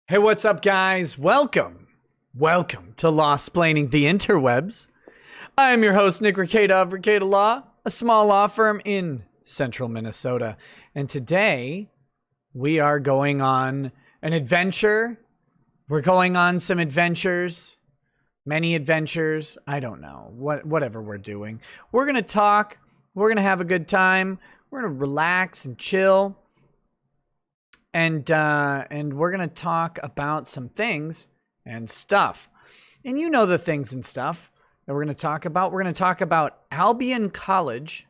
Hey, what's up, guys? Welcome to Law-splaining the Interwebs. I am your host, Nick Rekieta of Rekieta Law, a small law firm in central Minnesota. And today, we are going on an adventure. We're going on some adventures, many adventures. I don't know, whatever we're doing. We're going to talk. We're going to have a good time. We're going to relax and chill. And we're going to talk about some things and stuff. And you know the things and stuff that we're going to talk about. We're going to talk about Albion College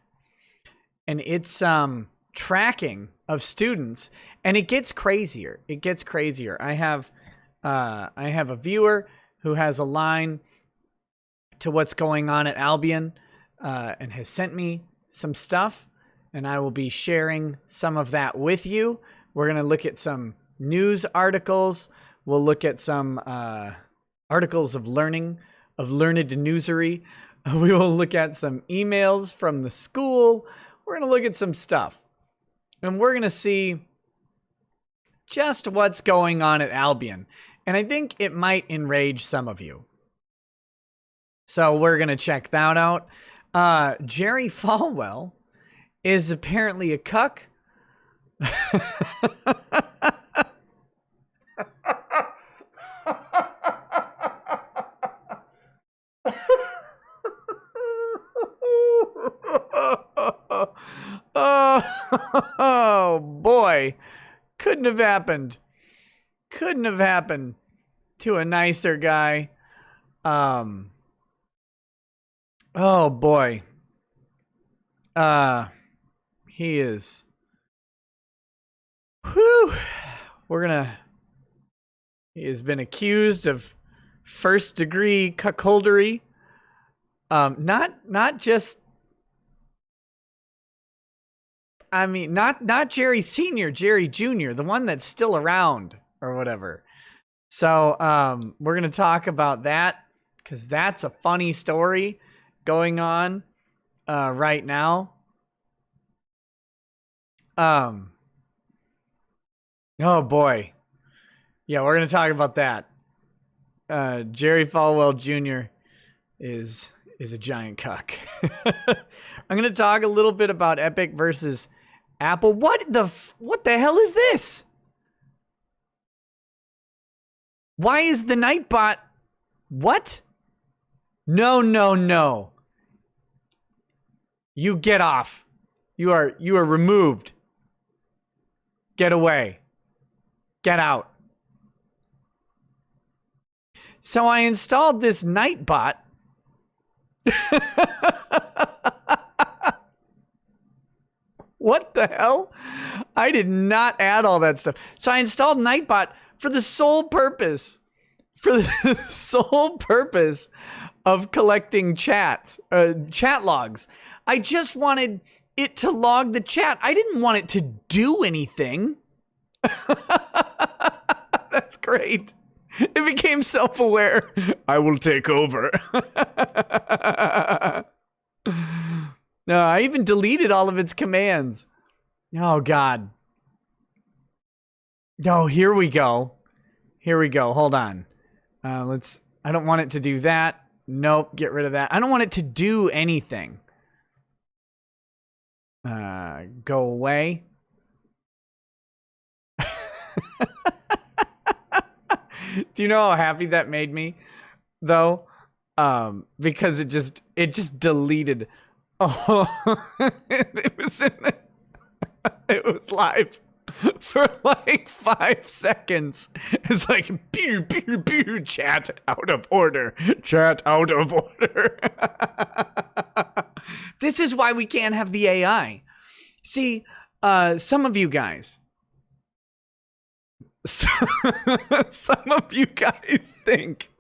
and its tracking of students. And it gets crazier. It gets crazier. I have a viewer who has a line to what's going on at Albion and has sent me some stuff. And I will be sharing some of that with you. We're going to look at some news articles. We'll look at some articles of learned newsery. We will look at some emails from the school. We're going to look at some stuff. And we're going to see just what's going on at Albion. And I think it might enrage some of you. So we're going to check that out. Jerry Falwell is apparently a cuck. Oh boy, couldn't have happened to a nicer guy. Oh boy, he is. Whew. He has been accused of first-degree cuckoldery. Not just, I mean, not Jerry Sr., Jerry Jr., the one that's still around or whatever. So, we're going to talk about that because that's a funny story going on, right now. Oh boy. Yeah, we're going to talk about that. Jerry Falwell Jr. is a giant cuck. I'm going to talk a little bit about Epic versus Apple. What the hell is this? Why is the Nightbot? What? No. You get off. You are removed. Get away. Get out. So I installed this Nightbot. What the hell? I did not add all that stuff. So I installed Nightbot for the sole purpose of collecting chat logs. I just wanted it to log the chat. I didn't want it to do anything. That's great. It became self-aware. I will take over. No, I even deleted all of its commands. Oh, God. Oh, here we go. Hold on. I don't want it to do that. Nope, get rid of that. I don't want it to do anything. Go away. Do you know how happy that made me, though? Because it just deleted. Oh, it was live for like 5 seconds. It's like pew pew pew. Chat out of order. This is why we can't have the AI. See, some of you guys. Some of you guys think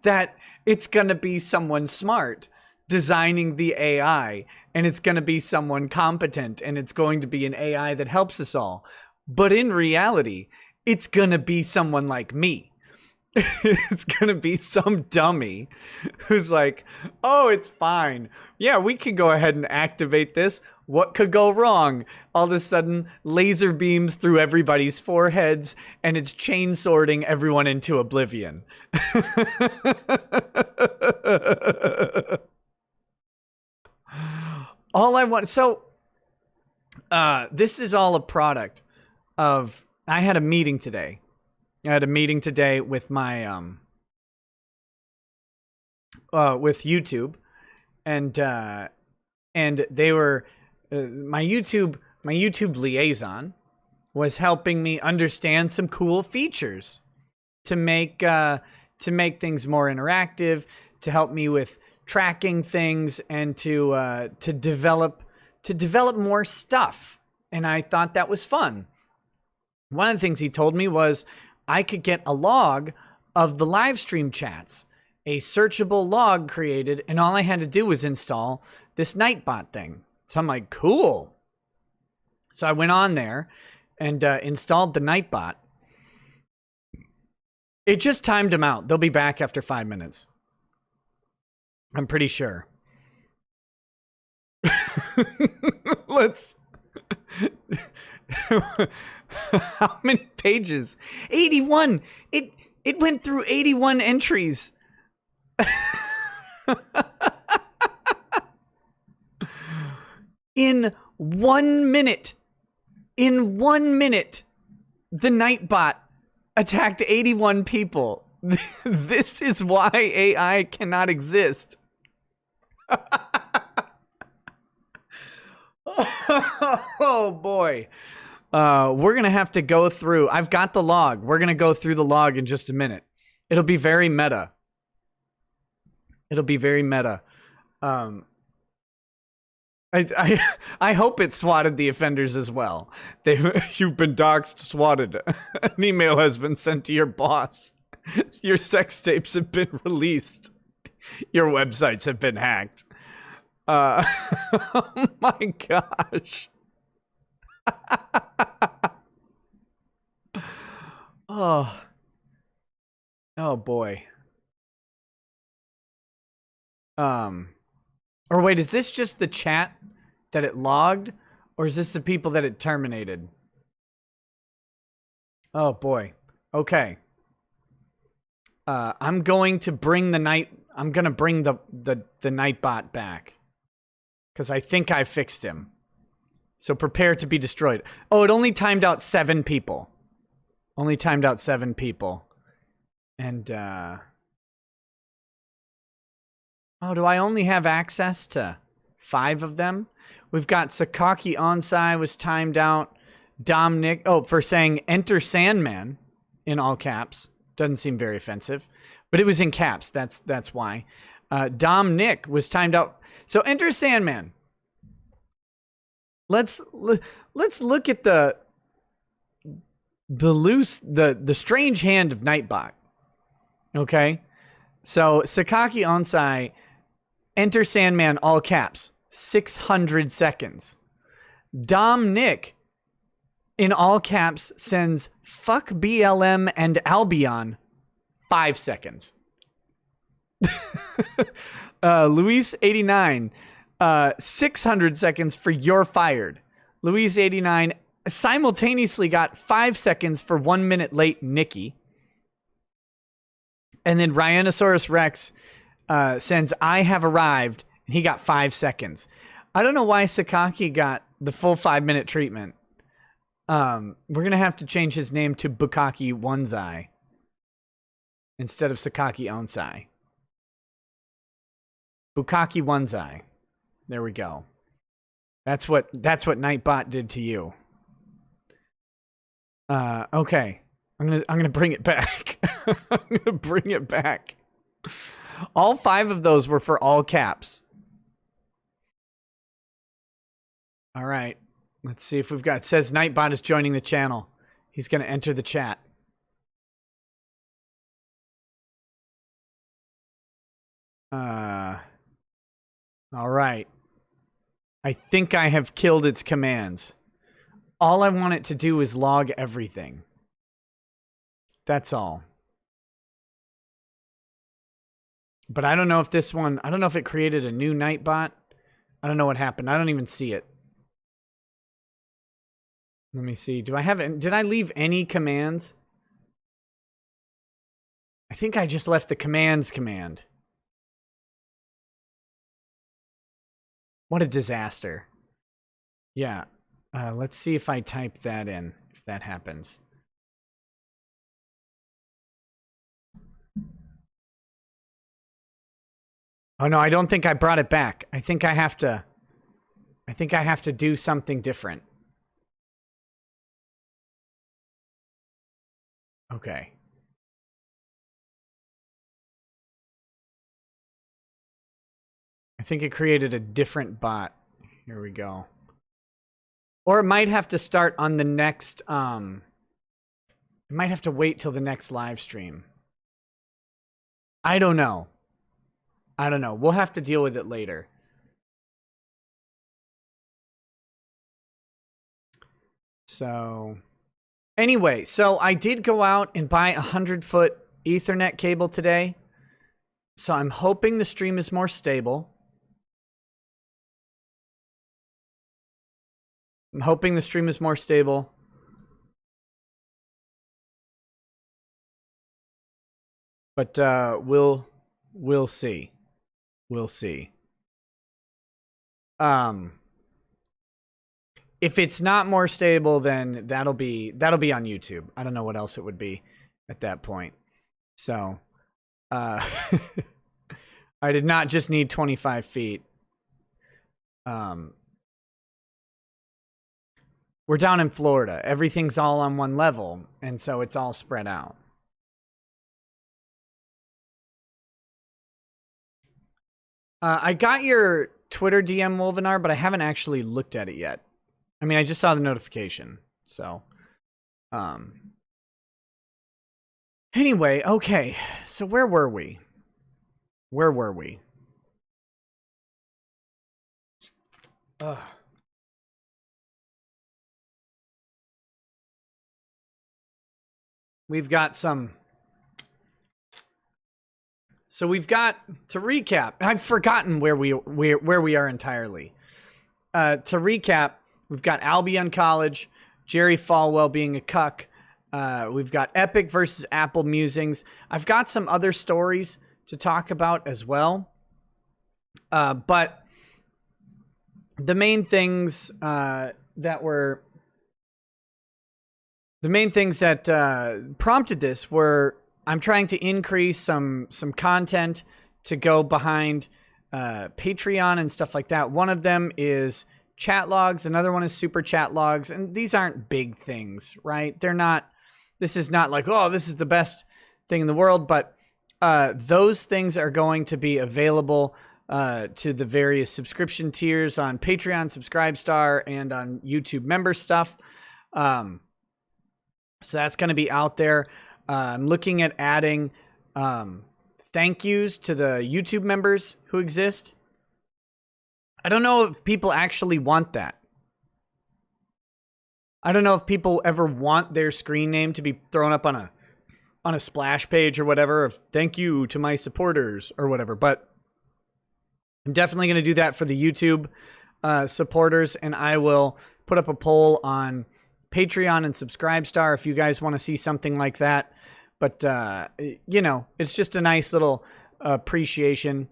that it's going to be someone smart designing the AI, and it's going to be someone competent, and it's going to be an AI that helps us all. But in reality, it's going to be someone like me. It's going to be some dummy who's like, oh, it's fine. Yeah, we can go ahead and activate this. What could go wrong? All of a sudden, laser beams through everybody's foreheads, and it's chain sorting everyone into oblivion. All I want... So, this is all a product of... I had a meeting today. With my... with YouTube. And they were... my YouTube liaison was helping me understand some cool features to make things more interactive, to help me with tracking things, and to develop more stuff. And I thought that was fun. One of the things he told me was I could get a log of the live stream chats, a searchable log created, and all I had to do was install this Nightbot thing. So I'm like, cool. So I went on there and installed the Nightbot. It just timed them out. They'll be back after 5 minutes. I'm pretty sure. Let's... How many pages? 81. It went through 81 entries. In 1 minute, the Nightbot attacked 81 people. This is why AI cannot exist. Oh boy. We're going to have to go through. I've got the log. We're going to go through the log in just a minute. It'll be very meta. I hope it swatted the offenders as well. You've been doxxed, swatted. An email has been sent to your boss. Your sex tapes have been released. Your websites have been hacked. Oh my gosh. Oh boy. Or wait, is this just the chat that it logged? Or is this the people that it terminated? Oh boy. Okay. I'm going to bring the Nightbot back. Because I think I fixed him. So prepare to be destroyed. Oh, it only timed out 7 people. And, oh, do I only have access to 5 of them? We've got Sakaki Onsai was timed out. Dominic, for saying enter Sandman in all caps. Doesn't seem very offensive. But it was in caps. That's why. Dom Nick was timed out. So enter Sandman. Let's look at the strange hand of Nightbot. Okay? So Sakaki Onsai, enter Sandman, all caps, 600 seconds. Dom Nick, in all caps, sends fuck BLM and Albion, 5 seconds. Luis 89, 600 seconds for you're fired. Luis 89 simultaneously got 5 seconds for 1 minute late Nikki. And then Rhinoceros Rex sends I have arrived, and he got 5 seconds. I don't know why Sakaki got the full 5-minute treatment. We're going to have to change his name to Bukaki Onzai instead of Sakaki Onsai. Bukaki Onzai. There we go. That's what Nightbot did to you. Okay. I'm gonna bring it back. I'm gonna bring it back. All 5 of those were for all caps. All right. Let's see if we've got... It says Nightbot is joining the channel. He's gonna enter the chat. All right. I think I have killed its commands. All I want it to do is log everything. That's all. But I don't know if this one... I don't know if it created a new Nightbot. I don't know what happened. I don't even see it. Let me see. Do I have it? Did I leave any commands? I think I just left the commands command. What a disaster. Yeah. Let's see if I type that in, if that happens. Oh no, I don't think I brought it back. I think I have to do something different. Okay. I think it created a different bot. Here we go. Or it might have to start on the next, it might have to wait till the next live stream. I don't know. We'll have to deal with it later. So, anyway, so I did go out and buy a 100-foot Ethernet cable today. So I'm hoping the stream is more stable. But we'll see. We'll see. If it's not more stable, then that'll be on YouTube. I don't know what else it would be at that point. So, I did not just need 25 feet. We're down in Florida. Everything's all on one level, and so it's all spread out. I got your Twitter DM, Wolvenar, but I haven't actually looked at it yet. I mean, I just saw the notification, so. Anyway, okay. So where were we? Ugh. We've got some. So we've got, to recap, I've forgotten where we are entirely. To recap, we've got Albion College, Jerry Fallwell being a cuck. We've got Epic versus Apple musings. I've got some other stories to talk about as well. But the main things that prompted this were, I'm trying to increase some content to go behind Patreon and stuff like that. One of them is chat logs. Another one is super chat logs. And these aren't big things, right? They're not, this is not like, oh, this is the best thing in the world. But those things are going to be available to the various subscription tiers on Patreon, Subscribestar, and on YouTube member stuff. So that's going to be out there. I'm looking at adding thank yous to the YouTube members who exist. I don't know if people actually want that. I don't know if people ever want their screen name to be thrown up on a splash page or whatever of thank you to my supporters or whatever. But I'm definitely going to do that for the YouTube supporters, and I will put up a poll on Patreon and Subscribestar if you guys want to see something like that. But, you know, it's just a nice little appreciation.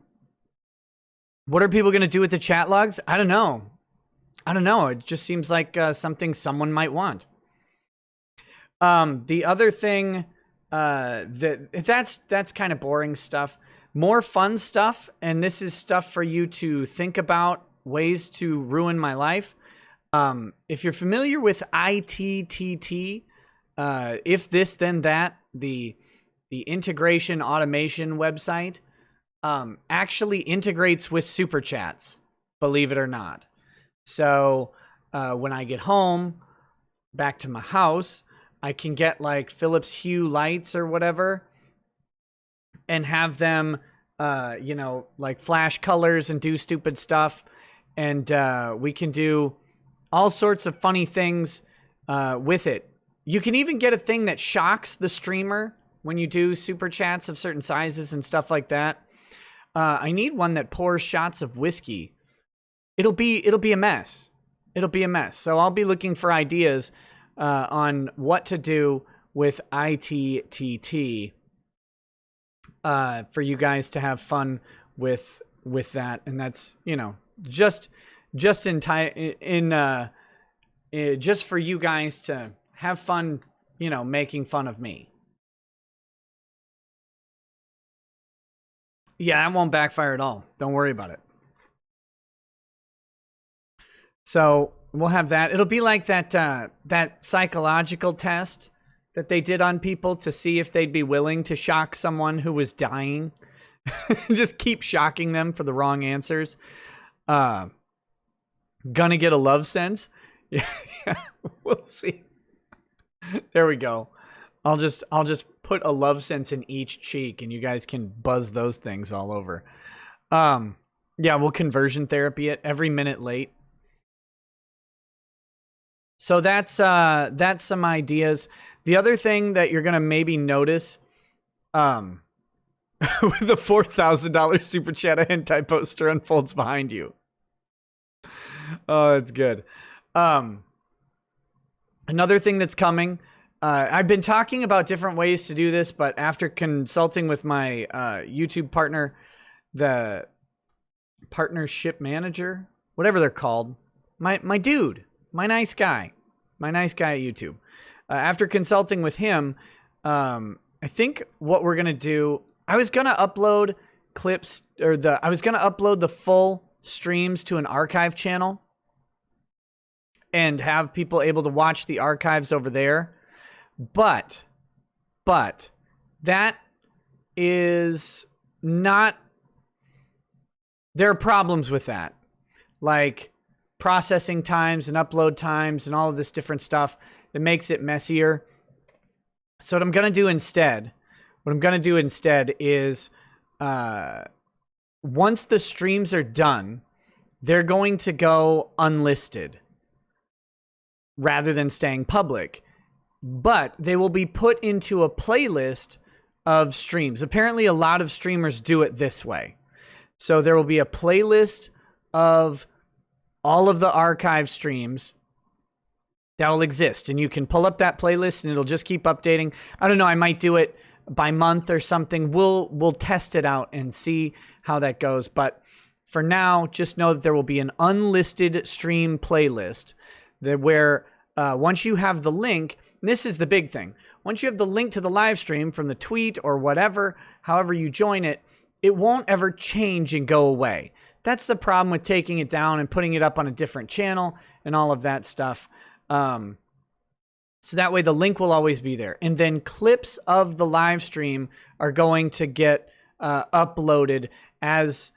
What are people going to do with the chat logs? I don't know. It just seems like something someone might want. The other thing, that's kind of boring stuff. More fun stuff, and this is stuff for you to think about, ways to ruin my life. If you're familiar with ITTT, if this then that, the integration automation website, actually integrates with super chats, believe it or not. So when I get home back to my house, I can get like Philips Hue lights or whatever and have them you know, like flash colors and do stupid stuff, and we can do all sorts of funny things with it. You can even get a thing that shocks the streamer when you do super chats of certain sizes and stuff like that. I need one that pours shots of whiskey. It'll be a mess. So I'll be looking for ideas on what to do with ITTT for you guys to have fun with that. And that's, you know, just in time just for you guys to have fun, you know, making fun of me. Yeah, that won't backfire at all. Don't worry about it. So we'll have that. It'll be like that psychological test that they did on people to see if they'd be willing to shock someone who was dying. Just keep shocking them for the wrong answers. Gonna get a love sense. Yeah, we'll see. There we go. I'll just put a love sense in each cheek, and you guys can buzz those things all over. Yeah, we'll conversion therapy it every minute late. So that's some ideas. The other thing that you're gonna maybe notice, with the $4,000 super chat, a hentai poster unfolds behind you. Oh, it's good. Another thing that's coming. I've been talking about different ways to do this, but after consulting with my YouTube partner, the partnership manager, whatever they're called, my dude, my nice guy at YouTube. After consulting with him, I think what we're gonna do, I was gonna upload clips, or I was gonna upload the full streams to an archive channel and have people able to watch the archives over there. But that is not, there are problems with that. Like processing times and upload times and all of this different stuff. It makes it messier. So what I'm going to do instead is, once the streams are done, they're going to go unlisted rather than staying public. But they will be put into a playlist of streams. Apparently, a lot of streamers do it this way. So there will be a playlist of all of the archive streams that will exist. And you can pull up that playlist and it'll just keep updating. I don't know, I might do it by month or something. We'll test it out and see how that goes. But for now, just know that there will be an unlisted stream playlist that where once you have the link, and this is the big thing. Once you have the link to the live stream from the tweet or whatever, however you join it, it won't ever change and go away. That's the problem with taking it down and putting it up on a different channel and all of that stuff. So that way the link will always be there. And then clips of the live stream are going to get uploaded as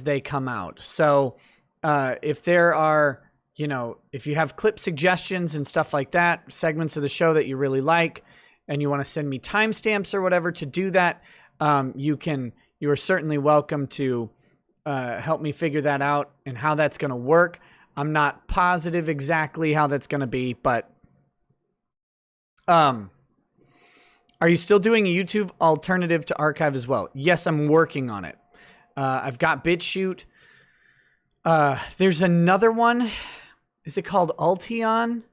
they come out. So if there are, you know, if you have clip suggestions and stuff like that, segments of the show that you really like, and you want to send me timestamps or whatever to do that, you are certainly welcome to help me figure that out and how that's going to work. I'm not positive exactly how that's going to be, but are you still doing a YouTube alternative to archive as well? Yes, I'm working on it. I've got BitChute. There's another one. Is it called Ultion?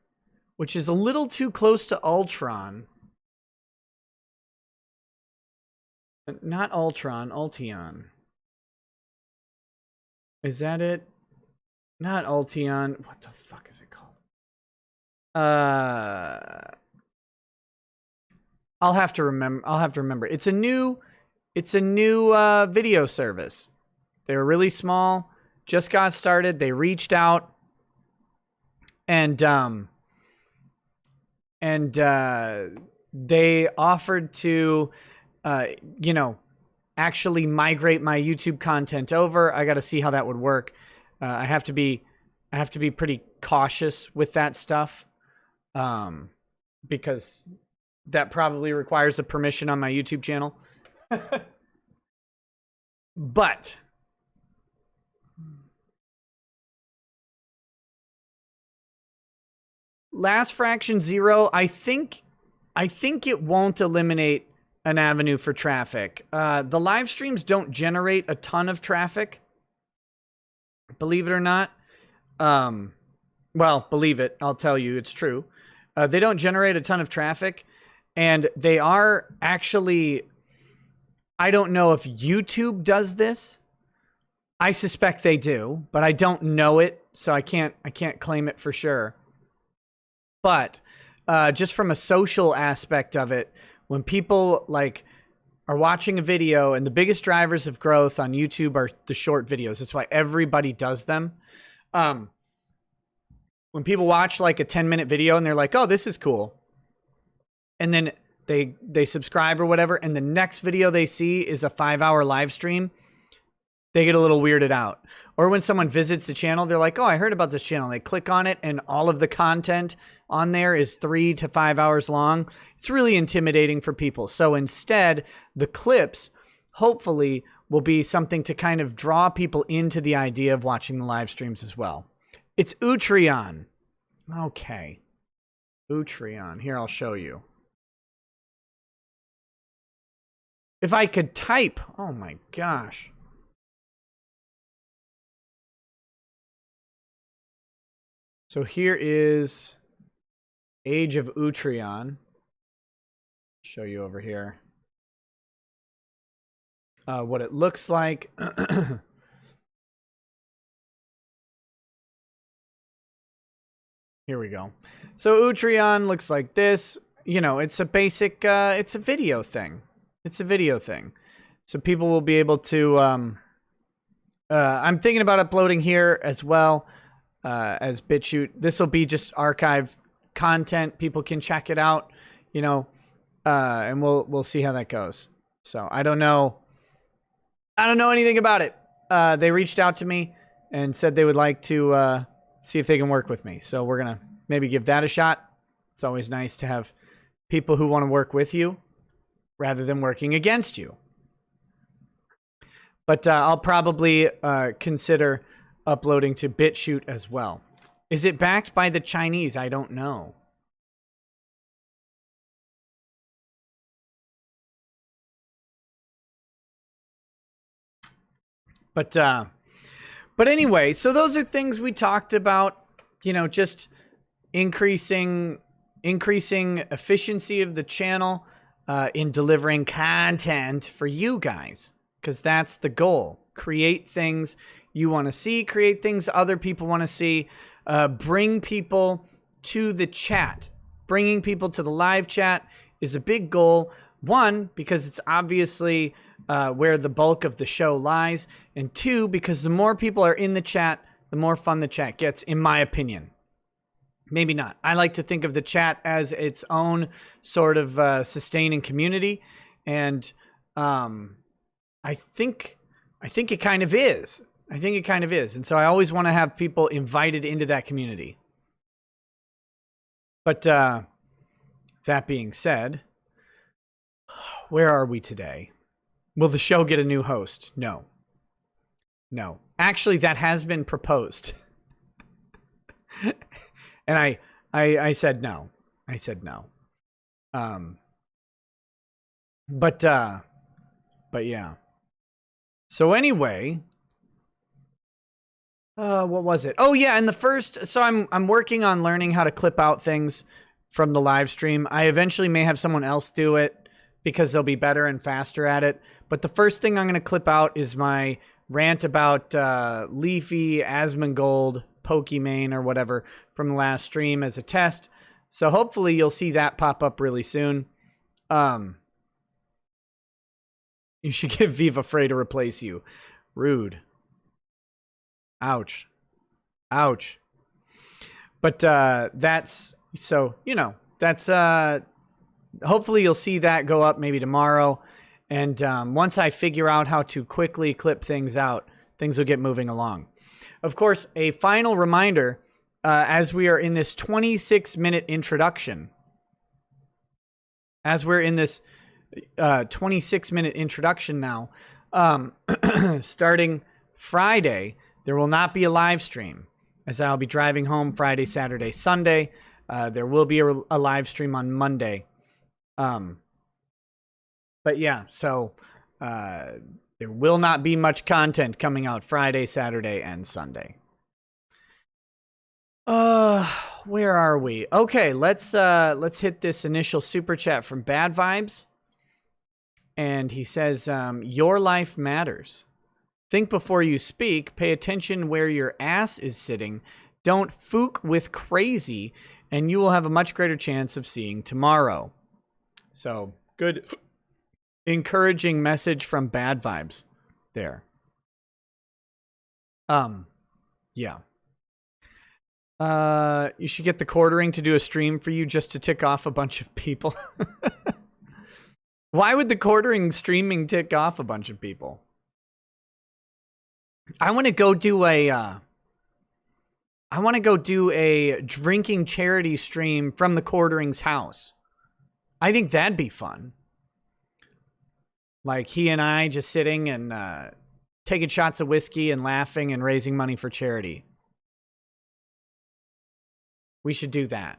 Which is a little too close to Ultron. Not Ultron, Ultion. Is that it? Not Ultion. What the fuck is it called? I'll have to remember. It's a new video service. They were really small, just got started. They reached out and they offered to actually migrate my YouTube content over. I got to see how that would work. I have to be pretty cautious with that stuff, because that probably requires a permission on my YouTube channel. But Last Fraction Zero, I think it won't eliminate an avenue for traffic. The live streams don't generate a ton of traffic, believe it or not. Well, believe it, I'll tell you, it's true. They don't generate a ton of traffic, and they are actually, I don't know if YouTube does this. I suspect they do, but I don't know it, so I can't claim it for sure. But just from a social aspect of it, when people like are watching a video, and the biggest drivers of growth on YouTube are the short videos. That's why everybody does them. When people watch like a 10-minute video and they're like, oh, this is cool. And then they subscribe or whatever, and the next video they see is a 5-hour live stream, they get a little weirded out. Or when someone visits the channel, they're like, oh, I heard about this channel. They click on it, and all of the content on there is 3 to 5 hours long. It's really intimidating for people. So instead, the clips, hopefully, will be something to kind of draw people into the idea of watching the live streams as well. It's Utreon. Okay. Utreon. Here, I'll show you. If I could type, oh my gosh. So here is Age of Utreon. Show you over here what it looks like. Here we go. So Utreon looks like this. You know, it's a basic, it's a video thing. It's a video thing. So people will be able to, I'm thinking about uploading here as well as BitChute. This will be just archive content. People can check it out, you know, and we'll see how that goes. So I don't know anything about it. They reached out to me and said they would like to see if they can work with me. So we're going to maybe give that a shot. It's always nice to have people who want to work with you rather than working against you. But I'll probably consider uploading to BitChute as well. Is it backed by the Chinese? I don't know. But anyway, so those are things we talked about, you know, just increasing efficiency of the channel in delivering content for you guys, because that's the goal. Create things you want to see, create things other people want to see, bring people to the chat. Bringing people to the live chat is a big goal. One, because it's obviously where the bulk of the show lies. And two, because the more people are in the chat, the more fun the chat gets, in my opinion. Maybe not. I like to think of the chat as its own sort of sustaining community. And I think it kind of is. I think it kind of is. And so I always want to have people invited into that community. But that being said, where are we today? Will the show get a new host? No. No. Actually, that has been proposed. And I said no. I said no. But yeah. So anyway, what was it? Oh yeah, and the first, so I'm working on learning how to clip out things from the live stream. I eventually may have someone else do it because they'll be better and faster at it. But the first thing I'm going to clip out is my rant about Leafy, Asmongold, Pokimane, or whatever from the last stream as a test. So hopefully you'll see that pop up really soon. You should give Viva Frey to replace you. Rude. Ouch. Ouch. But that's, so, you know, that's, hopefully you'll see that go up maybe tomorrow. And once I figure out how to quickly clip things out, things will get moving along. Of course, a final reminder, as we are in this 26-minute introduction, as we're in this 26-minute introduction now, starting Friday, there will not be a live stream, as I'll be driving home Friday, Saturday, Sunday. There will be a live stream on Monday. But yeah, so there will not be much content coming out Friday, Saturday, and Sunday. Where are we? Okay, let's hit this initial super chat from Bad Vibes. And he says, your life matters. Think before you speak. Pay attention where your ass is sitting. Don't fook with crazy, and you will have a much greater chance of seeing tomorrow. So, good, encouraging message from Bad Vibes there. Yeah. You should get the quartering to do a stream for you just to tick off a bunch of people. Why would the quartering streaming tick off a bunch of people? I want to go do a drinking charity stream from the quartering's house. I think that'd be fun. Like he and I just sitting and taking shots of whiskey and laughing and raising money for charity. We should do that.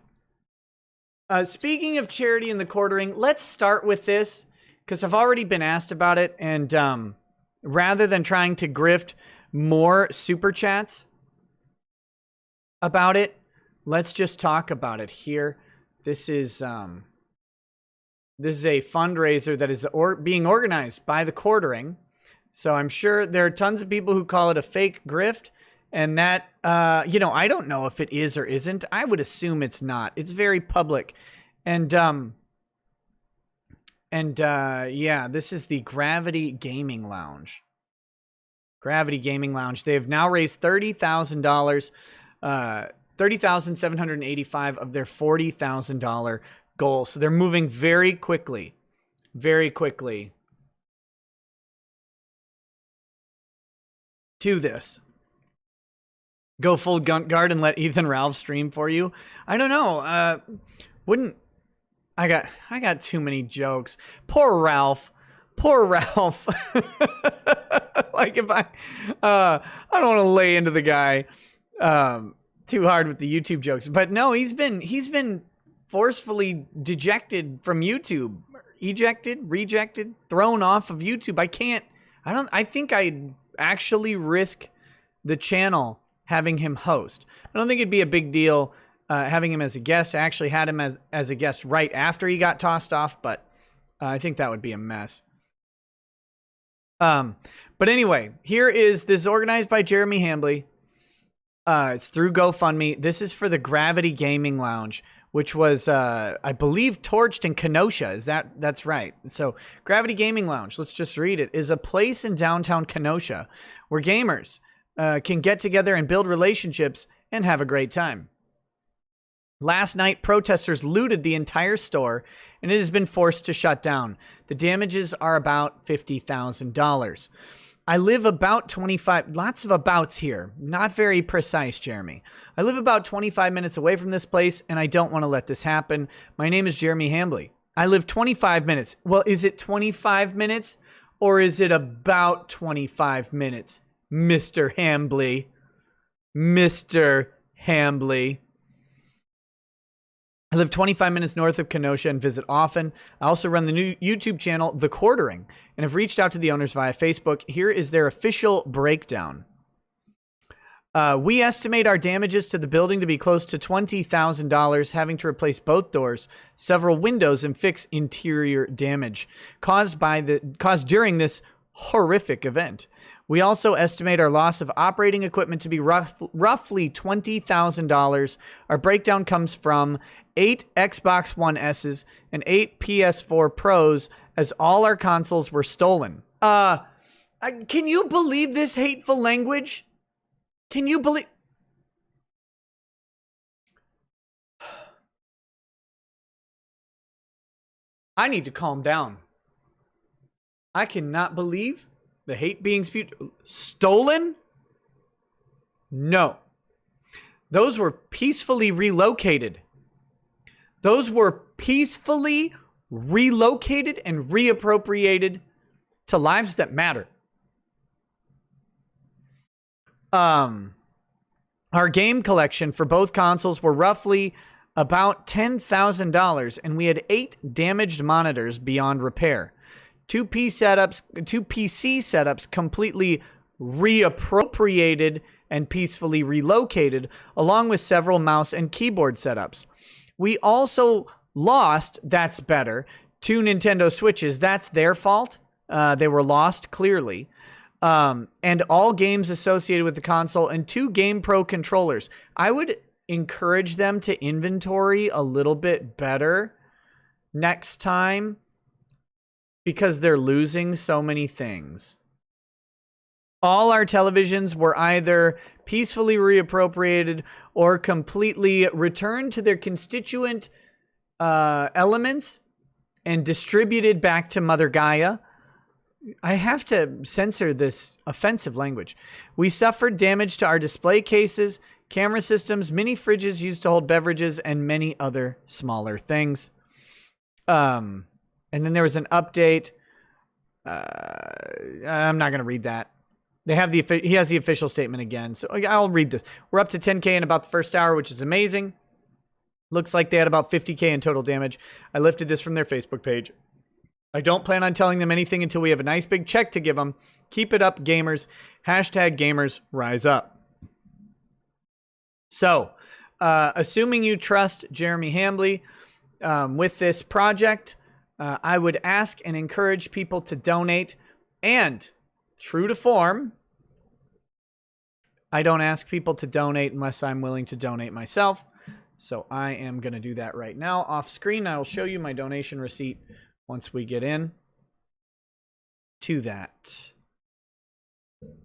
Speaking of charity and the quartering, let's start with this because I've already been asked about it. And rather than trying to grift more super chats about it, let's just talk about it here. This is a fundraiser that is being organized by the quartering. So I'm sure there are tons of people who call it a fake grift. And that, I don't know if it is or isn't. I would assume it's not. It's very public. And this is the Gravity Gaming Lounge. Gravity Gaming Lounge. They have now raised $30,000, $30,785 of their $40,000 goal. So they're moving very quickly. Very quickly to this. Go full guard and let Ethan Ralph stream for you. I don't know. I got too many jokes. Poor Ralph. Like if I don't want to lay into the guy too hard with the YouTube jokes, but no, he's been forcefully dejected from YouTube, ejected, rejected, thrown off of YouTube. I think I'd actually risk the channel having him host. I don't think it'd be a big deal having him as a guest. I actually had him as a guest right after he got tossed off, but I think that would be a mess. But anyway, this is organized by Jeremy Hambley. It's through GoFundMe. This is for the Gravity Gaming Lounge, which was, I believe, torched in Kenosha. That's right. So Gravity Gaming Lounge, let's just read it, is a place in downtown Kenosha where gamers can get together and build relationships and have a great time. Last night, protesters looted the entire store, and it has been forced to shut down. The damages are about $50,000. I live about 25... Lots of abouts here. Not very precise, Jeremy. I live about 25 minutes away from this place, and I don't want to let this happen. My name is Jeremy Hambley. I live 25 minutes. Well, is it 25 minutes, or is it about 25 minutes? Mr. Hambley. Mr. Hambley. I live 25 minutes north of Kenosha and visit often. I also run the new YouTube channel, The Quartering, and have reached out to the owners via Facebook. Here is their official breakdown. We estimate our damages to the building to be close to $20,000, having to replace both doors, several windows, and fix interior damage caused during this horrific event. We also estimate our loss of operating equipment to be roughly $20,000. Our breakdown comes from 8 Xbox One S's and 8 PS4 Pros, as all our consoles were stolen. Can you believe this hateful language? Can you believe... I need to calm down. I cannot believe the hate being spewed. Stolen? No. Those were peacefully relocated. Those were peacefully relocated and reappropriated to lives that matter. Our game collection for both consoles were roughly about $10,000, and we had 8 damaged monitors beyond repair. 2 PC setups completely reappropriated and peacefully relocated, along with several mouse and keyboard setups. We also lost, that's better, 2 Nintendo Switches. That's their fault. They were lost, clearly. And all games associated with the console and 2 Game Pro controllers. I would encourage them to inventory a little bit better next time because they're losing so many things. All our televisions were either peacefully reappropriated or completely returned to their constituent elements and distributed back to Mother Gaia. I have to censor this offensive language. We suffered damage to our display cases, camera systems, mini fridges used to hold beverages, and many other smaller things. And then there was an update. I'm not going to read that. He has the official statement again, so I'll read this. We're up to 10K in about the first hour, which is amazing. Looks like they had about 50K in total damage. I lifted this from their Facebook page. I don't plan on telling them anything until we have a nice big check to give them. Keep it up, gamers. Hashtag gamers rise up. So, assuming you trust Jeremy Hambley with this project, I would ask and encourage people to donate. And, true to form, I don't ask people to donate unless I'm willing to donate myself. So I am going to do that right now. Off screen, I will show you my donation receipt once we get in to that. Let's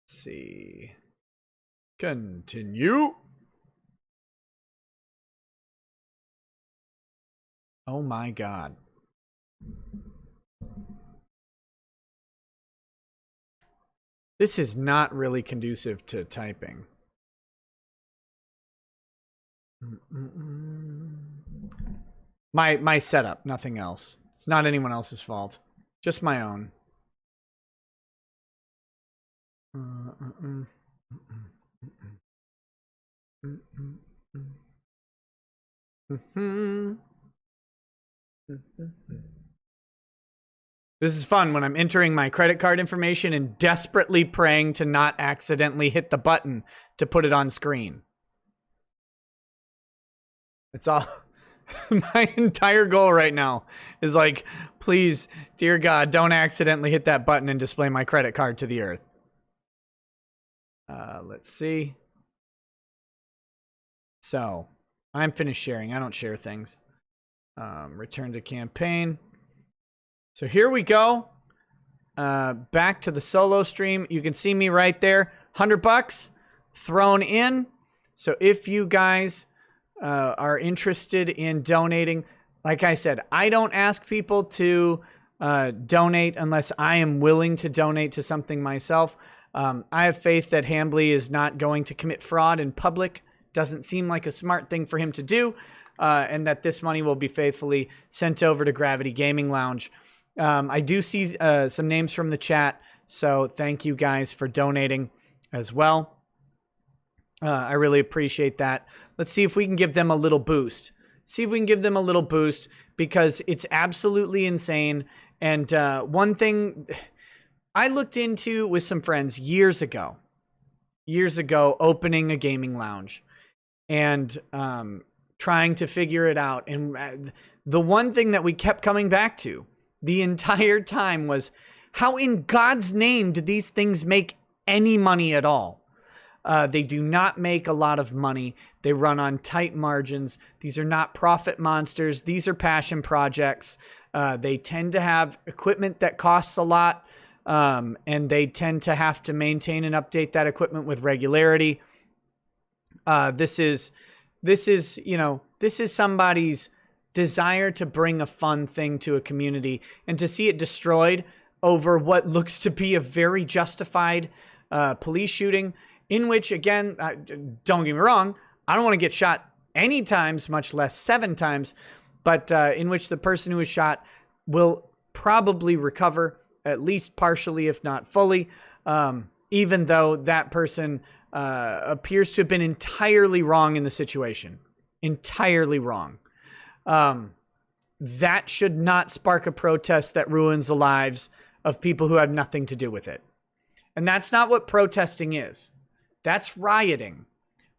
see. Continue. Oh my God. This is not really conducive to typing. My setup, nothing else. It's not anyone else's fault. Just my own. This is fun when I'm entering my credit card information and desperately praying to not accidentally hit the button to put it on screen. It's all... My entire goal right now is like, please, dear God, don't accidentally hit that button and display my credit card to the earth. Let's see. So, I'm finished sharing. I don't share things. Return to campaign. So here we go. Back to the solo stream. You can see me right there. $100 thrown in. So if you guys are interested in donating, like I said, I don't ask people to donate unless I am willing to donate to something myself. I have faith that Hambley is not going to commit fraud in public. Doesn't seem like a smart thing for him to do. And that this money will be faithfully sent over to Gravity Gaming Lounge. I do see some names from the chat, so thank you guys for donating as well. I really appreciate that. Let's see if we can give them a little boost. See if we can give them a little boost, because it's absolutely insane. And one thing I looked into with some friends years ago, opening a gaming lounge and trying to figure it out. And the one thing that we kept coming back to the entire time was, how in God's name do these things make any money at all? They do not make a lot of money. They run on tight margins. These are not profit monsters. These are passion projects. They tend to have equipment that costs a lot, and they tend to have to maintain and update that equipment with regularity. This is somebody's desire to bring a fun thing to a community, and to see it destroyed over what looks to be a very justified police shooting, in which, again, don't get me wrong, I don't want to get shot any times, much less 7 times, but in which the person who was shot will probably recover, at least partially, if not fully, even though that person appears to have been entirely wrong in the situation. Entirely wrong. That should not spark a protest that ruins the lives of people who have nothing to do with it. And that's not what protesting is. That's rioting.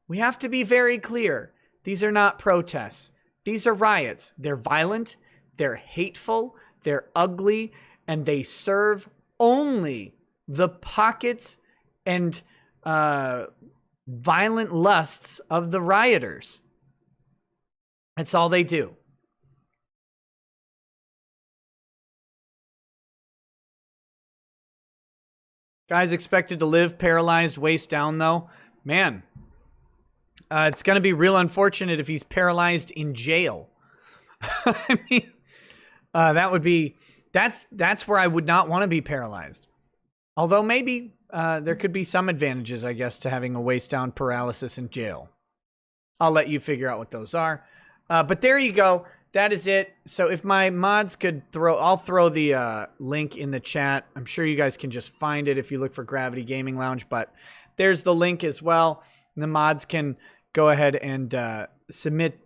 We have to be very clear. These are not protests. These are riots. They're violent, they're hateful, they're ugly, and they serve only the pockets and violent lusts of the rioters. That's all they do. Guy's expected to live paralyzed, waist down, though. Man, it's going to be real unfortunate if he's paralyzed in jail. I mean, that would be... That's where I would not want to be paralyzed. Although maybe there could be some advantages, I guess, to having a waist down paralysis in jail. I'll let you figure out what those are. But there you go. That is it. So if my mods could I'll throw the link in the chat. I'm sure you guys can just find it if you look for Gravity Gaming Lounge. But there's the link as well. The mods can go ahead and submit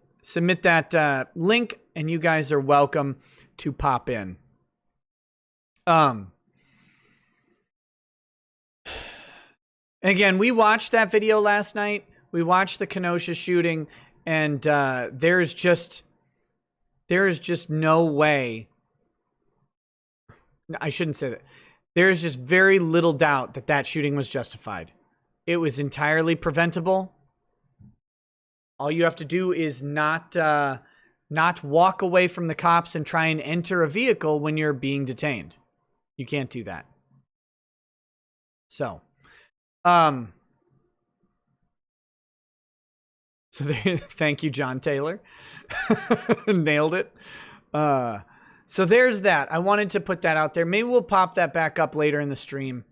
that link, and you guys are welcome to pop in. Again, we watched that video last night. We watched the Kenosha shooting, and there is just no way. I shouldn't say that. There is just very little doubt that that shooting was justified. It was entirely preventable. All you have to do is not walk away from the cops and try and enter a vehicle when you're being detained. You can't do that. So, thank you, John Taylor. Nailed it. So there's that. I wanted to put that out there. Maybe we'll pop that back up later in the stream.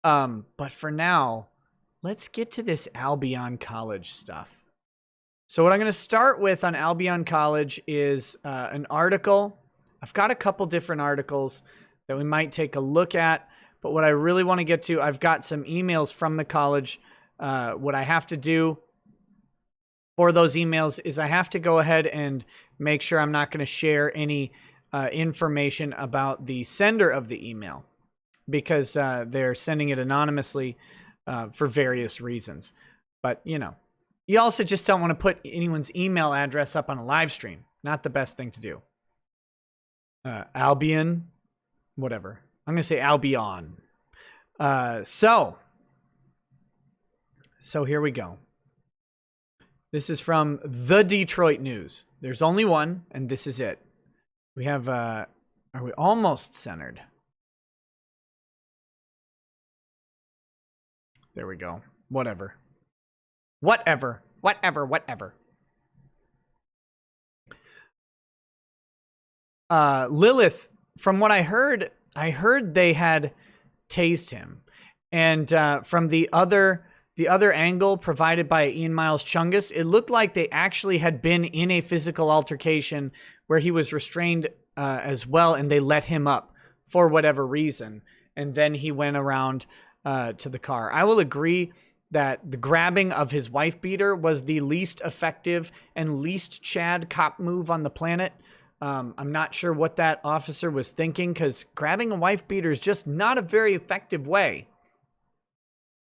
But for now, let's get to this Albion College stuff. So what I'm going to start with on Albion College is an article. I've got a couple different articles that we might take a look at. But what I really want to get to, I've got some emails from the college. What I have to do for those emails is I have to go ahead and make sure I'm not going to share any information about the sender of the email, because they're sending it anonymously for various reasons. But, you know, you also just don't want to put anyone's email address up on a live stream. Not the best thing to do. Albion, whatever. I'm going to say Albion. So here we go. This is from the Detroit News. There's only one, and this is it. We have, are we almost centered? There we go. Whatever. Lilith, from what I heard they had tased him. And from the other angle provided by Ian Miles Chungus, it looked like they actually had been in a physical altercation where he was restrained as well, and they let him up for whatever reason. And then he went around to the car. I will agree that the grabbing of his wife beater was the least effective and least Chad cop move on the planet. I'm not sure what that officer was thinking, because grabbing a wife beater is just not a very effective way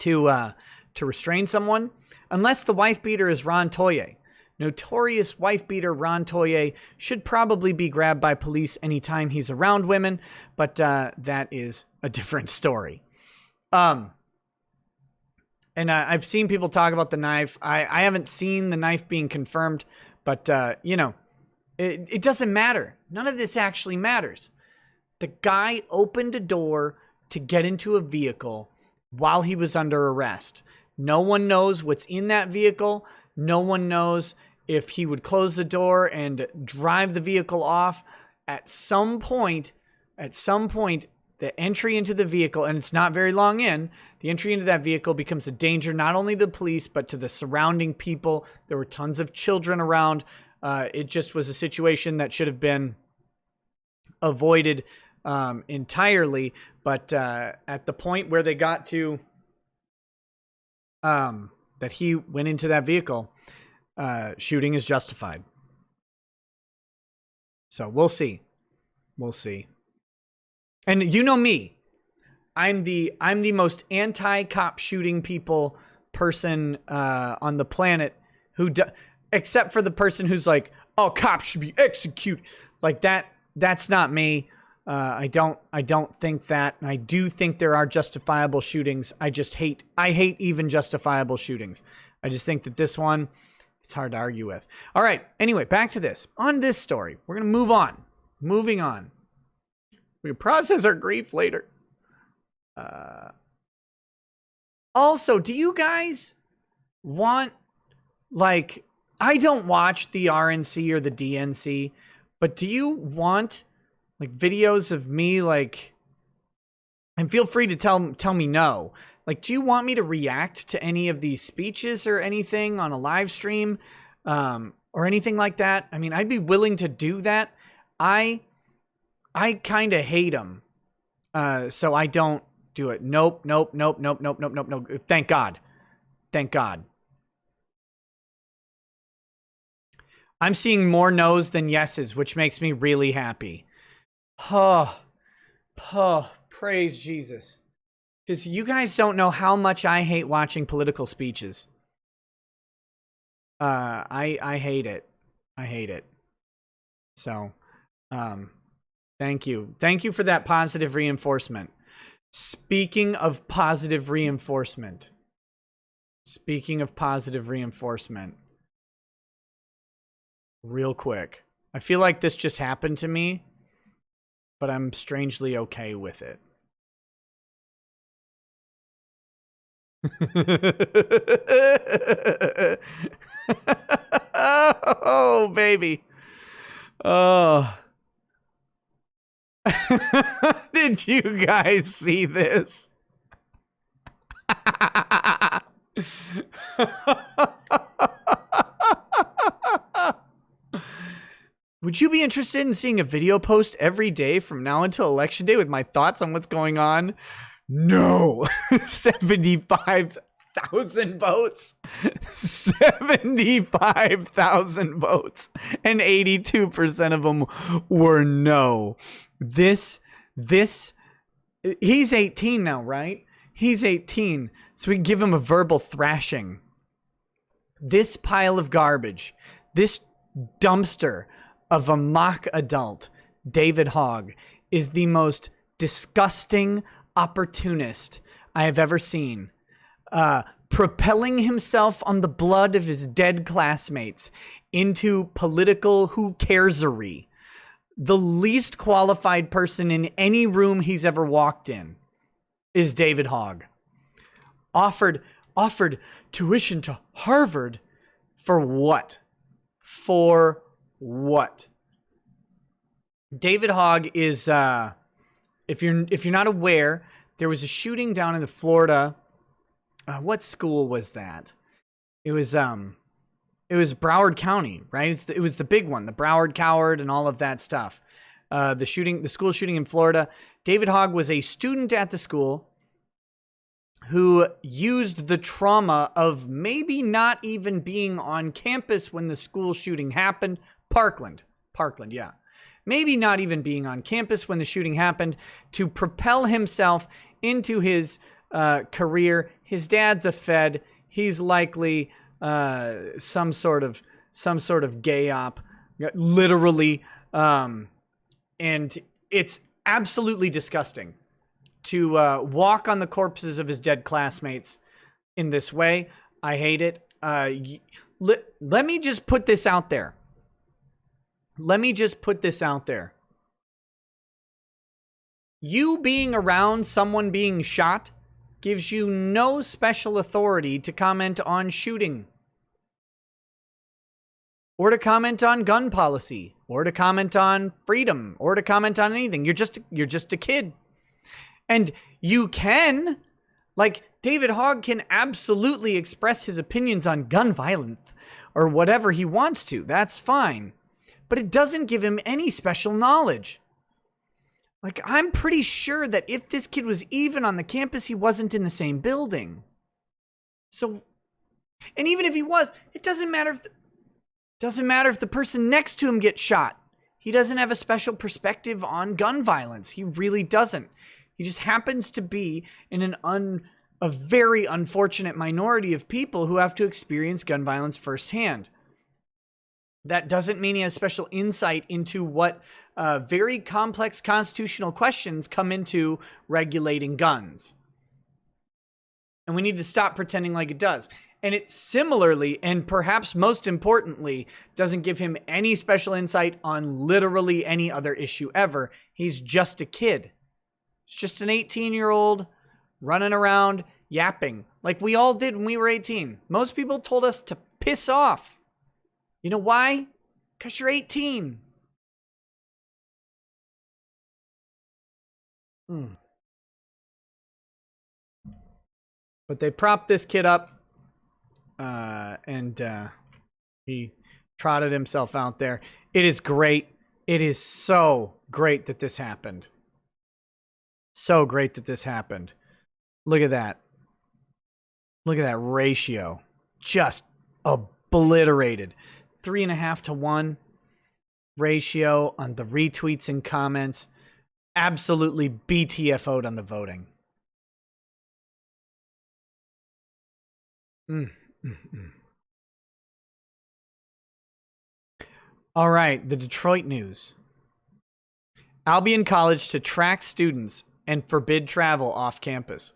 to restrain someone, unless the wife beater is Ron Toye. Notorious wife beater Ron Toye should probably be grabbed by police anytime he's around women, but that is a different story. And I've seen people talk about the knife. I haven't seen the knife being confirmed, but, you know, it doesn't matter. None of this actually matters. The guy opened a door to get into a vehicle while he was under arrest. No one knows what's in that vehicle. No one knows if he would close the door and drive the vehicle off. At some point, the entry into the vehicle, and it's not very long in, the entry into that vehicle becomes a danger not only to the police, but to the surrounding people. There were tons of children around. It just was a situation that should have been avoided entirely. But at the point where they got to that he went into that vehicle, shooting is justified. So we'll see. We'll see. And you know me, I'm the most anti-cop shooting people person on the planet who except for the person who's like, oh, cops should be executed. Like that's not me. I don't think that. And I do think there are justifiable shootings. I hate even justifiable shootings. I just think that this one, it's hard to argue with. All right. Anyway, back to this. On this story, we're going to move on. Moving on. We can process our grief later. Also, do you guys want, like, I don't watch the RNC or the DNC, but do you want, like, videos of me, like, and feel free to tell me no. Like, do you want me to react to any of these speeches or anything on a live stream, or anything like that? I mean, I'd be willing to do that. I kind of hate them, so I don't do it. Nope. Thank God. Thank God. I'm seeing more no's than yeses, which makes me really happy. Oh, praise Jesus. Because you guys don't know how much I hate watching political speeches. I hate it. I hate it. So, thank you. Thank you for that positive reinforcement. Speaking of positive reinforcement. Real quick. I feel like this just happened to me, but I'm strangely okay with it. Oh, baby. Oh. Did you guys see this? Would you be interested in seeing a video post every day from now until election day with my thoughts on what's going on? No. 75,000 votes. 75,000 votes. And 82% of them were no. He's 18 now, right? He's 18. So we can give him a verbal thrashing. This pile of garbage, this dumpster of a mock adult, David Hogg, is the most disgusting opportunist I have ever seen. Propelling himself on the blood of his dead classmates into political who caresery. The least qualified person in any room he's ever walked in is David Hogg. Offered tuition to Harvard for what? For what? David Hogg is if you're not aware, there was a shooting down in the Florida. What school was that? It was Broward County, right? It was the big one, the Broward Coward and all of that stuff. The school shooting in Florida. David Hogg was a student at the school who used the trauma of maybe not even being on campus when the school shooting happened. Parkland, yeah. Maybe not even being on campus when the shooting happened to propel himself into his career. His dad's a Fed. He's likely some sort of gay op, literally. And it's absolutely disgusting to walk on the corpses of his dead classmates in this way. I hate it. Let me just put this out there. You being around someone being shot gives you no special authority to comment on shooting, or to comment on gun policy, or to comment on freedom, or to comment on anything. You're just a kid. And you can, like, David Hogg can absolutely express his opinions on gun violence or whatever he wants to. That's fine. But it doesn't give him any special knowledge. Like, I'm pretty sure that if this kid was even on the campus, he wasn't in the same building. So, and even if he was, it doesn't matter if the person next to him gets shot. He doesn't have a special perspective on gun violence. He really doesn't. He just happens to be in an a very unfortunate minority of people who have to experience gun violence firsthand. That doesn't mean he has special insight into what very complex constitutional questions come into regulating guns. And we need to stop pretending like it does. And it similarly, and perhaps most importantly, doesn't give him any special insight on literally any other issue ever. He's just a kid. He's just an 18-year-old running around yapping like we all did when we were 18. Most people told us to piss off. You know why? Because you're 18. But they propped this kid up, and he trotted himself out there. It is great. It is so great that this happened. So great that this happened. Look at that. Look at that ratio. Just obliterated. 3.5 to 1 ratio on the retweets and comments. Absolutely BTFO'd on the voting. All right, the Detroit news. Albion College to track students and forbid travel off campus.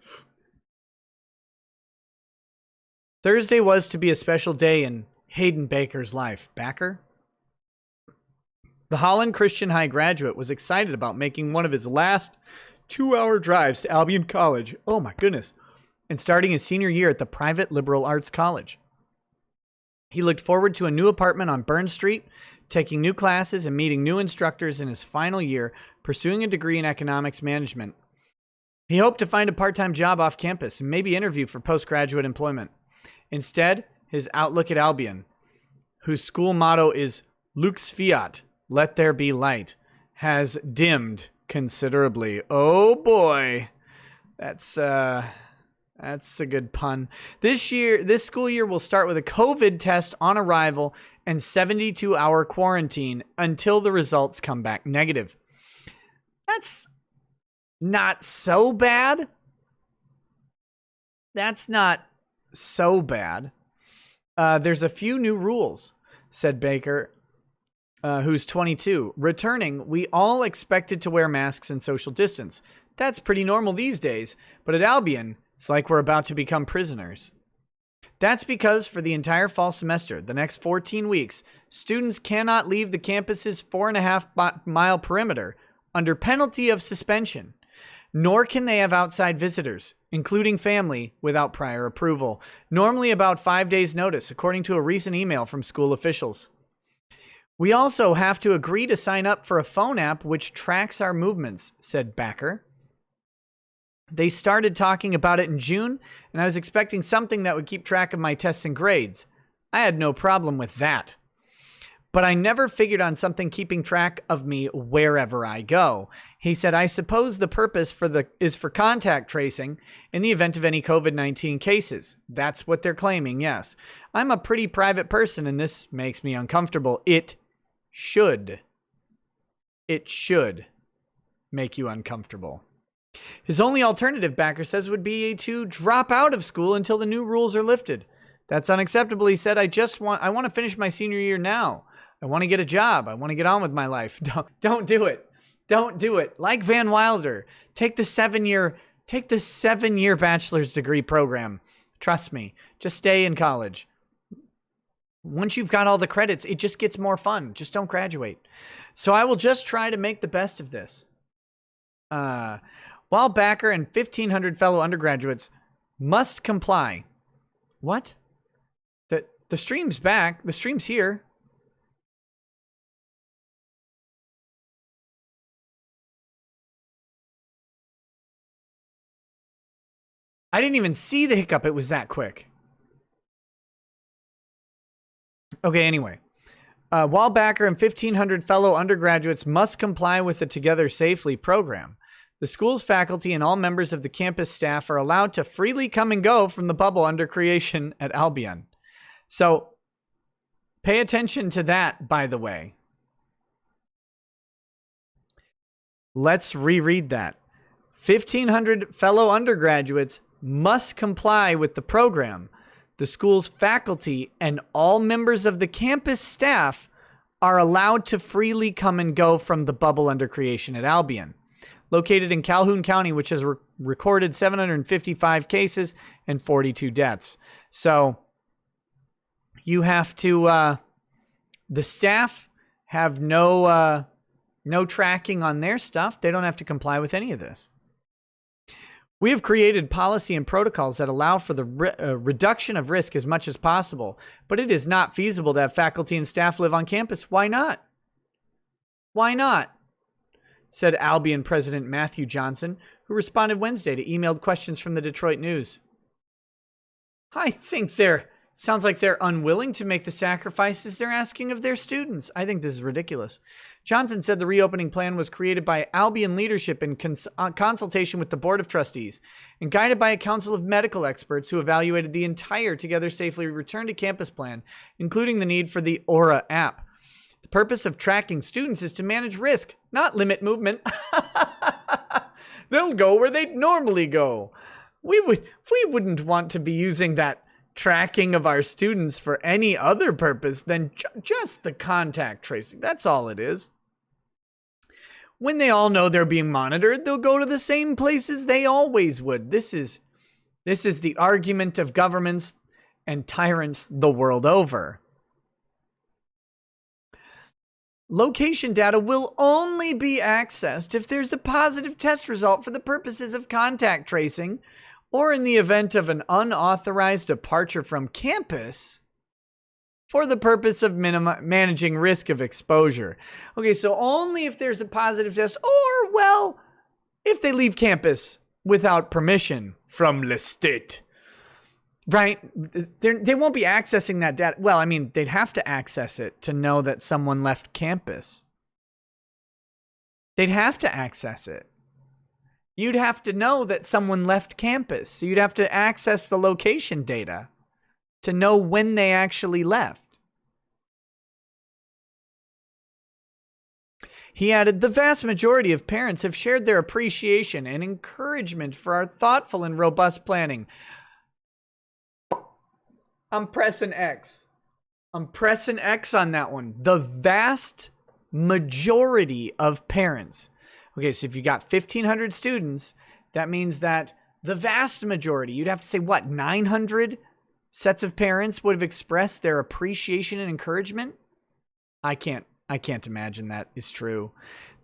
Thursday was to be a special day in Hayden Baker's life. Baker? The Holland Christian High graduate was excited about making one of his last 2-hour drives to Albion College. Oh my goodness. And starting his senior year at the private liberal arts college. He looked forward to a new apartment on Burn Street, taking new classes and meeting new instructors in his final year, pursuing a degree in economics management. He hoped to find a part-time job off campus and maybe interview for postgraduate employment. Instead, his outlook at Albion, whose school motto is Lux Fiat, let there be light, has dimmed considerably. Oh boy. That's a good pun. This school year will start with a COVID test on arrival and 72-hour quarantine until the results come back negative. That's not so bad. That's not so bad. There's a few new rules, said Baker, who's 22. Returning, we all expected to wear masks and social distance. That's pretty normal these days. But at Albion, it's like we're about to become prisoners. That's because for the entire fall semester, the next 14 weeks, students cannot leave the campus's 4.5-mile perimeter under penalty of suspension, nor can they have outside visitors, including family, without prior approval, normally about 5 days' notice, according to a recent email from school officials. We also have to agree to sign up for a phone app which tracks our movements, said Baker. They started talking about it in June, and I was expecting something that would keep track of my tests and grades. I had no problem with that. But I never figured on something keeping track of me wherever I go. He said, I suppose the purpose is for contact tracing in the event of any COVID-19 cases. That's what they're claiming, yes. I'm a pretty private person, and this makes me uncomfortable. It should make you uncomfortable. His only alternative, Baker says, would be to drop out of school until the new rules are lifted. That's unacceptable, he said. I want to finish my senior year now. I want to get a job. I want to get on with my life. Don't do it. Don't do it. Like Van Wilder, take the 7-year bachelor's degree program. Trust me. Just stay in college. Once you've got all the credits, it just gets more fun. Just don't graduate. So I will just try to make the best of this. While Baker and 1,500 fellow undergraduates must comply. What? The stream's back. The stream's here. I didn't even see the hiccup. It was that quick. Okay, anyway. While Baker and 1,500 fellow undergraduates must comply with the Together Safely program, the school's faculty and all members of the campus staff are allowed to freely come and go from the bubble under creation at Albion. So, pay attention to that, by the way. Let's reread that. 1,500 fellow undergraduates must comply with the program. The school's faculty and all members of the campus staff are allowed to freely come and go from the bubble under creation at Albion, located in Calhoun County, which has recorded 755 cases and 42 deaths. So you have to, the staff have no tracking on their stuff. They don't have to comply with any of this. We have created policy and protocols that allow for the reduction of risk as much as possible, but it is not feasible to have faculty and staff live on campus. Why not? Why not? Said Albion President Matthew Johnson, who responded Wednesday to emailed questions from the Detroit News. I think sounds like they're unwilling to make the sacrifices they're asking of their students. I think this is ridiculous. Johnson said the reopening plan was created by Albion leadership in consultation with the Board of Trustees and guided by a council of medical experts who evaluated the entire Together Safely Return to Campus plan, including the need for the Aura app. The purpose of tracking students is to manage risk, not limit movement. They'll go where they'd normally go. We wouldn't want to be using that tracking of our students for any other purpose than just the contact tracing. That's all it is. When they all know they're being monitored, they'll go to the same places they always would. This is the argument of governments and tyrants the world over. Location data will only be accessed if there's a positive test result for the purposes of contact tracing, or in the event of an unauthorized departure from campus for the purpose of managing risk of exposure. Okay, so only if there's a positive test, or, well, if they leave campus without permission from the state. Right? They won't be accessing that data. Well, I mean, they'd have to access it to know that someone left campus. They'd have to access it. You'd have to know that someone left campus. So you'd have to access the location data to know when they actually left. He added, the vast majority of parents have shared their appreciation and encouragement for our thoughtful and robust planning. I'm pressing X. I'm pressing X on that one. The vast majority of parents. Okay, so if you got 1,500 students, that means that the vast majority, you'd have to say, what, 900 sets of parents would have expressed their appreciation and encouragement? I can't imagine that is true.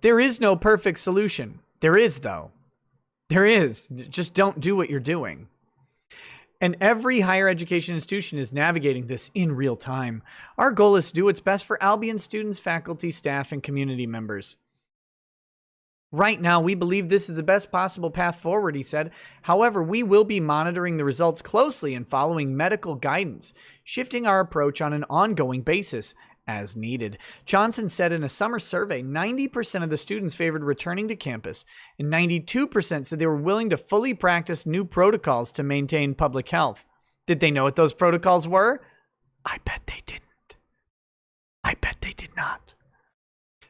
There is no perfect solution. There is, though. There is. Just don't do what you're doing. And every higher education institution is navigating this in real time. Our goal is to do what's best for Albion students, faculty, staff, and community members. Right now, we believe this is the best possible path forward, he said. However, we will be monitoring the results closely and following medical guidance, shifting our approach on an ongoing basis as needed. Johnson said in a summer survey, 90% of the students favored returning to campus, and 92% said they were willing to fully practice new protocols to maintain public health. Did they know what those protocols were? I bet they didn't. I bet they did not.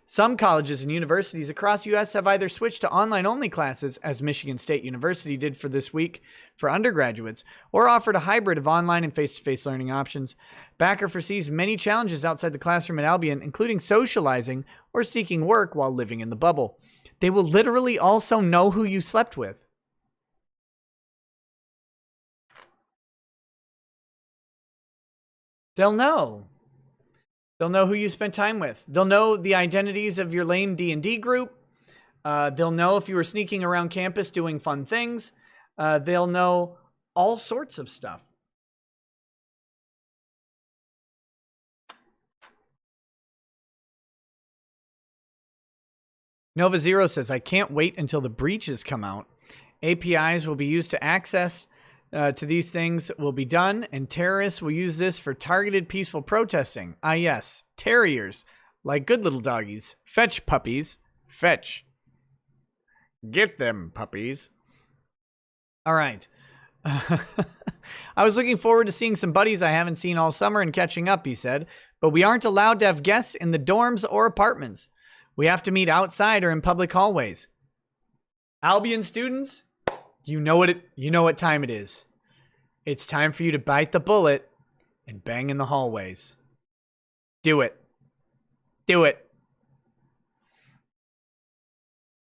Some colleges and universities across the U.S. have either switched to online-only classes, as Michigan State University did for this week for undergraduates, or offered a hybrid of online and face-to-face learning options. Backer foresees many challenges outside the classroom at Albion, including socializing or seeking work while living in the bubble. They will literally also know who you slept with. They'll know. They'll know who you spent time with. They'll know the identities of your lame D&D group. They'll know if you were sneaking around campus doing fun things. They'll know all sorts of stuff. Nova Zero says, I can't wait until the breaches come out. APIs will be used to access to these things will be done, and terrorists will use this for targeted peaceful protesting. Ah, yes, terriers, like good little doggies. Fetch, puppies. Fetch. Get them, puppies. All right. I was looking forward to seeing some buddies I haven't seen all summer and catching up, he said, but we aren't allowed to have guests in the dorms or apartments. We have to meet outside or in public hallways. Albion students, You know what time it is. It's time for you to bite the bullet and bang in the hallways. Do it. Do it.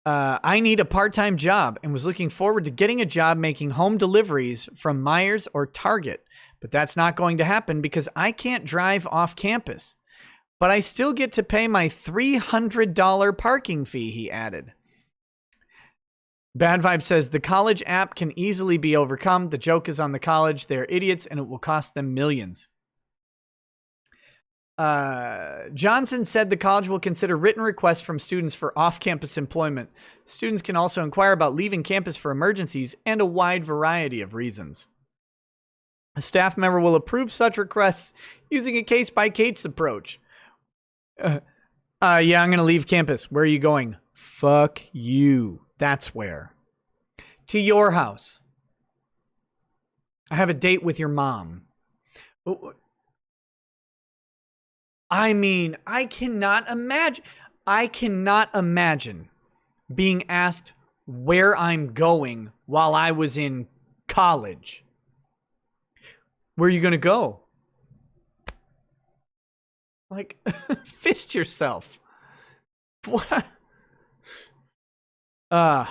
I need a part-time job and was looking forward to getting a job making home deliveries from Myers or Target, but that's not going to happen because I can't drive off campus. But I still get to pay my $300 parking fee, he added. Bad Vibe says the college app can easily be overcome. The joke is on the college. They're idiots and it will cost them millions. Johnson said the college will consider written requests from students for off-campus employment. Students can also inquire about leaving campus for emergencies and a wide variety of reasons. A staff member will approve such requests using a case-by-case approach. Yeah, I'm going to leave campus. Where are you going? Fuck you. That's where. To your house. I have a date with your mom. I mean, I cannot imagine being asked where I'm going while I was in college. Where are you going to go? Like, fist yourself. What? Let's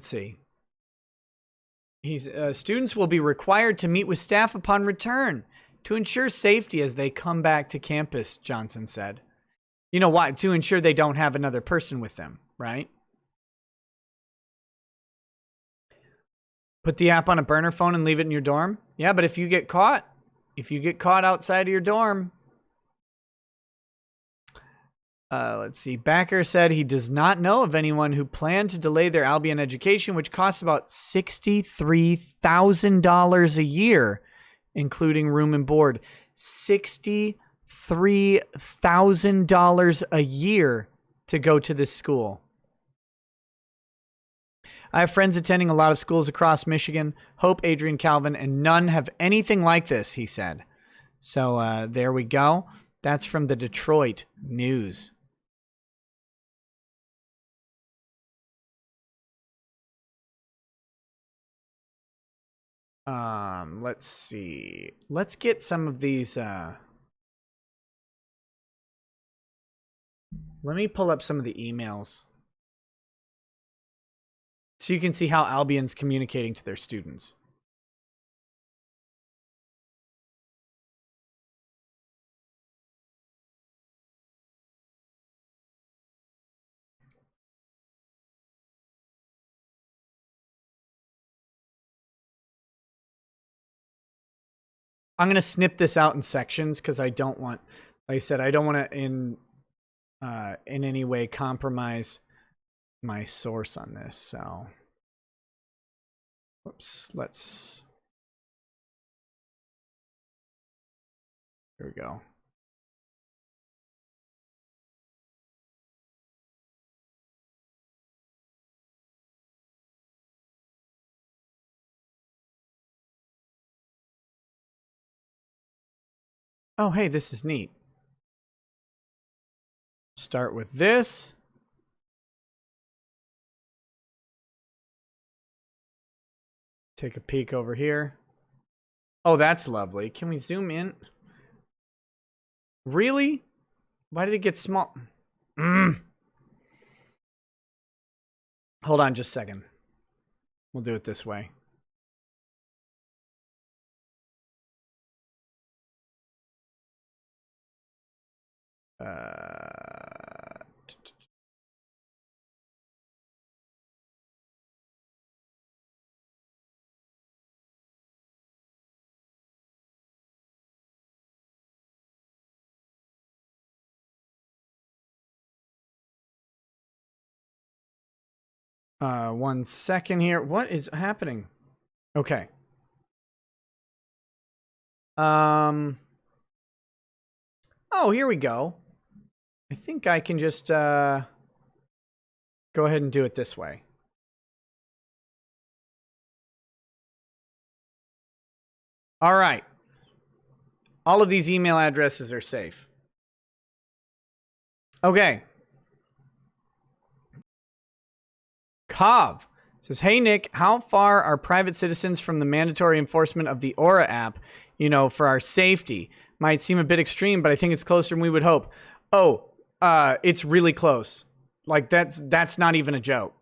see. Students will be required to meet with staff upon return to ensure safety as they come back to campus, Johnson said. You know why? To ensure they don't have another person with them, right? Put the app on a burner phone and leave it in your dorm? Yeah, but if you get caught outside of your dorm. Let's see. Backer said he does not know of anyone who planned to delay their Albion education, which costs about $63,000 a year, including room and board. $63,000 a year to go to this school. I have friends attending a lot of schools across Michigan, Hope, Adrian, Calvin, and none have anything like this, he said. So there we go. That's from the Detroit News. Let's see. Let's get some of these. Let me pull up some of the emails so you can see how Albion's communicating to their students. I'm going to snip this out in sections because I don't want, like I said, I don't want to in any way compromise my source on this. So, whoops, here we go. Oh, hey, this is neat. Start with this. Take a peek over here. Oh, that's lovely. Can we zoom in? Really? Why did it get small? Hold on just a second. We'll do it this way. One second here. What is happening? Okay. Oh, here we go. I think I can just go ahead and do it this way. All right. All of these email addresses are safe. Okay. Cov, says, hey, Nick, how far are private citizens from the mandatory enforcement of the Aura app, for our safety? Might seem a bit extreme, but I think it's closer than we would hope. Oh, it's really close. Like, that's not even a joke.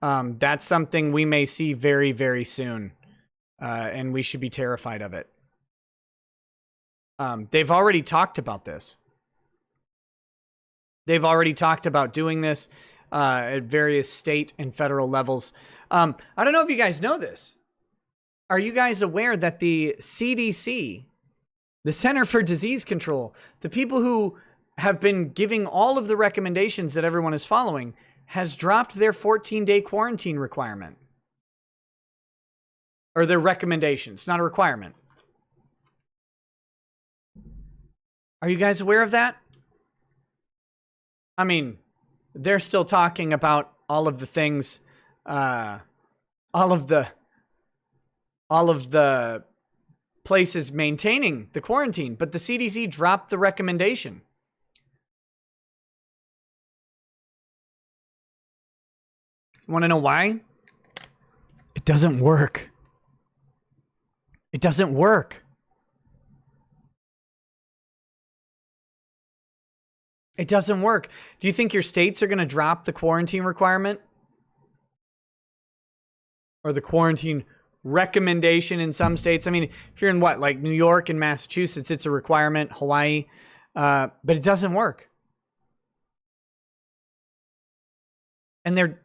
That's something we may see very, very soon. And we should be terrified of it. They've already talked about this. They've already talked about doing this at various state and federal levels. I don't know if you guys know this. Are you guys aware that the CDC, the Center for Disease Control, the people who have been giving all of the recommendations that everyone is following, has dropped their 14-day quarantine requirement? Or their recommendations, not a requirement. Are you guys aware of that? I mean, they're still talking about all of the things, all of the places maintaining the quarantine, but the CDC dropped the recommendation. You want to know why? It doesn't work. It doesn't work. It doesn't work. Do you think your states are going to drop the quarantine requirement? Or the quarantine recommendation in some states? I mean, if you're in like New York and Massachusetts, it's a requirement. Hawaii. But it doesn't work. And they're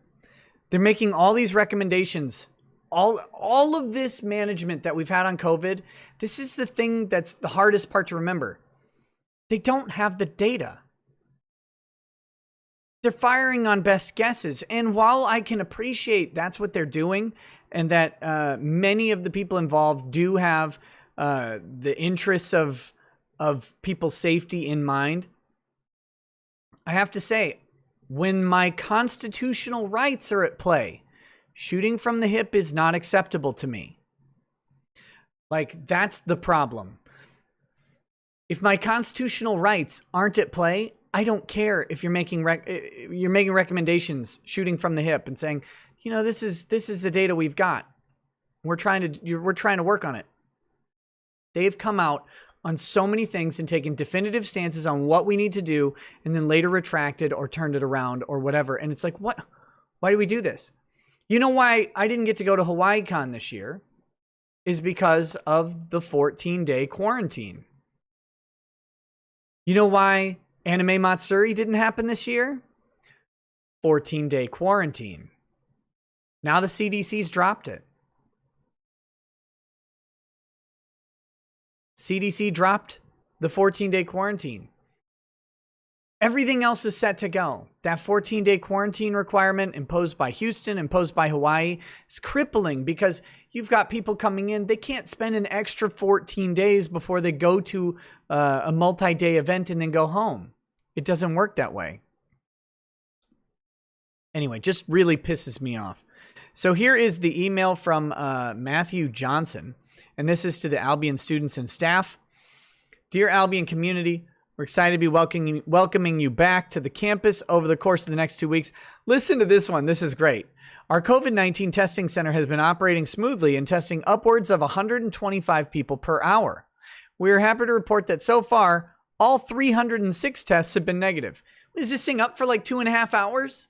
making all these recommendations. All of this management that we've had on COVID, this is the thing that's the hardest part to remember. They don't have the data. They're firing on best guesses. And while I can appreciate that's what they're doing, and that many of the people involved do have the interests of people's safety in mind, I have to say, when my constitutional rights are at play, shooting from the hip is not acceptable to me. Like, that's the problem. If my constitutional rights aren't at play, I don't care if you're making recommendations shooting from the hip and saying, this is the data we've got. We're trying to work on it. They've come out on so many things and taken definitive stances on what we need to do, and then later retracted or turned it around or whatever. And it's like, what? Why do we do this? You know why I didn't get to go to HawaiiCon this year is because of the 14-day quarantine. You know why Anime Matsuri didn't happen this year? 14-day quarantine. Now the CDC's dropped it. CDC dropped the 14-day quarantine. Everything else is set to go. That 14-day quarantine requirement imposed by Houston, imposed by Hawaii, is crippling because you've got people coming in. They can't spend an extra 14 days before they go to a multi-day event and then go home. It doesn't work that way. Anyway, just really pisses me off. So here is the email from Matthew Johnson, and this is to the Albion students and staff. Dear Albion community, we're excited to be welcoming you back to the campus over the course of the next 2 weeks. Listen to this one. This is great. Our COVID-19 testing center has been operating smoothly and testing upwards of 125 people per hour. We are happy to report that so far, all 306 tests have been negative. Is this thing up for like 2.5 hours?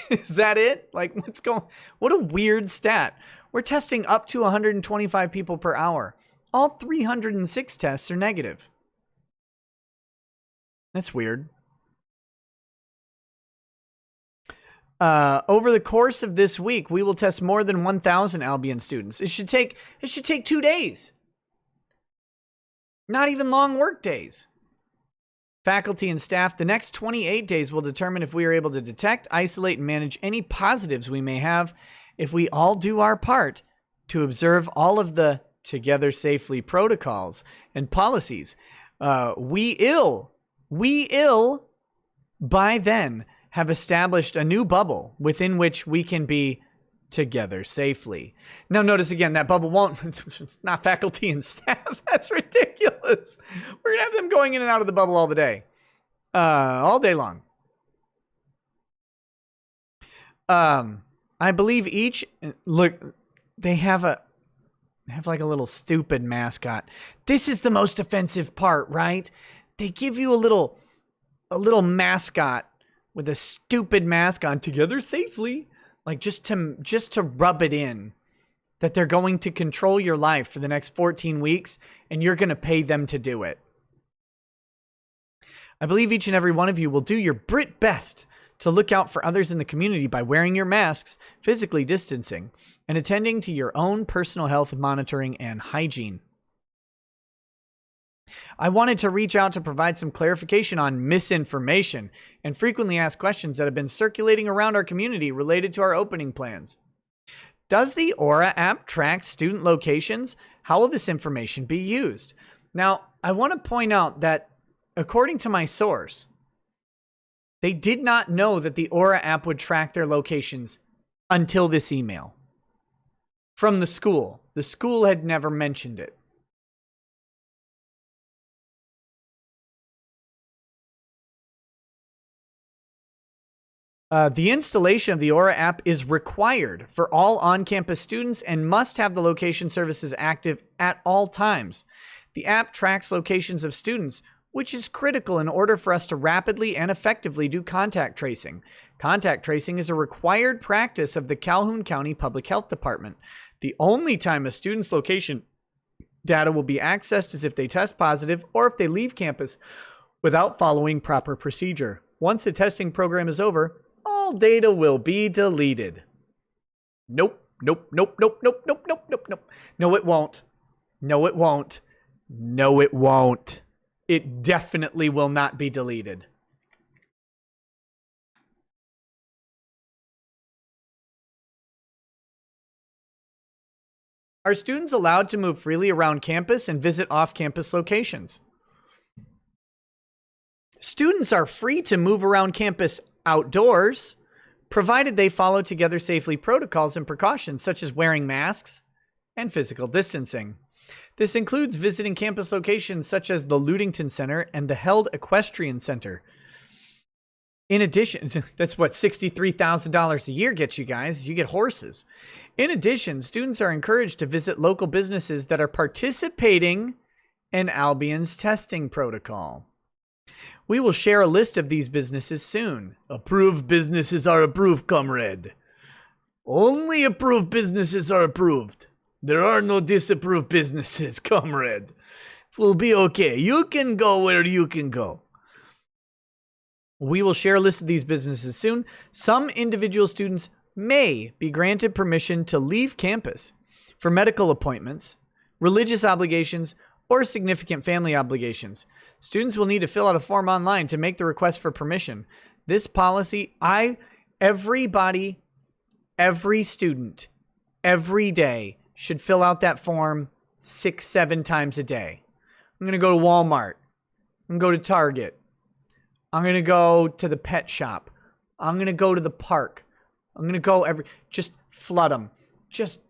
Is that it? Like, what's going? What a weird stat. We're testing up to 125 people per hour. All 306 tests are negative. That's weird. Over the course of this week, we will test more than 1,000 Albion students. It should take 2 days. Not even long work days. Faculty and staff, the next 28 days will determine if we are able to detect, isolate, and manage any positives we may have if we all do our part to observe all of the together safely protocols and policies. We by then have established a new bubble within which we can be together safely. Now notice again, that bubble won't, it's not faculty and staff. That's ridiculous. We're gonna have them going in and out of the bubble all the day. All day long. I believe each look they have like a little stupid mascot. This is the most offensive part, right? They give you a little mascot with a stupid mask on, together safely, like just to rub it in that they're going to control your life for the next 14 weeks and you're going to pay them to do it. I believe each and every one of you will do your Brit best to look out for others in the community by wearing your masks, physically distancing, and attending to your own personal health monitoring and hygiene. I wanted to reach out to provide some clarification on misinformation and frequently asked questions that have been circulating around our community related to our opening plans. Does the Aura app track student locations? How will this information be used? Now, I want to point out that according to my source, they did not know that the Aura app would track their locations until this email from the school. The school had never mentioned it. The installation of the Aura app is required for all on-campus students and must have the location services active at all times. The app tracks locations of students, which is critical in order for us to rapidly and effectively do contact tracing. Contact tracing is a required practice of the Calhoun County Public Health Department. The only time a student's location data will be accessed is if they test positive or if they leave campus without following proper procedure. Once the testing program is over, all data will be deleted. Nope. No, it won't. No, it won't. No, it won't. It definitely will not be deleted. Are students allowed to move freely around campus and visit off-campus locations? Students are free to move around campus outdoors, provided they follow together safely protocols and precautions such as wearing masks and physical distancing. This includes visiting campus locations such as the Ludington Center and the Held Equestrian Center. In addition, that's what $63,000 a year gets you guys. You get horses. In addition, students are encouraged to visit local businesses that are participating in Albion's testing protocol. We will share a list of these businesses soon. Approved businesses are approved, comrade. Only approved businesses are approved. There are no disapproved businesses, comrade. It will be okay. You can go where you can go. We will share a list of these businesses soon. Some individual students may be granted permission to leave campus for medical appointments, religious obligations, or significant family obligations. Students will need to fill out a form online to make the request for permission. This policy, everybody, every student, every day should fill out that form 6-7 times a day. I'm going to go to Walmart. I'm going to go to Target. I'm going to go to the pet shop. I'm going to go to the park. I'm going to go just flood them. Just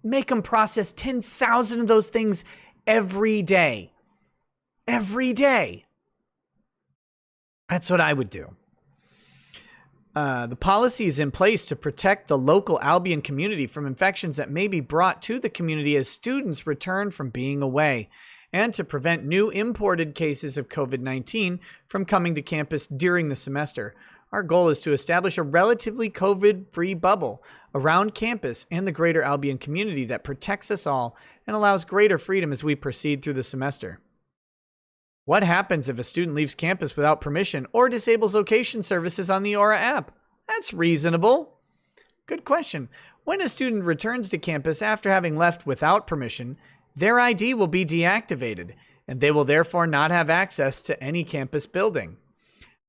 make them process 10,000 of those things every day. Every day. That's what I would do. The policy is in place to protect the local Albion community from infections that may be brought to the community as students return from being away, and to prevent new imported cases of COVID-19 from coming to campus during the semester. Our goal is to establish a relatively COVID-free bubble around campus and the greater Albion community that protects us all and allows greater freedom as we proceed through the semester. What happens if a student leaves campus without permission or disables location services on the Aura app? That's reasonable. Good question. When a student returns to campus after having left without permission, their ID will be deactivated, and they will therefore not have access to any campus building.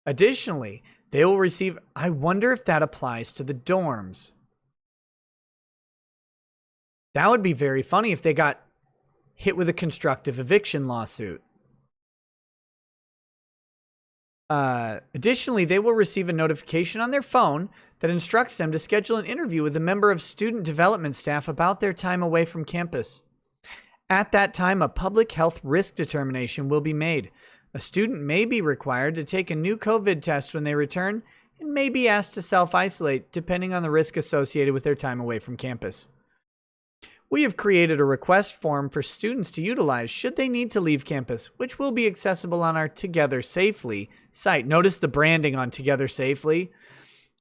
Additionally, they will receive... I wonder if that applies to the dorms. That would be very funny if they got hit with a constructive eviction lawsuit. Additionally, they will receive a notification on their phone that instructs them to schedule an interview with a member of student development staff about their time away from campus. At that time, a public health risk determination will be made. A student may be required to take a new COVID test when they return, and may be asked to self-isolate depending on the risk associated with their time away from campus. We have created a request form for students to utilize should they need to leave campus, which will be accessible on our Together Safely site. Notice the branding on Together Safely.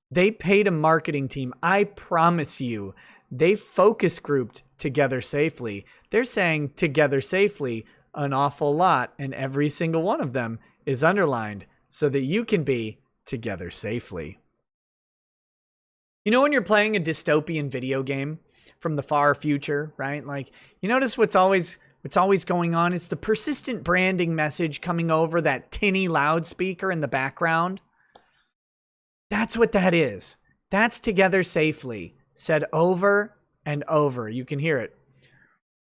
They paid a marketing team. I promise you, they focus grouped Together Safely. They're saying Together Safely an awful lot, and every single one of them is underlined so that you can be together safely. You know when you're playing a dystopian video game from the far future, right? Like, you notice what's always going on? It's the persistent branding message coming over that tinny loudspeaker in the background. That's what that is. That's Together Safely, said over and over. You can hear it.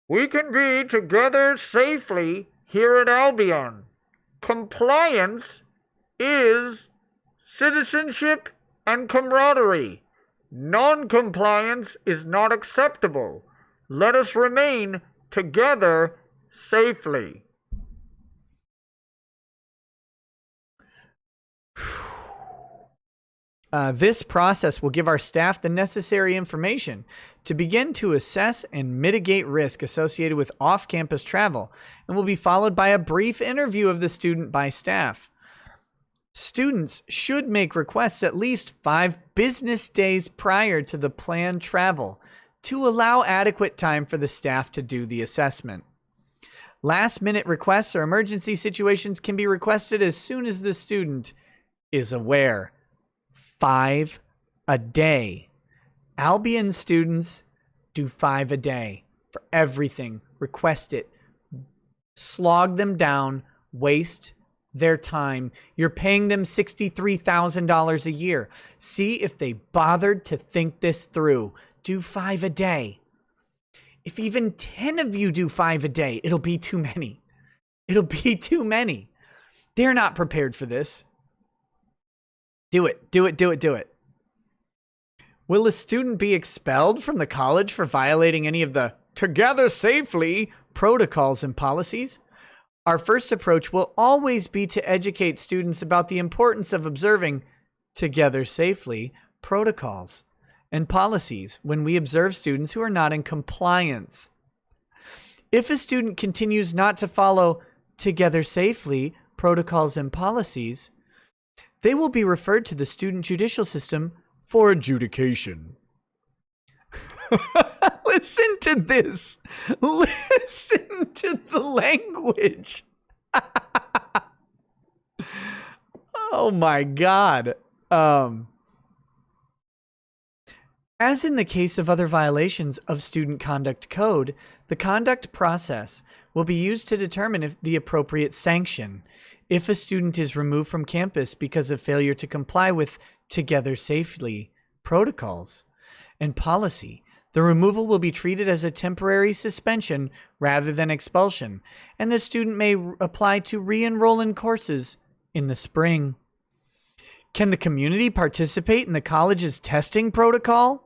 We can be together safely here at Albion. Compliance is citizenship and camaraderie. Non-compliance is not acceptable. Let us remain together safely. This process will give our staff the necessary information to begin to assess and mitigate risk associated with off-campus travel, and will be followed by a brief interview of the student by staff. Students should make requests at least 5 business days prior to the planned travel to allow adequate time for the staff to do the assessment. Last-minute requests or emergency situations can be requested as soon as the student is aware. 5 a day. Albion students do 5 a day for everything. Request it. Slog them down. Waste their time. You're paying them $63,000 a year. See if they bothered to think this through. Do 5 a day. If even 10 of you do 5 a day, it'll be too many. It'll be too many. They're not prepared for this. Do it. Do it. Do it. Do it. Will a student be expelled from the college for violating any of the Together Safely protocols and policies? Our first approach will always be to educate students about the importance of observing Together Safely protocols and policies when we observe students who are not in compliance. If a student continues not to follow Together Safely protocols and policies, they will be referred to the student judicial system for adjudication. Listen to this. Listen to the language. Oh my God. As in the case of other violations of student conduct code, the conduct process will be used to determine if the appropriate sanction. If a student is removed from campus because of failure to comply with Together Safely protocols and policy, the removal will be treated as a temporary suspension rather than expulsion, and the student may apply to re-enroll in courses in the spring. Can the community participate in the college's testing protocol?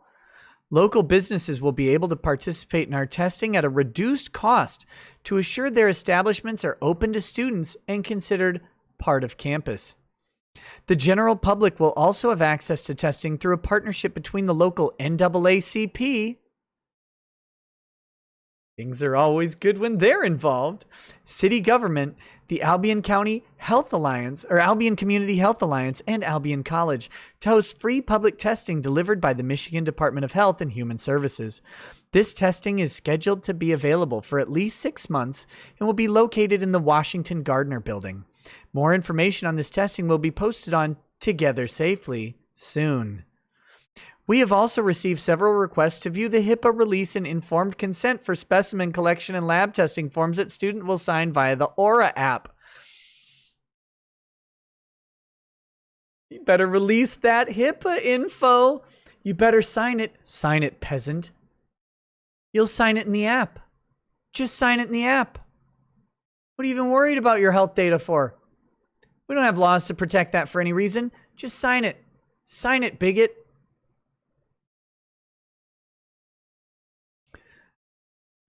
Local businesses will be able to participate in our testing at a reduced cost to assure their establishments are open to students and considered part of campus. The general public will also have access to testing through a partnership between the local NAACP. Things are always good when they're involved. City government, the Albion County Health Alliance, or Albion Community Health Alliance, and Albion College to host free public testing delivered by the Michigan Department of Health and Human Services. This testing is scheduled to be available for at least 6 months and will be located in the Washington Gardner Building. More information on this testing will be posted on Together Safely soon. We have also received several requests to view the HIPAA release and informed consent for specimen collection and lab testing forms that student will sign via the Aura app. You better release that HIPAA info. You better sign it. Sign it, peasant. You'll sign it in the app. Just sign it in the app. What are you even worried about your health data for? We don't have laws to protect that for any reason. Just sign it. Sign it, bigot.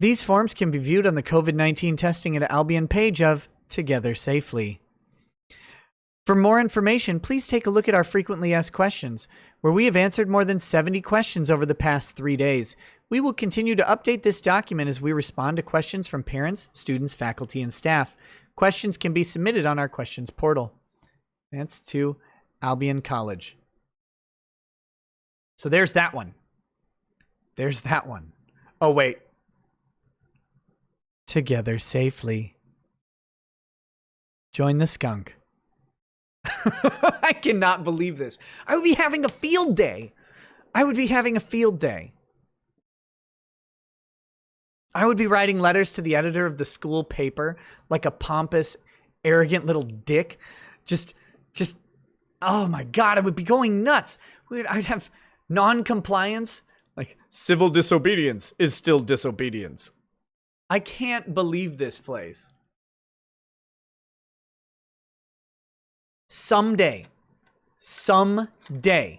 These forms can be viewed on the COVID-19 testing at Albion page of Together Safely. For more information, please take a look at our frequently asked questions, where we have answered more than 70 questions over the past 3 days. We will continue to update this document as we respond to questions from parents, students, faculty, and staff. Questions can be submitted on our questions portal. That's to Albion College. So there's that one. There's that one. Oh, wait. Together safely. Join the skunk. I cannot believe this. I would be having a field day. I would be having a field day. I would be writing letters to the editor of the school paper like a pompous, arrogant little dick. Just, oh my God, I would be going nuts. I'd have non-compliance. Like, civil disobedience is still disobedience. I can't believe this place. Someday, somebody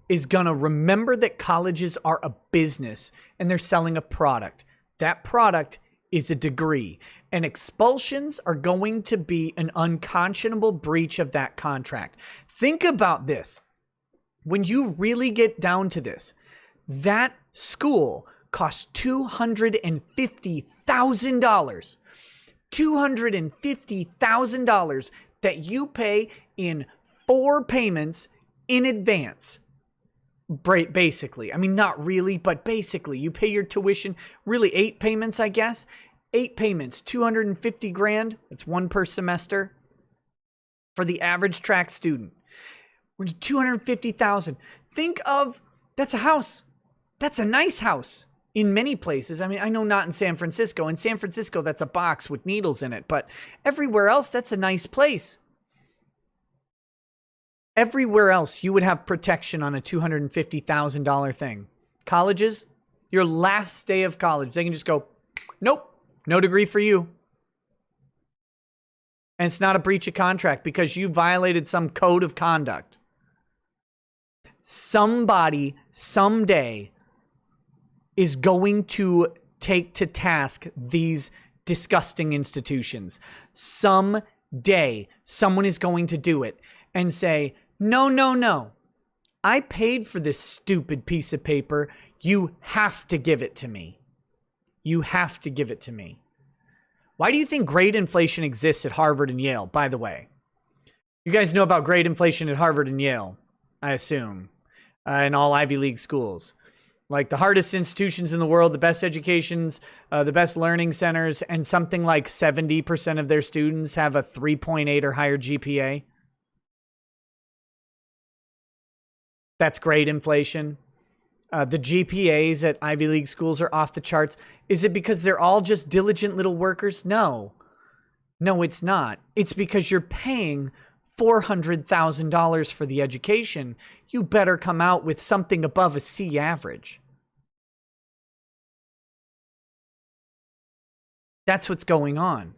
is going to remember that colleges are a business and they're selling a product. That product is a degree. And expulsions are going to be an unconscionable breach of that contract. Think about this. When you really get down to this, that school costs $250,000. $250,000 that you pay in 4 payments in advance. Basically. I mean, not really, but basically. You pay your tuition, really 8 payments, I guess. 8 payments, 250 grand. That's one per semester for the average track student. We're 250,000. Think of, that's a house. That's a nice house. In many places, I mean, I know not in San Francisco. In San Francisco, that's a box with needles in it. But everywhere else, that's a nice place. Everywhere else, you would have protection on a $250,000 thing. Colleges, your last day of college, they can just go, nope, no degree for you. And it's not a breach of contract because you violated some code of conduct. Somebody, someday, is going to take to task these disgusting institutions. Someday, someone is going to do it and say, no, no, no. I paid for this stupid piece of paper. You have to give it to me. You have to give it to me. Why do you think grade inflation exists at Harvard and Yale, by the way? You guys know about grade inflation at Harvard and Yale, I assume, in all Ivy League schools. Like the hardest institutions in the world, the best educations, the best learning centers, and something like 70% of their students have a 3.8 or higher GPA. That's grade inflation. The GPAs at Ivy League schools are off the charts. Is it because they're all just diligent little workers? No. No, it's not. It's because you're paying $400,000 for the education. You better come out with something above a C average. That's what's going on.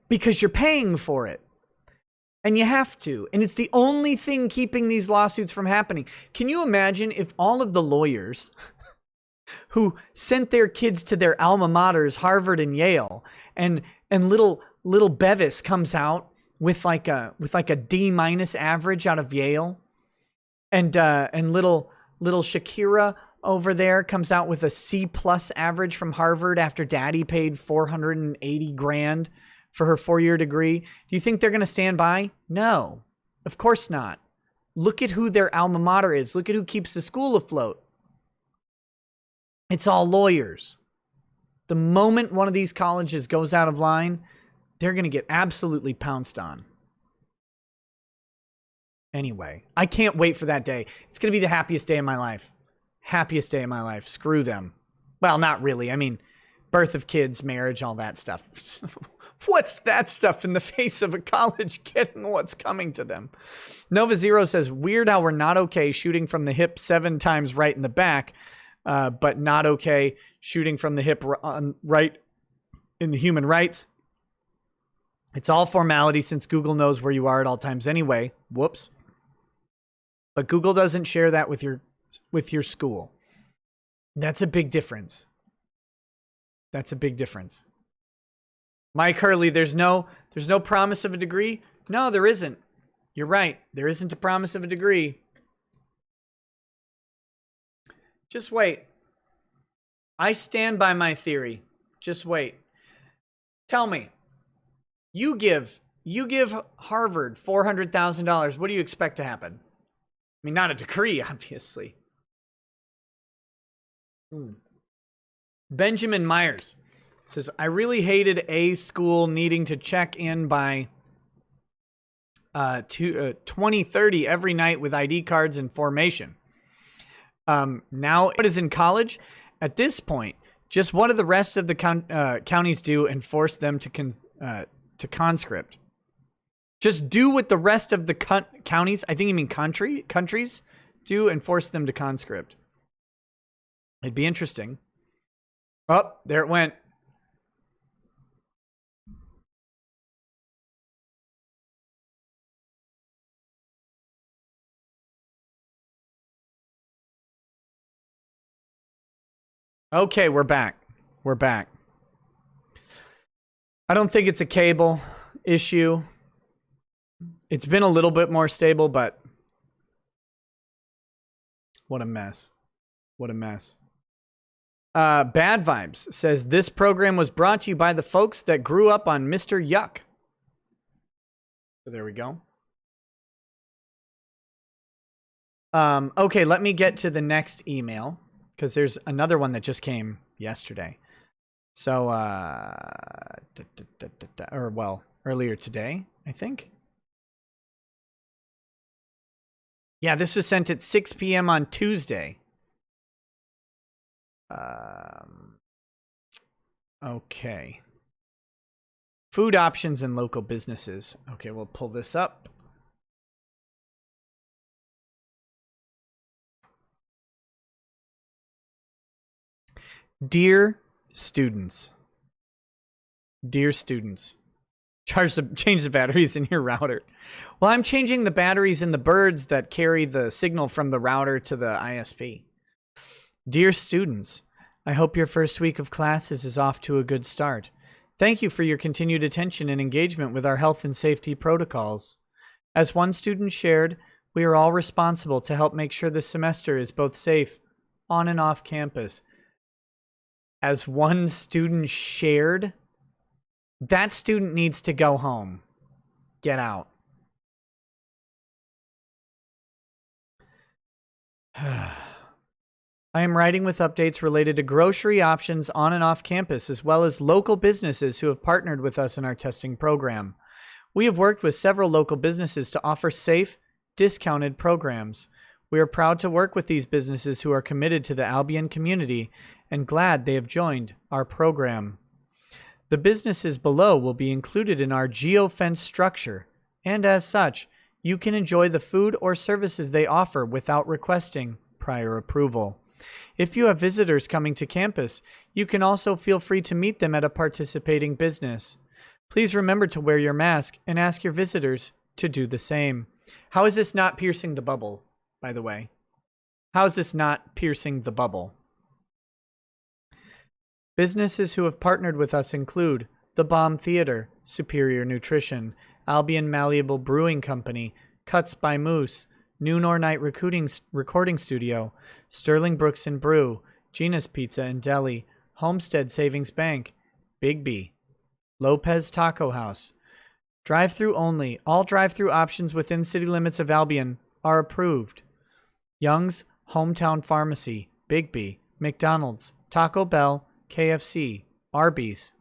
Because you're paying for it. And you have to. And it's the only thing keeping these lawsuits from happening. Can you imagine if all of the lawyers who sent their kids to their alma maters, Harvard and Yale, and little Bevis comes out with like a D- average out of Yale, and little Shakira over there comes out with a C+ average from Harvard after daddy paid 480 grand for her 4-year degree. Do you think they're going to stand by? No, of course not. Look at who their alma mater is. Look at who keeps the school afloat. It's all lawyers. The moment one of these colleges goes out of line, they're going to get absolutely pounced on. Anyway, I can't wait for that day. It's going to be the happiest day of my life. Happiest day of my life. Screw them. Well, not really. I mean, birth of kids, marriage, all that stuff. What's that stuff in the face of a college getting what's coming to them? Nova Zero says, weird how we're not okay shooting from the hip 7 times right in the back, but not okay shooting from the hip right in the human rights. It's all formality since Google knows where you are at all times anyway. Whoops. But Google doesn't share that with your school. That's a big difference. That's a big difference. Mike Hurley, there's no promise of a degree. No, there isn't. You're right. There isn't a promise of a degree. Just wait. I stand by my theory. Just wait. Tell me. You give Harvard $400,000. What do you expect to happen? I mean, not a degree, obviously. Benjamin Myers says, I really hated a school needing to check in by 20:30 every night with ID cards and formation. Now it is in college. At this point, just what do the rest of the counties do and force them to conscript? Just do what the rest of the counties, I think you mean countries, do and force them to conscript. It'd be interesting. Oh, there it went. Okay, we're back. We're back. I don't think it's a cable issue. It's been a little bit more stable, but what a mess. What a mess. Bad Vibes says, this program was brought to you by the folks that grew up on Mr. Yuck. So there we go. Okay, let me get to the next email, because there's another one that just came yesterday. So, earlier today, I think. Yeah, this was sent at 6 p.m. on Tuesday. Okay. Food options and local businesses. Okay, we'll pull this up. Dear students. Dear students. Change the batteries in your router. Well, I'm changing the batteries in the birds that carry the signal from the router to the ISP. Dear students, I hope your first week of classes is off to a good start. Thank you for your continued attention and engagement with our health and safety protocols. As one student shared, we are all responsible to help make sure this semester is both safe on and off campus. As one student shared, that student needs to go home. Get out. I am writing with updates related to grocery options on and off campus, as well as local businesses who have partnered with us in our testing program. We have worked with several local businesses to offer safe, discounted programs. We are proud to work with these businesses who are committed to the Albion community and glad they have joined our program. The businesses below will be included in our geofence structure, and as such, you can enjoy the food or services they offer without requesting prior approval. If you have visitors coming to campus, you can also feel free to meet them at a participating business. Please remember to wear your mask and ask your visitors to do the same. How is this not piercing the bubble, by the way? How is this not piercing the bubble? Businesses who have partnered with us include The Bomb Theater, Superior Nutrition, Albion Malleable Brewing Company, Cuts by Moose, Noon or Night Recording Studio, Sterling Brooks and Brew, Gina's Pizza and Deli, Homestead Savings Bank, Bigby, Lopez Taco House. Drive-through only. All drive-through options within city limits of Albion are approved. Young's Hometown Pharmacy, Bigby, McDonald's, Taco Bell, KFC, Arby's.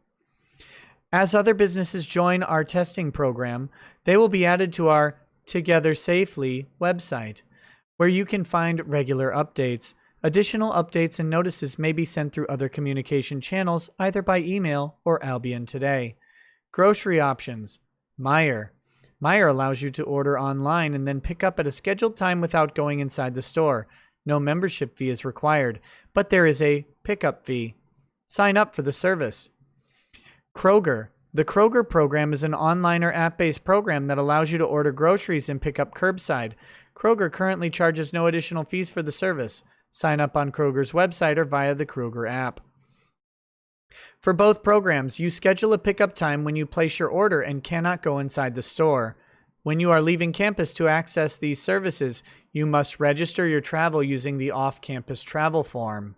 As other businesses join our testing program, they will be added to our Together Safely website, where you can find regular updates. Additional updates and notices may be sent through other communication channels, either by email or Albion Today. Grocery options. Meijer. Meijer allows you to order online and then pick up at a scheduled time without going inside the store. No membership fee is required, but there is a pickup fee. Sign up for the service. Kroger. The Kroger program is an online or app-based program that allows you to order groceries and pick up curbside. Kroger currently charges no additional fees for the service. Sign up on Kroger's website or via the Kroger app. For both programs, you schedule a pickup time when you place your order and cannot go inside the store. When you are leaving campus to access these services, you must register your travel using the off-campus travel form.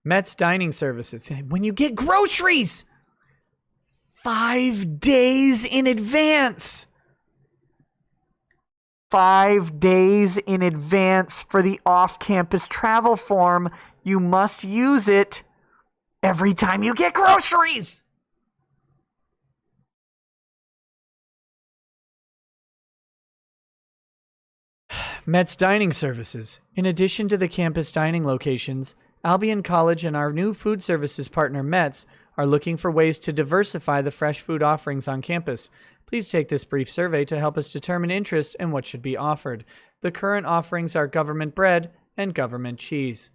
Met's dining services. When you get groceries, 5 days in advance. 5 days in advance for the off-campus travel form. You must use it every time you get groceries. Met's dining services. In addition to the campus dining locations, Albion College and our new food services partner Met's are looking for ways to diversify the fresh food offerings on campus. Please take this brief survey to help us determine interest in what should be offered. The current offerings are government bread and government cheese.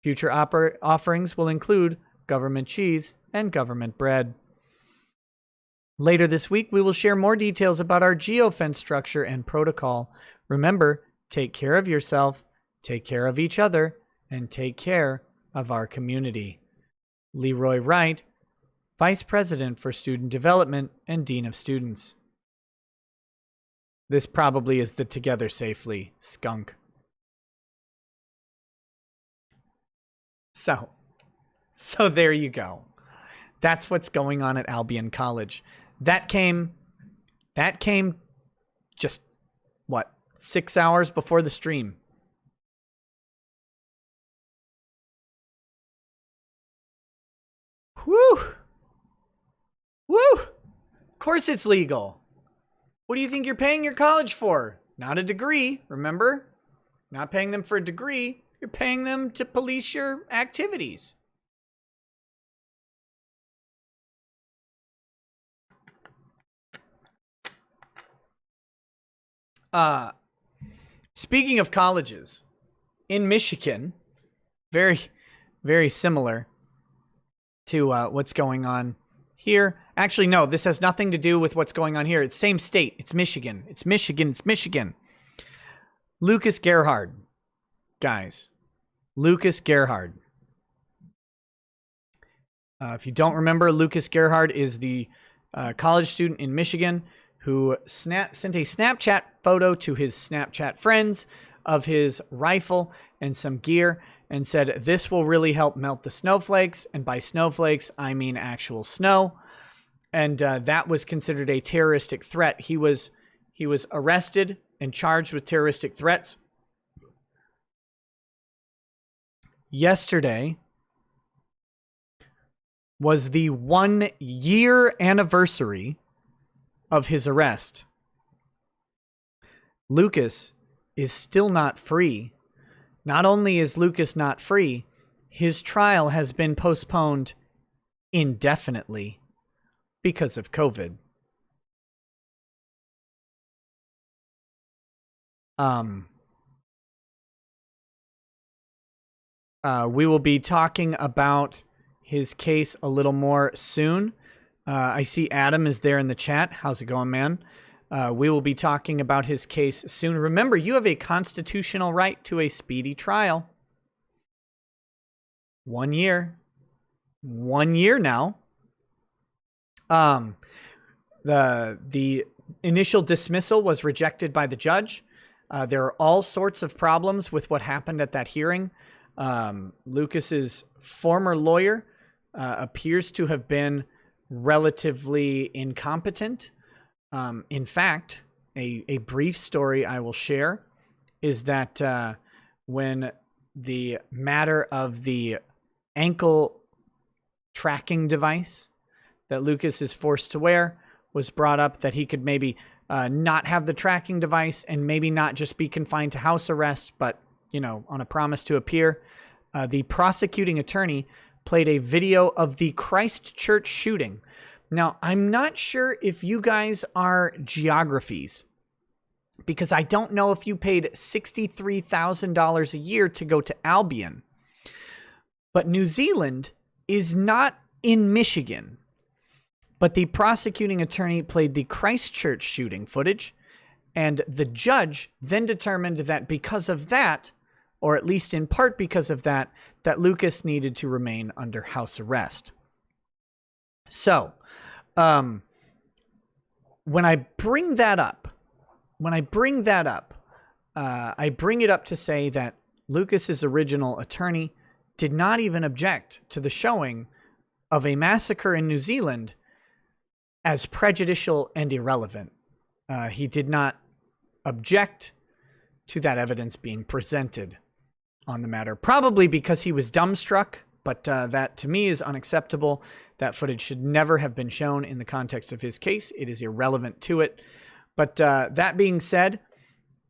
Future offerings will include government cheese and government bread. Later this week, we will share more details about our geofence structure and protocol. Remember, take care of yourself, take care of each other, and take care of our community. Leroy Wright, Vice President for Student Development and Dean of Students. This probably is the Together Safely skunk. So there you go. That's what's going on at Albion College. That came just, 6 hours before the stream. Whew! Woo! Of course it's legal. What do you think you're paying your college for? Not a degree, remember? Not paying them for a degree. You're paying them to police your activities. Speaking of colleges, in Michigan, very, very similar to what's going on here. Actually, no, this has nothing to do with what's going on here. It's same state. It's Michigan. It's Michigan. It's Michigan. Lucas Gerhard. Guys, Lucas Gerhard. If you don't remember, Lucas Gerhard is the college student in Michigan who sent a Snapchat photo to his Snapchat friends of his rifle and some gear and said, this will really help melt the snowflakes. And by snowflakes, I mean actual snow. And that was considered a terroristic threat. He was arrested and charged with terroristic threats. Yesterday was the 1-year anniversary of his arrest. Lucas is still not free. Not only is Lucas not free, his trial has been postponed indefinitely because of COVID. We will be talking about his case a little more soon. I see Adam is there in the chat. How's it going, man? We will be talking about his case soon. Remember, you have a constitutional right to a speedy trial. 1 year. 1 year now. The initial dismissal was rejected by the judge. There are all sorts of problems with what happened at that hearing. Lucas's former lawyer appears to have been relatively incompetent. In fact, a brief story I will share is that when the matter of the ankle tracking device that Lucas is forced to wear was brought up, that he could maybe not have the tracking device and maybe not just be confined to house arrest, but, on a promise to appear. The prosecuting attorney played a video of the Christchurch shooting. Now, I'm not sure if you guys are geographies, because I don't know if you paid $63,000 a year to go to Albion. But New Zealand is not in Michigan. But the prosecuting attorney played the Christchurch shooting footage, and the judge then determined that because of that, or at least in part because of that, that Lucas needed to remain under house arrest. So, when I bring that up, I bring it up to say that Lucas's original attorney did not even object to the showing of a massacre in New Zealand as prejudicial and irrelevant. He did not object to that evidence being presented on the matter, probably because he was dumbstruck, but that to me is unacceptable. That footage should never have been shown in the context of his case. It is irrelevant to it. But that being said,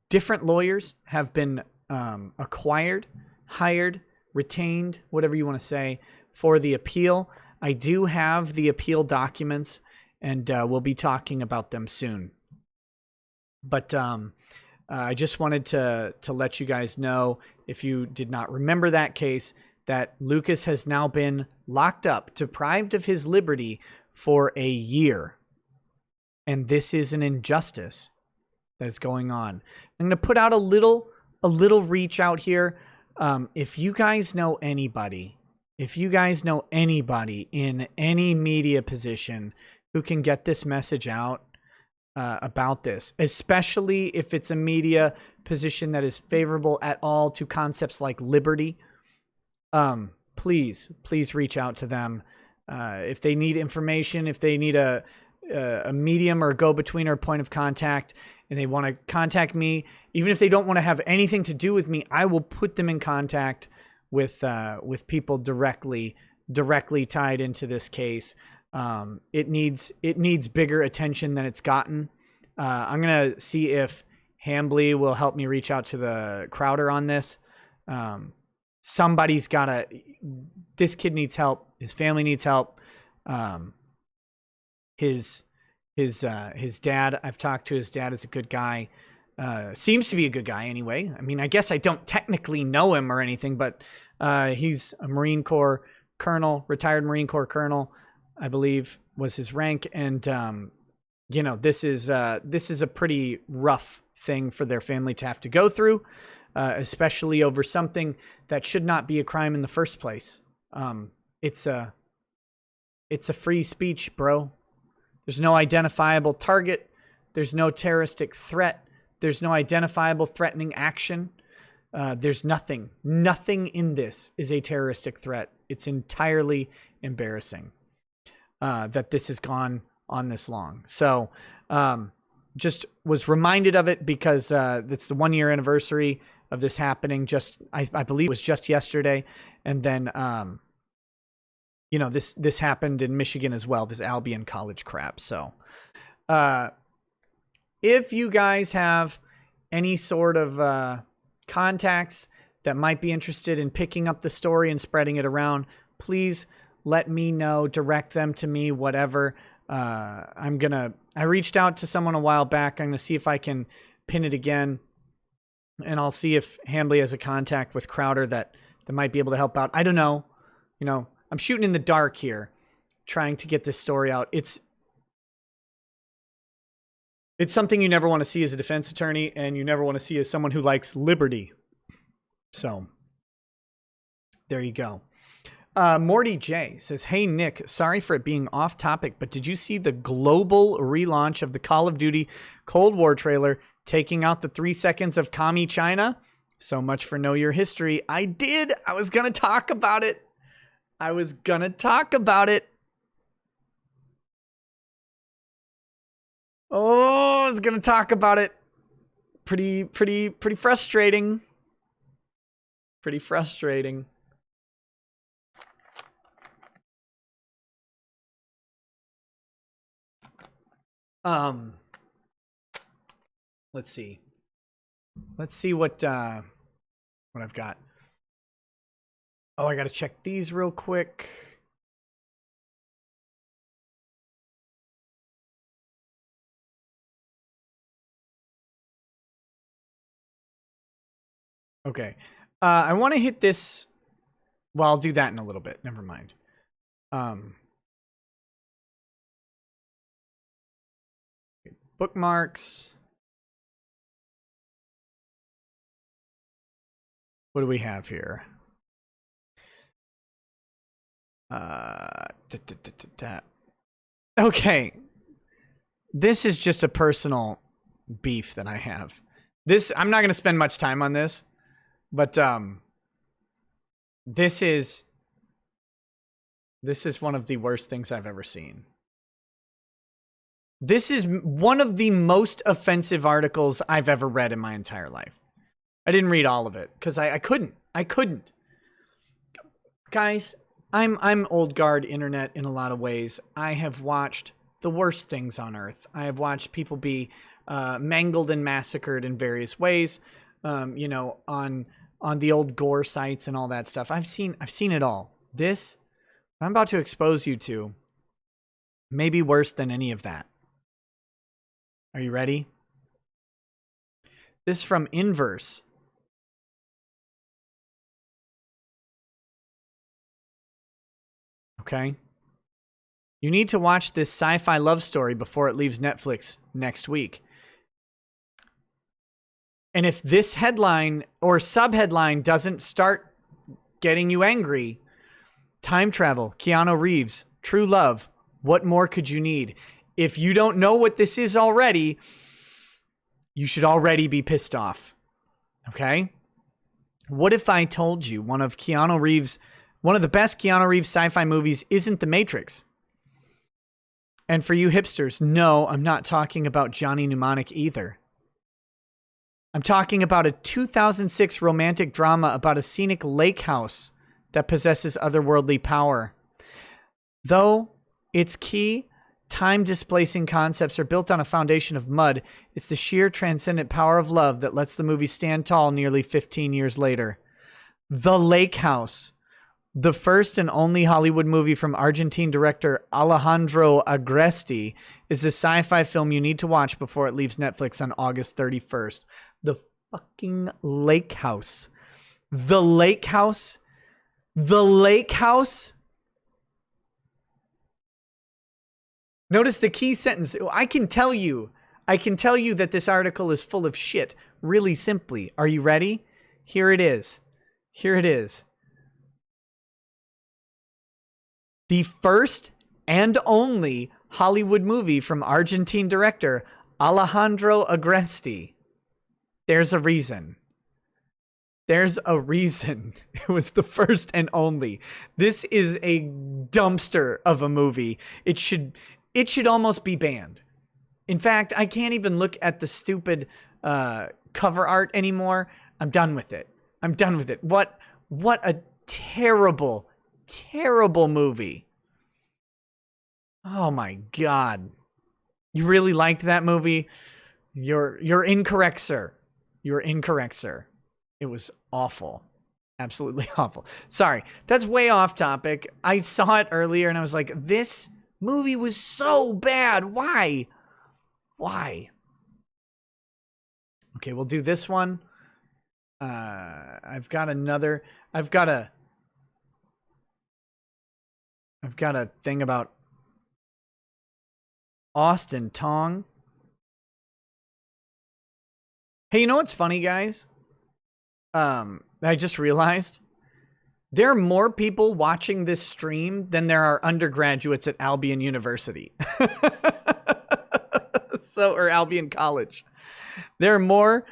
different lawyers have been acquired, hired, retained, whatever you want to say, for the appeal. I do have the appeal documents, and we'll be talking about them soon. But I just wanted to let you guys know, if you did not remember that case, that Lucas has now been locked up, deprived of his liberty for a year. And this is an injustice that is going on. I'm going to put out a little reach out here. If you guys know anybody in any media position who can get this message out about this, especially if it's a media position that is favorable at all to concepts like liberty, please reach out to them. If they need information, if they need a medium or a go-between or a point of contact, and they want to contact me, even if they don't want to have anything to do with me, I will put them in contact with people directly tied into this case. It needs bigger attention than it's gotten. I'm gonna see if Hambly will help me reach out to the Crowder on this. Somebody's gotta. This kid needs help. His family needs help. His dad. I've talked to his dad. Is a good guy. Seems to be a good guy anyway. I mean, I guess I don't technically know him or anything, but he's a Marine Corps colonel, retired Marine Corps colonel, I believe was his rank. And, you know, this is a pretty rough thing for their family to have to go through, especially over something that should not be a crime in the first place. It's a free speech, bro. There's no identifiable target. There's no terroristic threat. There's no identifiable threatening action. There's nothing. Nothing in this is a terroristic threat. It's entirely embarrassing that this has gone on this long. So just was reminded of it because it's the 1 year anniversary of this happening. I believe it was just yesterday. And then, you know, this happened in Michigan as well, this Albion College crap. So if you guys have any sort of contacts that might be interested in picking up the story and spreading it around, please let me know, direct them to me, whatever. I reached out to someone a while back. I'm going to see if I can pin it again, and I'll see if Hambly has a contact with Crowder that might be able to help out. I don't know. You know, I'm shooting in the dark here, trying to get this story out. It's something you never want to see as a defense attorney, and you never want to see as someone who likes liberty. So there you go. Morty J says, "Hey Nick, sorry for it being off topic, but did you see the global relaunch of the Call of Duty Cold War trailer taking out the 3 seconds of Commie China? So much for Know Your History." I did. I was going to talk about it. Oh, I was going to talk about it. Pretty frustrating. Pretty frustrating. Let's see. Let's see what I've got. Oh, I got to check these real quick. Okay. I want to hit this. Well, I'll do that in a little bit. Never mind. Bookmarks. What do we have here? Okay. This is just a personal beef that I have. I'm not going to spend much time on this, but this is one of the worst things I've ever seen. This is one of the most offensive articles I've ever read in my entire life. I didn't read all of it because I couldn't. Guys, I'm old guard internet in a lot of ways. I have watched the worst things on earth. I have watched people be mangled and massacred in various ways. You know, on the old gore sites and all that stuff. I've seen it all. This I'm about to expose you to may be worse than any of that. Are you ready? This is from Inverse. Okay. You need to watch this sci-fi love story before it leaves Netflix next week. And if this headline or subheadline doesn't start getting you angry, time travel, Keanu Reeves, true love, what more could you need? If you don't know what this is already, you should already be pissed off. Okay? What if I told you one of the best Keanu Reeves sci-fi movies isn't The Matrix? And for you hipsters, no, I'm not talking about Johnny Mnemonic either. I'm talking about a 2006 romantic drama about a scenic lake house that possesses otherworldly power. Though its key time-displacing concepts are built on a foundation of mud, it's the sheer transcendent power of love that lets the movie stand tall nearly 15 years later. The Lake House, the first and only Hollywood movie from Argentine director Alejandro Agresti, is a sci-fi film you need to watch before it leaves Netflix on August 31st. The fucking Lake House. The Lake House. The Lake House. Notice the key sentence. I can tell you that this article is full of shit really simply. Are you ready? Here it is. Here it is. The first and only Hollywood movie from Argentine director Alejandro Agresti. There's a reason. There's a reason. It was the first and only. This is a dumpster of a movie. It should almost be banned. In fact, I can't even look at the stupid cover art anymore. I'm done with it. I'm done with it. What a terrible, terrible movie. Oh my God. You really liked that movie? You're incorrect, sir. You're incorrect, sir. It was awful. Absolutely awful. Sorry, that's way off topic. I saw it earlier and I was like, this movie was so bad. Why? Why? Okay, we'll do this one. I've got a thing about Austin Tong. Hey, you know what's funny, guys? I just realized there are more people watching this stream than there are undergraduates at Albion University. Or Albion College. There are more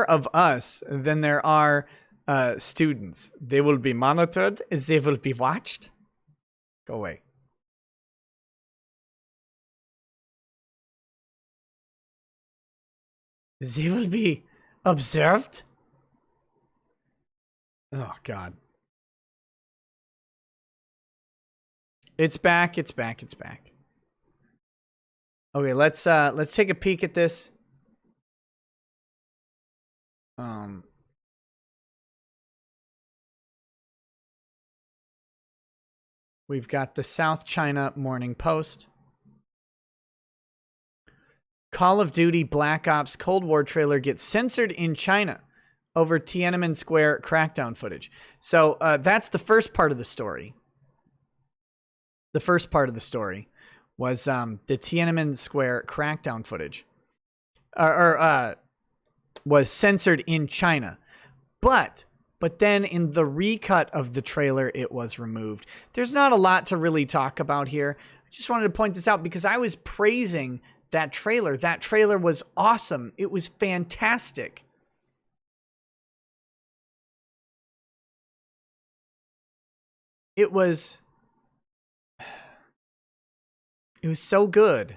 of us than there are students. They will be monitored. They will be watched. Go away. They will be observed. Oh God. It's back, it's back, it's back. Okay, let's take a peek at this. We've got the South China Morning Post. Call of Duty Black Ops Cold War trailer gets censored in China over Tiananmen Square crackdown footage. So that's the first part of the story. The first part of the story was the Tiananmen Square crackdown footage. censored in China. But then in the recut of the trailer, it was removed. There's not a lot to really talk about here. I just wanted to point this out because I was praising that trailer. That trailer was awesome. It was fantastic. It was so good.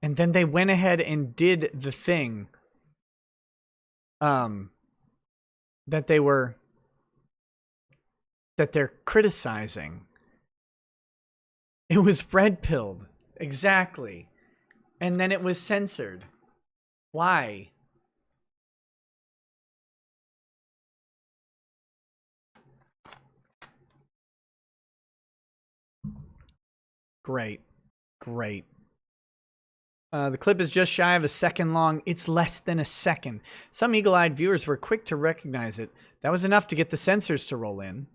And then they went ahead and did the thing that they're criticizing. It was red-pilled. Exactly. And then it was censored. Why? Great. Great. The clip is just shy of a second long. It's less than a second. Some eagle-eyed viewers were quick to recognize it. That was enough to get the censors to roll in.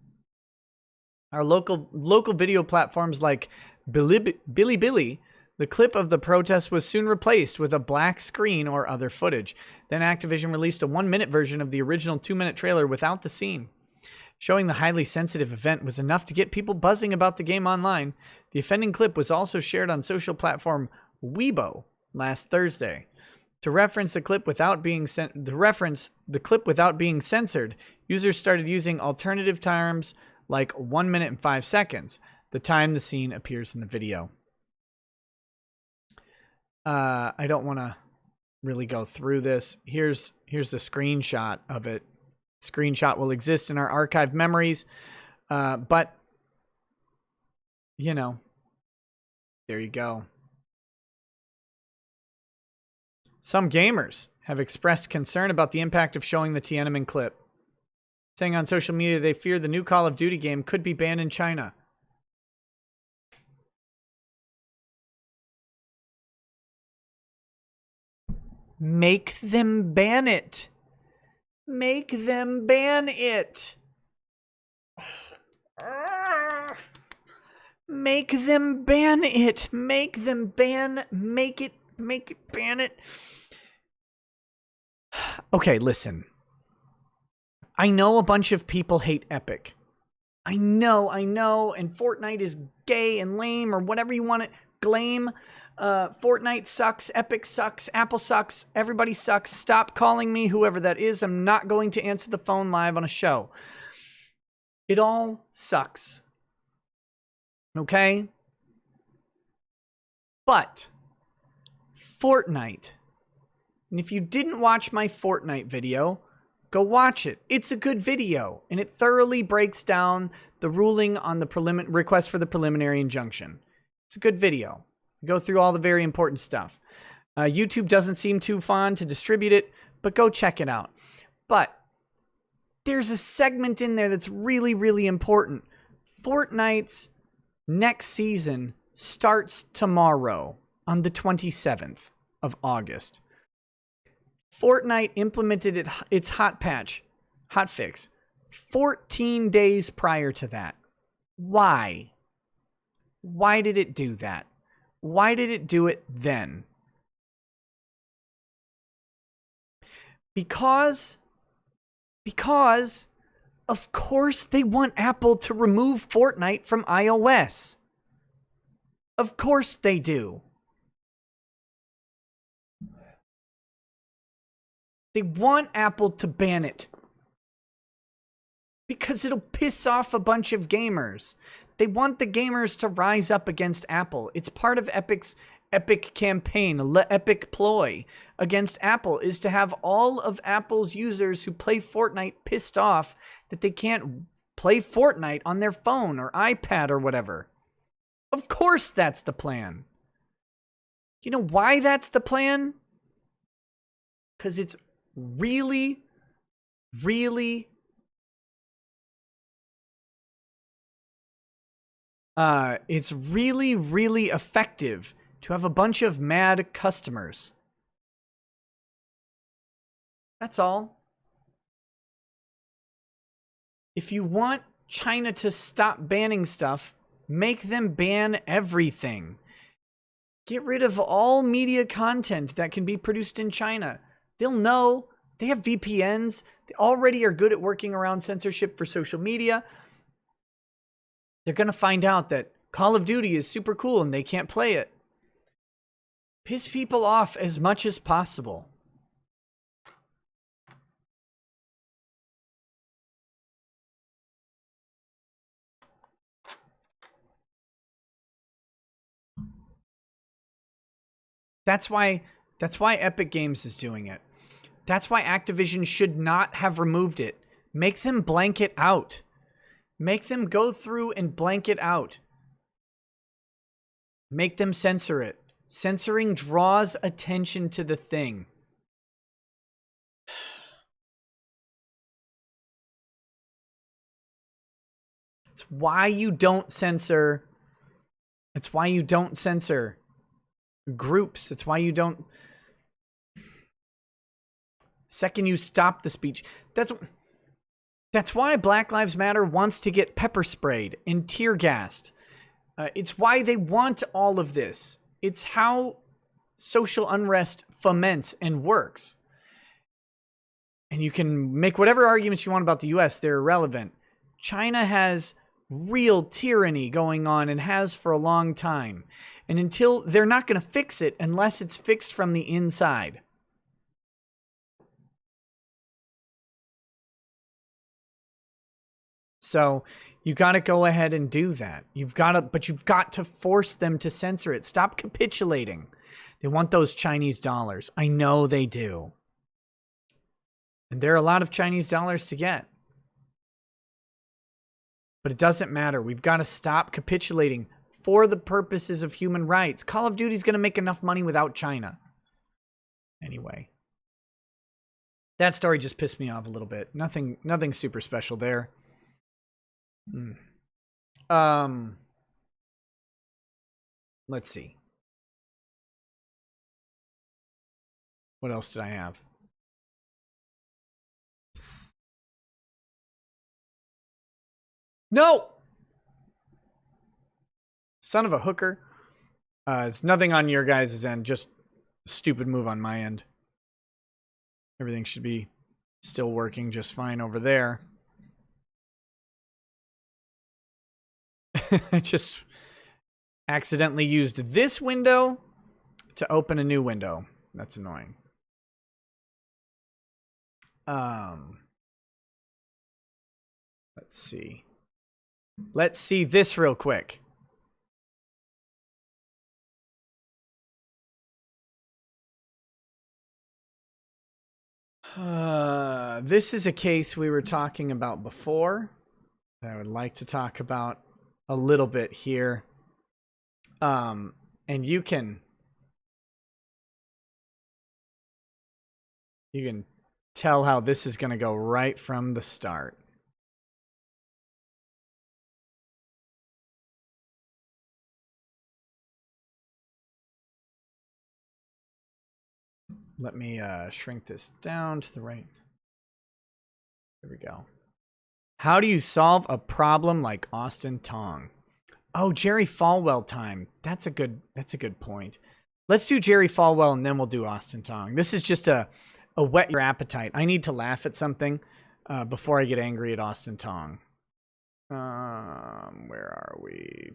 Our local video platforms like Bilibili, the clip of the protest was soon replaced with a black screen or other footage. Then Activision released a 1-minute version of the original 2-minute trailer without the scene. Showing the highly sensitive event was enough to get people buzzing about the game online. The offending clip was also shared on social platform Weibo last Thursday. To reference the clip without being censored, users started using alternative terms like 1 minute and 5 seconds, the time the scene appears in the video. I don't want to really go through this. Here's the screenshot of it. Screenshot will exist in our archived memories, but you know, there you go. Some gamers have expressed concern about the impact of showing the Tiananmen clip, saying on social media they fear the new Call of Duty game could be banned in China. Make them ban it. Make them ban it. Make them ban it. Make them ban. Make it ban it. Okay, listen. I know a bunch of people hate Epic. I know, and Fortnite is gay and lame or whatever you want it. Glame. Fortnite sucks, Epic sucks, Apple sucks, everybody sucks. Stop calling me, whoever that is. I'm not going to answer the phone live on a show. It all sucks. Okay? But Fortnite. And if you didn't watch my Fortnite video, go watch it. It's a good video, and it thoroughly breaks down the ruling on the request for the preliminary injunction. It's a good video. Go through all the very important stuff. YouTube doesn't seem too fond to distribute it, but go check it out. But there's a segment in there that's really, really important. Fortnite's next season starts tomorrow on the 27th of August. Fortnite implemented its hotfix 14 days prior to that. Why? Why did it do that? Why did it do it then? Because of course they want Apple to remove Fortnite from iOS. Of course they do. They want Apple to ban it. Because it'll piss off a bunch of gamers. They want the gamers to rise up against Apple. It's part of Epic's Epic campaign, Epic ploy against Apple, is to have all of Apple's users who play Fortnite pissed off that they can't play Fortnite on their phone or iPad or whatever. Of course that's the plan. You know why that's the plan? Because it's really, really... it's really, really effective to have a bunch of mad customers. That's all. If you want China to stop banning stuff, make them ban everything. Get rid of all media content that can be produced in China. They'll know They have VPNs. They already are good at working around censorship for social media. They're going to find out that Call of Duty is super cool and they can't play it. Piss people off as much as possible. That's why Epic Games is doing it. That's why Activision should not have removed it. Make them blank it out. Make them go through and blank it out. Make them censor it. Censoring draws attention to the thing. It's why you don't censor. It's why you don't censor groups. It's why you don't. Second you stop the speech. That's why Black Lives Matter wants to get pepper sprayed and tear gassed. It's why they want all of this. It's how social unrest foments and works. And you can make whatever arguments you want about the US, they're irrelevant. China has real tyranny going on and has for a long time. And until they're not going to fix it unless it's fixed from the inside. So you got to go ahead and do that. But you've got to force them to censor it. Stop capitulating. They want those Chinese dollars. I know they do. And there are a lot of Chinese dollars to get. But it doesn't matter. We've got to stop capitulating for the purposes of human rights. Call of Duty is going to make enough money without China. Anyway. That story just pissed me off a little bit. Nothing super special there. Let's see. What else did I have? No! Son of a hooker. It's nothing on your guys' end, just a stupid move on my end. Everything should be still working just fine over there. I just accidentally used this window to open a new window. That's annoying. Let's see. Let's see this real quick. This is a case we were talking about before that I would like to talk about a little bit here. And you can tell how this is going to go right from the start. Let me shrink this down to the right. There we go. How do you solve a problem like Austin Tong? Oh, Jerry Falwell time. That's a good point. Let's do Jerry Falwell and then we'll do Austin Tong. This is just a whet your appetite. I need to laugh at something before I get angry at Austin Tong. Where are we?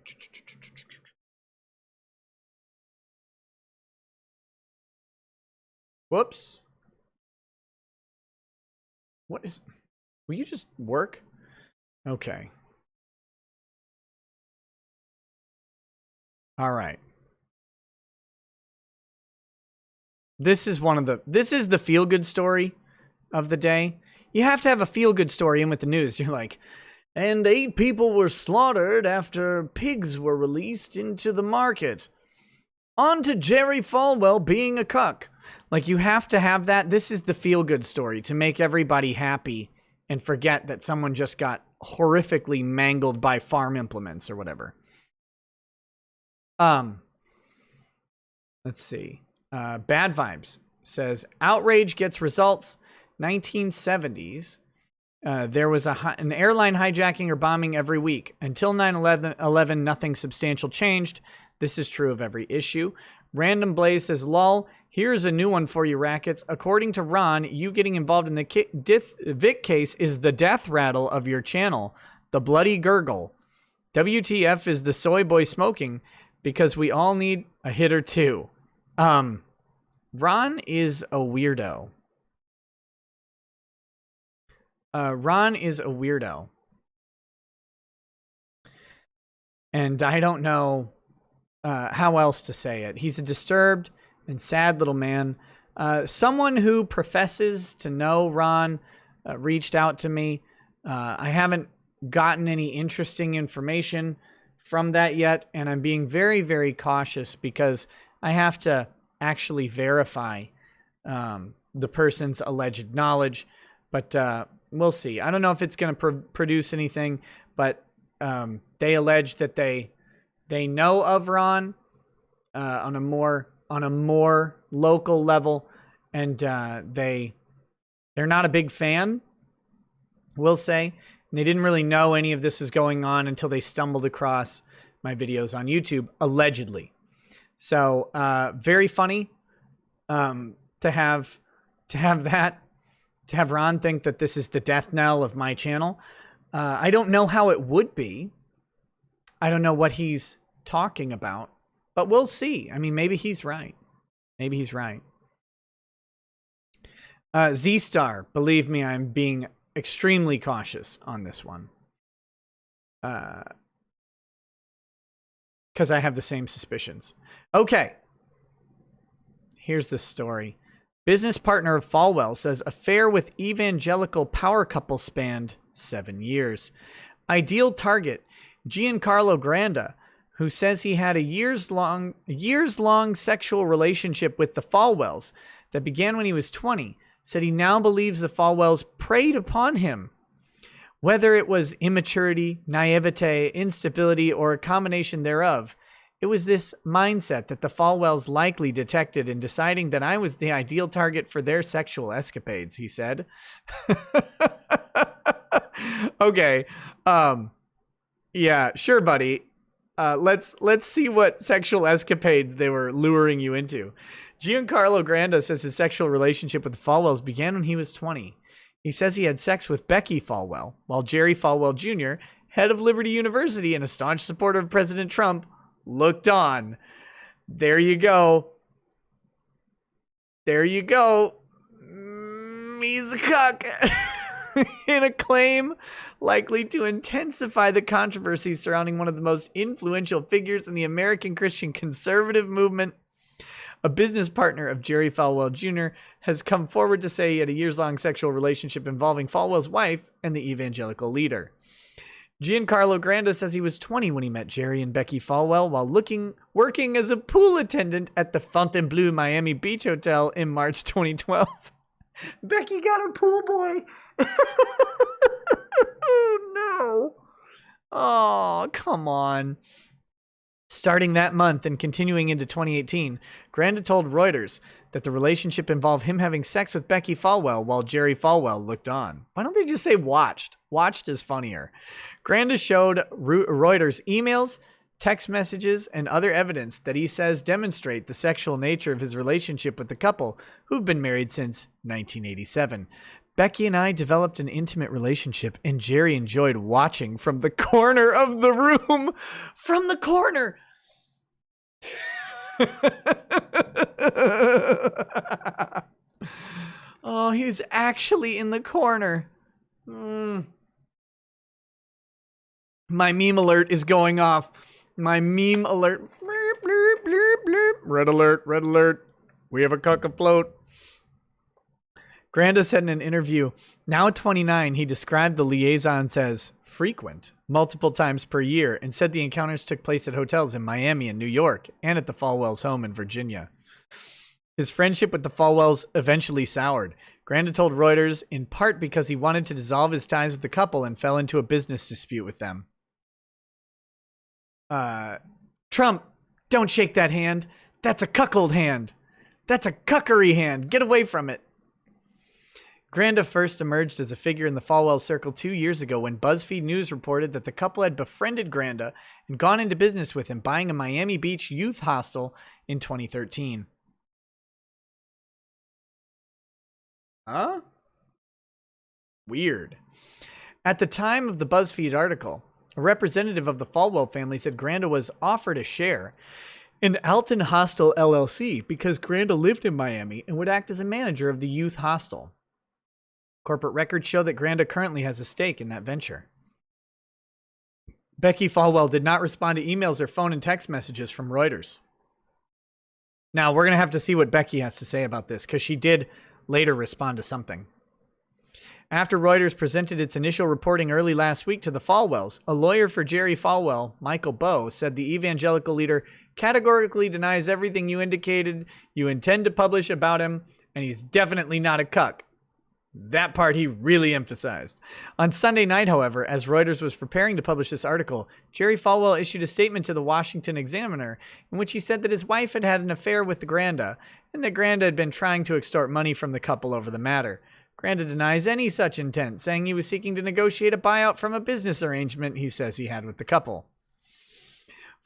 Whoops. What is... Will you just work? Okay. All right. This is the feel-good story of the day. You have to have a feel-good story in with the news. You're like, and 8 people were slaughtered after pigs were released into the market. On to Jerry Falwell being a cuck. Like, you have to have that. This is the feel-good story to make everybody happy and forget that someone just got horrifically mangled by farm implements or whatever. Let's see. Bad Vibes says, outrage gets results. 1970s. There was an airline hijacking or bombing every week. Until 9/11, nothing substantial changed. This is true of every issue. Random Blaze says, lol, Here's a new one for you, Rackets. According to Ron, you getting involved in the Vic case is the death rattle of your channel. The bloody gurgle. WTF is the soy boy smoking because we all need a hit or two. Ron is a weirdo. Ron is a weirdo. And I don't know how else to say it. He's a disturbed and sad little man. Someone who professes to know Ron reached out to me. I haven't gotten any interesting information from that yet, and I'm being very, very cautious because I have to actually verify the person's alleged knowledge. But we'll see. I don't know if it's going to produce anything, but they allege that they know of Ron on a more local level, and they're not a big fan, we'll say. And they didn't really know any of this was going on until they stumbled across my videos on YouTube, allegedly. So very funny to have Ron think that this is the death knell of my channel. I don't know how it would be. I don't know what he's talking about, but we'll see. I mean, maybe he's right. Maybe he's right. Z-Star, believe me, I'm being extremely cautious on this one. Because I have the same suspicions. Okay. Here's this story. Business partner of Falwell says affair with evangelical power couple spanned 7 years. Ideal target, Giancarlo Granda, who says he had a years-long sexual relationship with the Falwells that began when he was 20, said he now believes the Falwells preyed upon him. Whether it was immaturity, naivete, instability, or a combination thereof, it was this mindset that the Falwells likely detected in deciding that I was the ideal target for their sexual escapades, he said. Okay. Yeah, sure, buddy. Let's see what sexual escapades they were luring you into. Giancarlo Granda says his sexual relationship with the Falwells began when he was 20. He says he had sex with Becky Falwell, while Jerry Falwell Jr., head of Liberty University and a staunch supporter of President Trump, looked on. There you go. There you go. He's a cuck. In a claim likely to intensify the controversy surrounding one of the most influential figures in the American Christian conservative movement, a business partner of Jerry Falwell Jr. has come forward to say he had a years-long sexual relationship involving Falwell's wife and the evangelical leader. Giancarlo Granda says he was 20 when he met Jerry and Becky Falwell while working as a pool attendant at the Fontainebleau Miami Beach Hotel in March 2012. Becky got her pool boy. Oh, no. Oh, come on. Starting that month and continuing into 2018, Granda told Reuters that the relationship involved him having sex with Becky Falwell while Jerry Falwell looked on. Why don't they just say watched? Watched is funnier. Granda showed Reuters emails, text messages, and other evidence that he says demonstrate the sexual nature of his relationship with the couple, who've been married since 1987. Becky and I developed an intimate relationship, and Jerry enjoyed watching from the corner of the room. From the corner! Oh, he's actually in the corner. My meme alert is going off. My meme alert. Blurp, blurp, blurp, blurp. Red alert, red alert. We have a cuck afloat. Granda said in an interview, now 29, he described the liaisons as frequent, multiple times per year, and said the encounters took place at hotels in Miami and New York, and at the Falwells' home in Virginia. His friendship with the Falwells eventually soured. Granda told Reuters, in part because he wanted to dissolve his ties with the couple and fell into a business dispute with them. Trump, don't shake that hand. That's a cuckold hand. That's a cuckery hand. Get away from it. Granda first emerged as a figure in the Falwell circle 2 years ago when BuzzFeed News reported that the couple had befriended Granda and gone into business with him, buying a Miami Beach youth hostel in 2013. Huh? Weird. At the time of the BuzzFeed article, a representative of the Fallwell family said Granda was offered a share in Alton Hostel LLC because Granda lived in Miami and would act as a manager of the youth hostel. Corporate records show that Granda currently has a stake in that venture. Becky Falwell did not respond to emails or phone and text messages from Reuters. Now, we're going to have to see what Becky has to say about this, because she did later respond to something. After Reuters presented its initial reporting early last week to the Falwells, a lawyer for Jerry Falwell, Michael Bowe, said the evangelical leader categorically denies everything you indicated you intend to publish about him, and he's definitely not a cuck. That part he really emphasized. On Sunday night, however, as Reuters was preparing to publish this article, Jerry Falwell issued a statement to the Washington Examiner in which he said that his wife had had an affair with the Granda, and that Granda had been trying to extort money from the couple over the matter. Granda denies any such intent, saying he was seeking to negotiate a buyout from a business arrangement he says he had with the couple.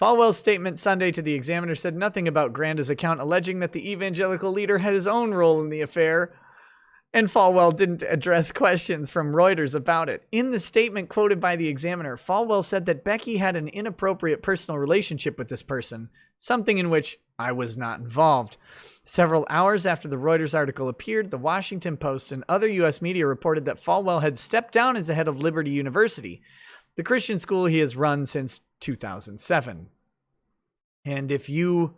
Falwell's statement Sunday to the Examiner said nothing about Granda's account, alleging that the evangelical leader had his own role in the affair, and Falwell didn't address questions from Reuters about it. In the statement quoted by the Examiner, Falwell said that Becky had an inappropriate personal relationship with this person, something in which I was not involved. Several hours after the Reuters article appeared, the Washington Post and other U.S. media reported that Falwell had stepped down as the head of Liberty University, the Christian school he has run since 2007. And if you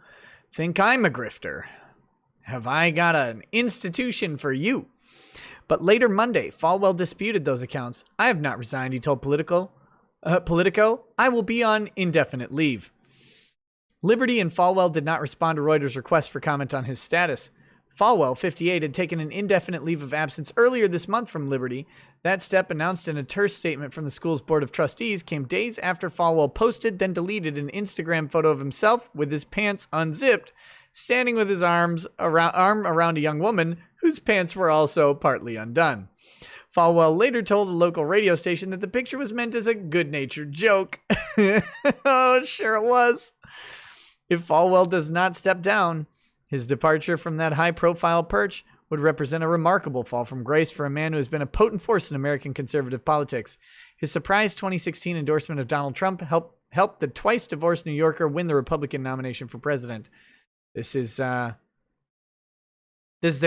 think I'm a grifter, have I got an institution for you? But later Monday, Falwell disputed those accounts. I have not resigned, he told Politico. I will be on indefinite leave. Liberty and Falwell did not respond to Reuters' request for comment on his status. Falwell, 58, had taken an indefinite leave of absence earlier this month from Liberty. That step, announced in a terse statement from the school's Board of Trustees, came days after Falwell posted, then deleted an Instagram photo of himself with his pants unzipped, standing with his arm around a young woman whose pants were also partly undone. Falwell later told a local radio station that the picture was meant as a good-natured joke. Oh, sure it was. If Falwell does not step down, his departure from that high-profile perch would represent a remarkable fall from grace for a man who has been a potent force in American conservative politics. His surprise 2016 endorsement of Donald Trump helped the twice-divorced New Yorker win the Republican nomination for president. This is their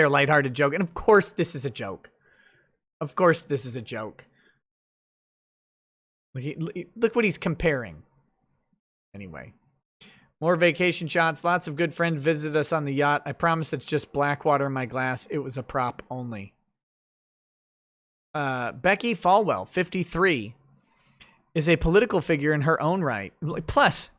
lighthearted joke. And of course this is a joke. Of course this is a joke. Look what he's comparing. Anyway. More vacation shots. Lots of good friends visited us on the yacht. I promise it's just black water in my glass. It was a prop only. Becky Falwell, 53, is a political figure in her own right. Plus,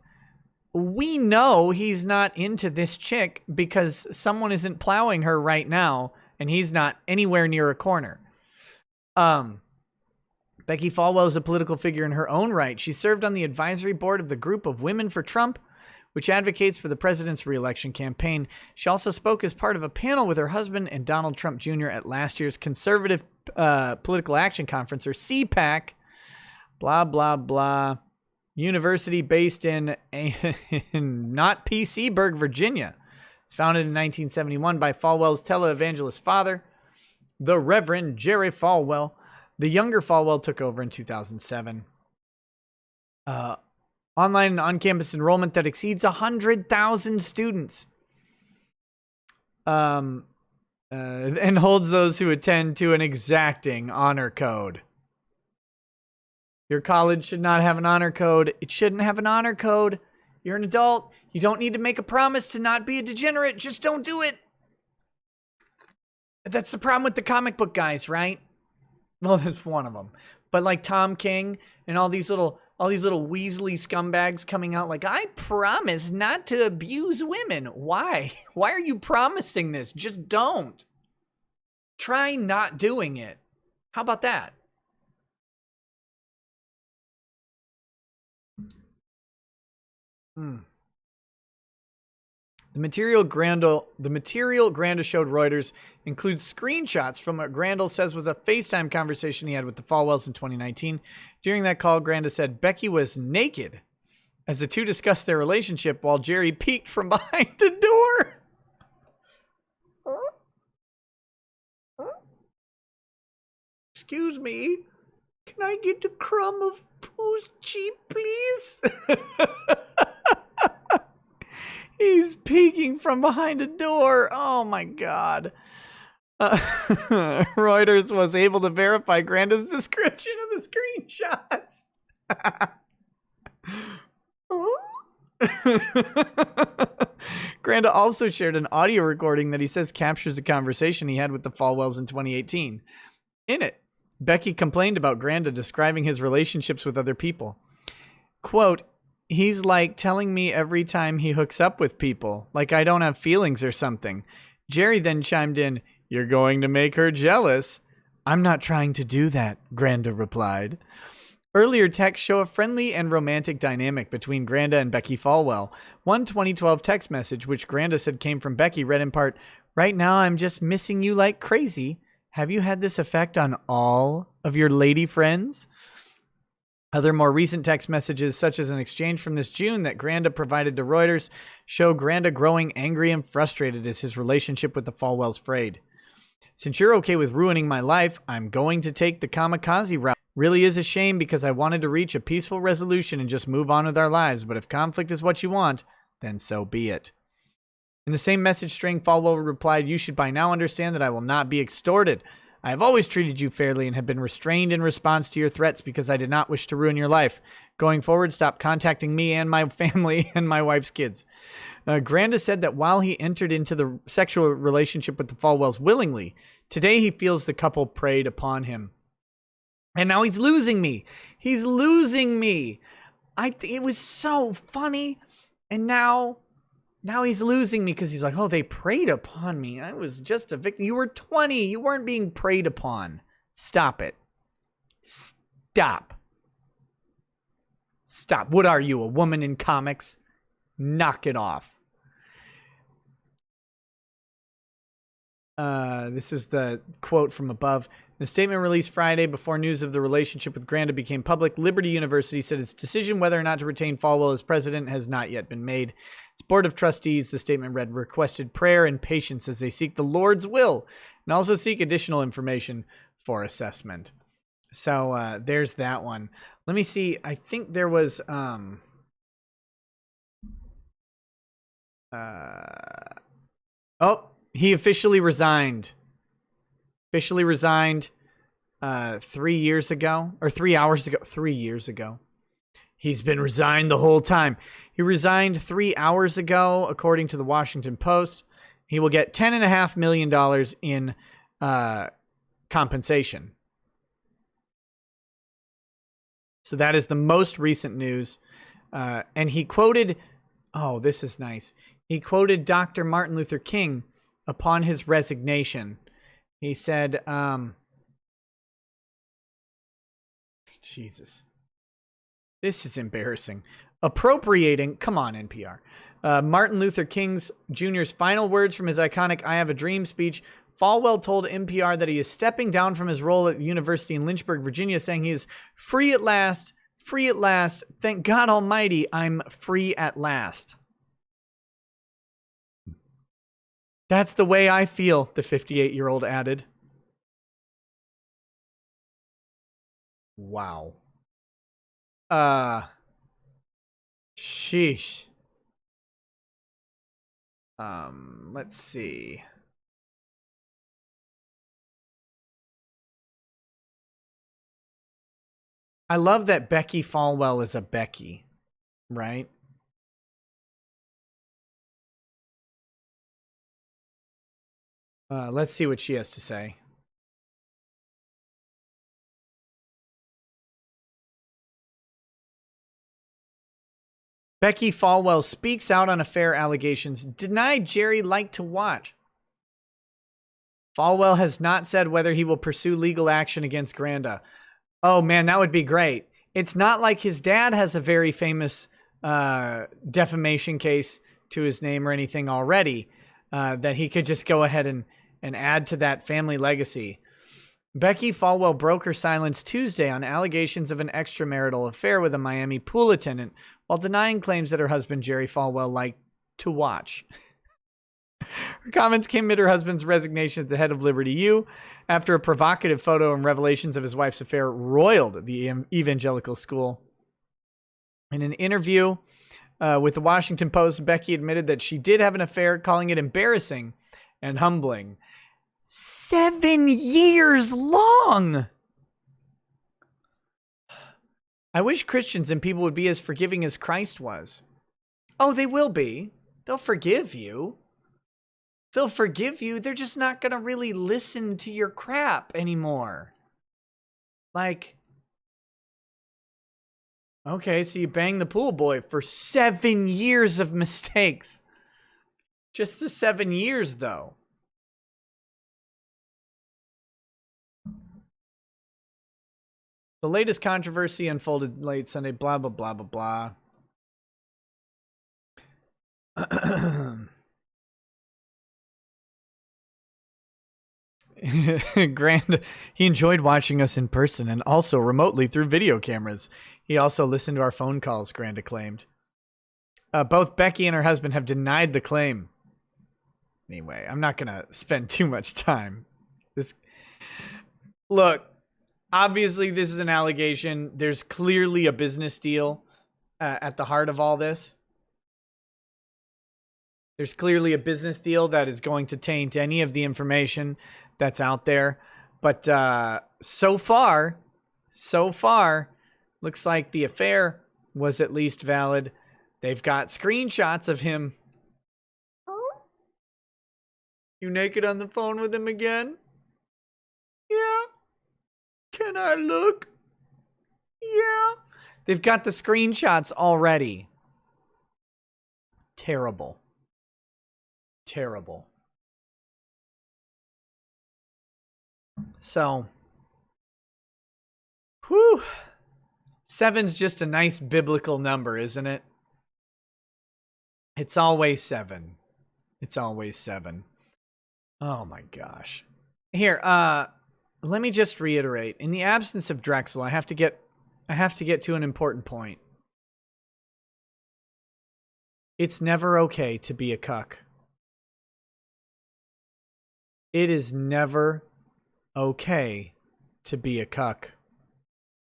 we know he's not into this chick because someone isn't plowing her right now and he's not anywhere near a corner. Becky Falwell is a political figure in her own right. She served on the advisory board of the Group of Women for Trump, which advocates for the president's re-election campaign. She also spoke as part of a panel with her husband and Donald Trump Jr. at last year's Conservative Political Action Conference, or CPAC, blah, blah, blah. University based in not P.C.burg, Virginia. It's founded in 1971 by Falwell's televangelist father, the Reverend Jerry Falwell. The younger Falwell took over in 2007. Online and on-campus enrollment that exceeds 100,000 students. And holds those who attend to an exacting honor code. Your college should not have an honor code. It shouldn't have an honor code. You're an adult. You don't need to make a promise to not be a degenerate. Just don't do it. That's the problem with the comic book guys, right? Well, that's one of them. But like Tom King and all these little Weasley scumbags coming out like, I promise not to abuse women. Why? Why are you promising this? Just don't. Try not doing it. How about that? The material Granda showed Reuters includes screenshots from what Grandal says was a FaceTime conversation he had with the Falwells in 2019. During that call, Granda said Becky was naked as the two discussed their relationship while Jerry peeked from behind the door. Excuse me. Can I get a crumb of poo's cheek, please? He's peeking from behind a door. Oh my god. Reuters was able to verify Granda's description of the screenshots. Granda also shared an audio recording that he says captures a conversation he had with the Fallwells in 2018. In it, Becky complained about Granda describing his relationships with other people. Quote, he's like telling me every time he hooks up with people, like I don't have feelings or something. Jerry then chimed in, you're going to make her jealous. I'm not trying to do that, Granda replied. Earlier texts show a friendly and romantic dynamic between Granda and Becky Fallwell. One 2012 text message, which Granda said came from Becky, read in part, right now I'm just missing you like crazy. Have you had this effect on all of your lady friends? Other more recent text messages, such as an exchange from this June that Granda provided to Reuters, show Granda growing angry and frustrated as his relationship with the Fallwells frayed. Since you're okay with ruining my life, I'm going to take the kamikaze route. Really is a shame because I wanted to reach a peaceful resolution and just move on with our lives, but if conflict is what you want, then so be it. In the same message string, Falwell replied, you should by now understand that I will not be extorted. I have always treated you fairly and have been restrained in response to your threats because I did not wish to ruin your life. Going forward, stop contacting me and my family and my wife's kids. Granda said that while he entered into the sexual relationship with the Falwells willingly, today he feels the couple preyed upon him. And now he's losing me. He's losing me. It was so funny. And now he's losing me because he's like, oh, they preyed upon me. I was just a victim. You were 20. You weren't being preyed upon. Stop it. Stop. Stop. What are you, a woman in comics? Knock it off. This is the quote from above. In a statement released Friday before news of the relationship with Granda became public, Liberty University said its decision whether or not to retain Falwell as president has not yet been made. Its board of trustees, the statement read, requested prayer and patience as they seek the Lord's will and also seek additional information for assessment. So there's that one. Let me see. I think there was... he officially resigned. 3 years ago, or 3 hours ago. 3 years ago. He's been resigned the whole time. He resigned 3 hours ago, according to the Washington Post. He will get $10.5 million in compensation. So that is the most recent news. And he quoted, oh, this is nice. He quoted Dr. Martin Luther King upon his resignation. He said, Jesus, this is embarrassing. Appropriating, come on, NPR. Martin Luther King Jr.'s final words from his iconic I Have a Dream speech. Falwell told NPR that he is stepping down from his role at the university in Lynchburg, Virginia, saying he is free at last, free at last. Thank God Almighty, I'm free at last. That's the way I feel, the 58-year-old added. Wow. Sheesh. Let's see. I love that Becky Falwell is a Becky, right? Let's see what she has to say. Becky Falwell speaks out on affair allegations. Denied Jerry liked to watch. Falwell has not said whether he will pursue legal action against Granda. Oh, man, that would be great. It's not like his dad has a very famous defamation case to his name or anything already that he could just go ahead and add to that family legacy. Becky Falwell broke her silence Tuesday on allegations of an extramarital affair with a Miami pool attendant while denying claims that her husband, Jerry Falwell, liked to watch. Her comments came amid her husband's resignation at the head of Liberty U after a provocative photo and revelations of his wife's affair roiled the evangelical school. In an interview with the Washington Post, Becky admitted that she did have an affair, calling it embarrassing and humbling. 7 years long! I wish Christians and people would be as forgiving as Christ was. Oh, they will be. They'll forgive you. They'll forgive you. They're just not going to really listen to your crap anymore. Like, okay, so you banged the pool boy for 7 years of mistakes. Just the 7 years, though. The latest controversy unfolded late Sunday, blah, blah, blah, blah, blah. Grand, he enjoyed watching us in person and also remotely through video cameras. He also listened to our phone calls, Grand acclaimed. Both Becky and her husband have denied the claim. Anyway, I'm not going to spend too much time. Look, obviously this is an allegation. There's clearly a business deal at the heart of all this. There's clearly a business deal that is going to taint any of the information that's out there. But so far, looks like the affair was at least valid. They've got screenshots of him. You naked on the phone with him again? Yeah. Can I look? Yeah. They've got the screenshots already. Terrible. Terrible. So, whew. 7's just a nice biblical number, isn't it? It's always 7. It's always 7. Oh my gosh. Here, let me just reiterate. In the absence of Drexel, I have to get to an important point. It's never okay to be a cuck. It is never okay to be a cuck.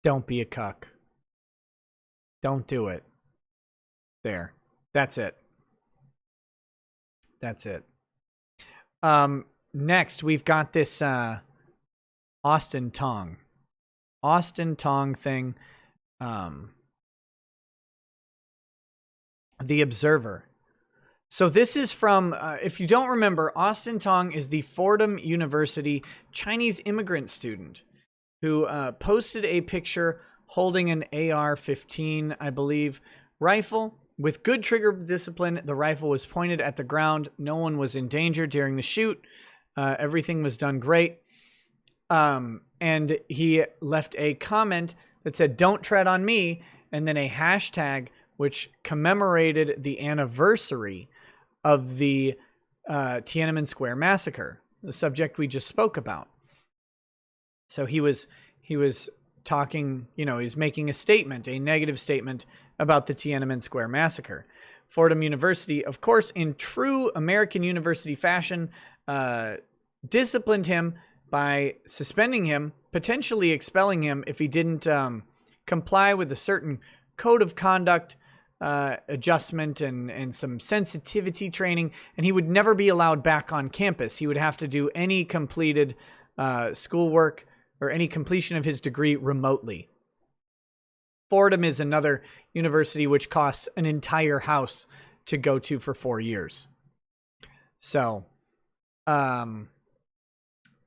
Don't be a cuck. Don't do it. There. That's it. That's it. Next, we've got this Austin Tong. Austin Tong thing. The Observer. So this is from, if you don't remember, Austin Tong is the Fordham University Chinese immigrant student who posted a picture holding an AR-15, I believe, rifle. With good trigger discipline, the rifle was pointed at the ground. No one was in danger during the shoot. Everything was done great. And he left a comment that said, "Don't tread on me," and then a hashtag which commemorated the anniversary of the Tiananmen Square massacre, the subject we just spoke about. So he was talking, you know, he's making a statement, a negative statement about the Tiananmen Square massacre. Fordham University, of course, in true American university fashion, disciplined him by suspending him, potentially expelling him if he didn't comply with a certain code of conduct adjustment and some sensitivity training, and he would never be allowed back on campus. He would have to do any completed schoolwork or any completion of his degree remotely. Fordham is another university which costs an entire house to go to for 4 years. So,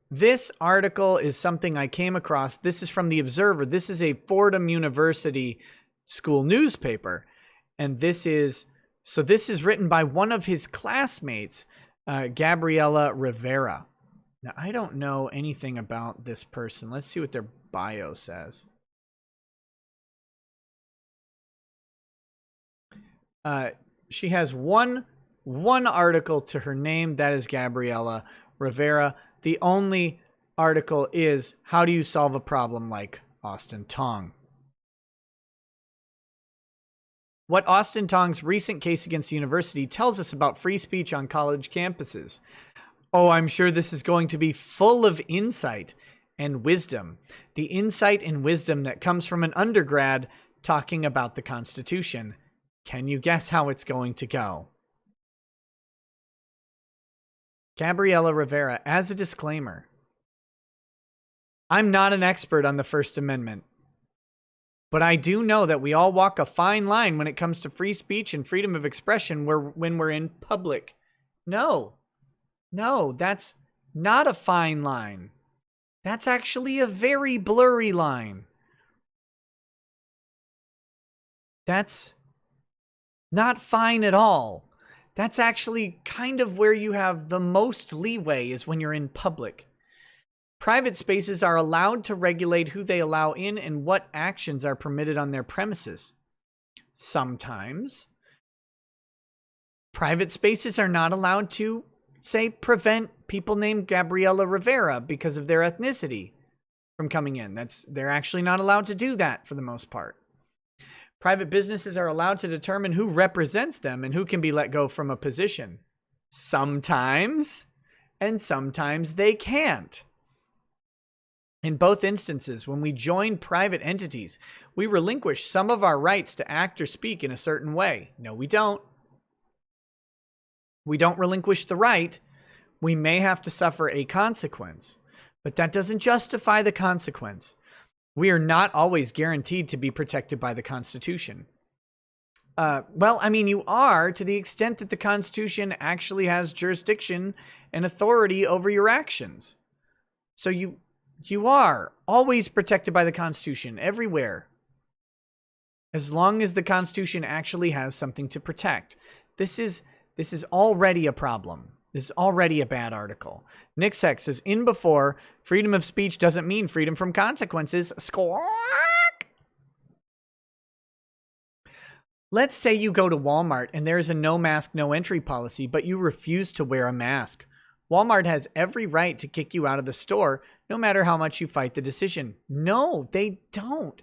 this article is something I came across. This is from The Observer. This is a Fordham University school newspaper. And this is written by one of his classmates, Gabriela Rivera. Now, I don't know anything about this person. Let's see what their bio says. She has one article to her name. That is Gabriela Rivera. The only article is, "How do you solve a problem like Austin Tong?" What Austin Tong's recent case against the university tells us about free speech on college campuses. Oh, I'm sure this is going to be full of insight and wisdom. The insight and wisdom that comes from an undergrad talking about the Constitution. Can you guess how it's going to go? Gabriela Rivera, as a disclaimer, I'm not an expert on the First Amendment, but I do know that we all walk a fine line when it comes to free speech and freedom of expression when we're in public. No, that's not a fine line. That's actually a very blurry line. That's not fine at all. That's actually kind of where you have the most leeway, is when you're in public. Private spaces are allowed to regulate who they allow in and what actions are permitted on their premises. Sometimes private spaces are not allowed to, say, prevent people named Gabriela Rivera because of their ethnicity from coming in. They're actually not allowed to do that for the most part. Private businesses are allowed to determine who represents them and who can be let go from a position. Sometimes, and sometimes they can't. In both instances, when we join private entities, we relinquish some of our rights to act or speak in a certain way. No, we don't. We don't relinquish the right. We may have to suffer a consequence, but that doesn't justify the consequence. We are not always guaranteed to be protected by the Constitution. Well, I mean, you are, to the extent that the Constitution actually has jurisdiction and authority over your actions. So you are always protected by the Constitution, everywhere. As long as the Constitution actually has something to protect. This is already a problem. This is already a bad article. Nick Sex says, in before, freedom of speech doesn't mean freedom from consequences. Squawk! Let's say you go to Walmart and there is a no mask, no entry policy, but you refuse to wear a mask. Walmart has every right to kick you out of the store, no matter how much you fight the decision. No, they don't.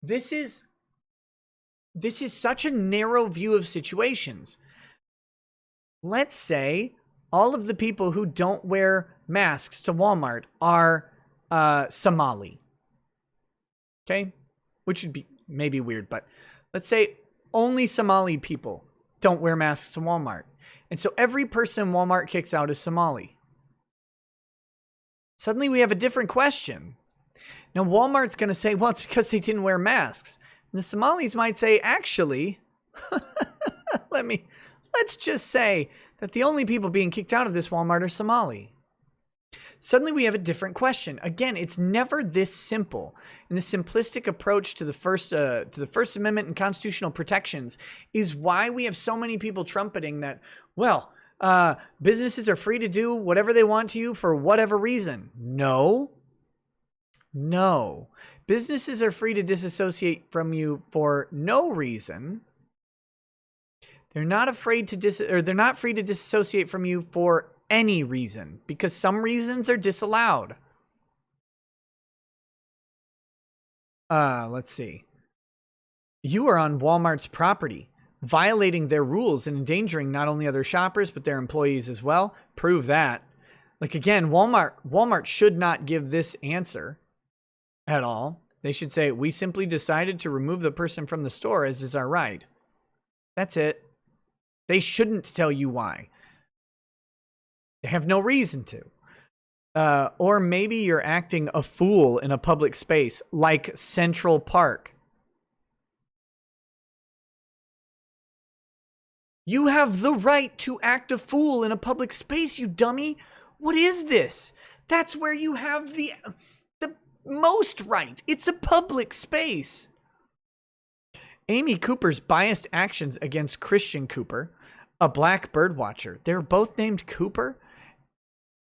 This is such a narrow view of situations. Let's say all of the people who don't wear masks to Walmart are Somali. Okay? Which would be maybe weird, but let's say only Somali people don't wear masks to Walmart. And so every person Walmart kicks out is Somali. Suddenly we have a different question. Now Walmart's going to say, well, it's because they didn't wear masks. And the Somalis might say, actually, let's just say that the only people being kicked out of this Walmart are Somali. Suddenly we have a different question. Again, it's never this simple. And the simplistic approach to the First Amendment and constitutional protections is why we have so many people trumpeting that, well, businesses are free to do whatever they want to you for whatever reason. No. Businesses are free to disassociate from you for no reason. They're not free to disassociate from you for any reason, because some reasons are disallowed. Let's see. You are on Walmart's property, violating their rules and endangering not only other shoppers, but their employees as well. Prove that. Like, again, Walmart should not give this answer at all. They should say, we simply decided to remove the person from the store, as is our right. That's it. They shouldn't tell you why. They have no reason to. Or maybe you're acting a fool in a public space, like Central Park. You have the right to act a fool in a public space, you dummy. What is this? That's where you have the most right. It's a public space. Amy Cooper's biased actions against Christian Cooper, a black bird watcher, they're both named Cooper,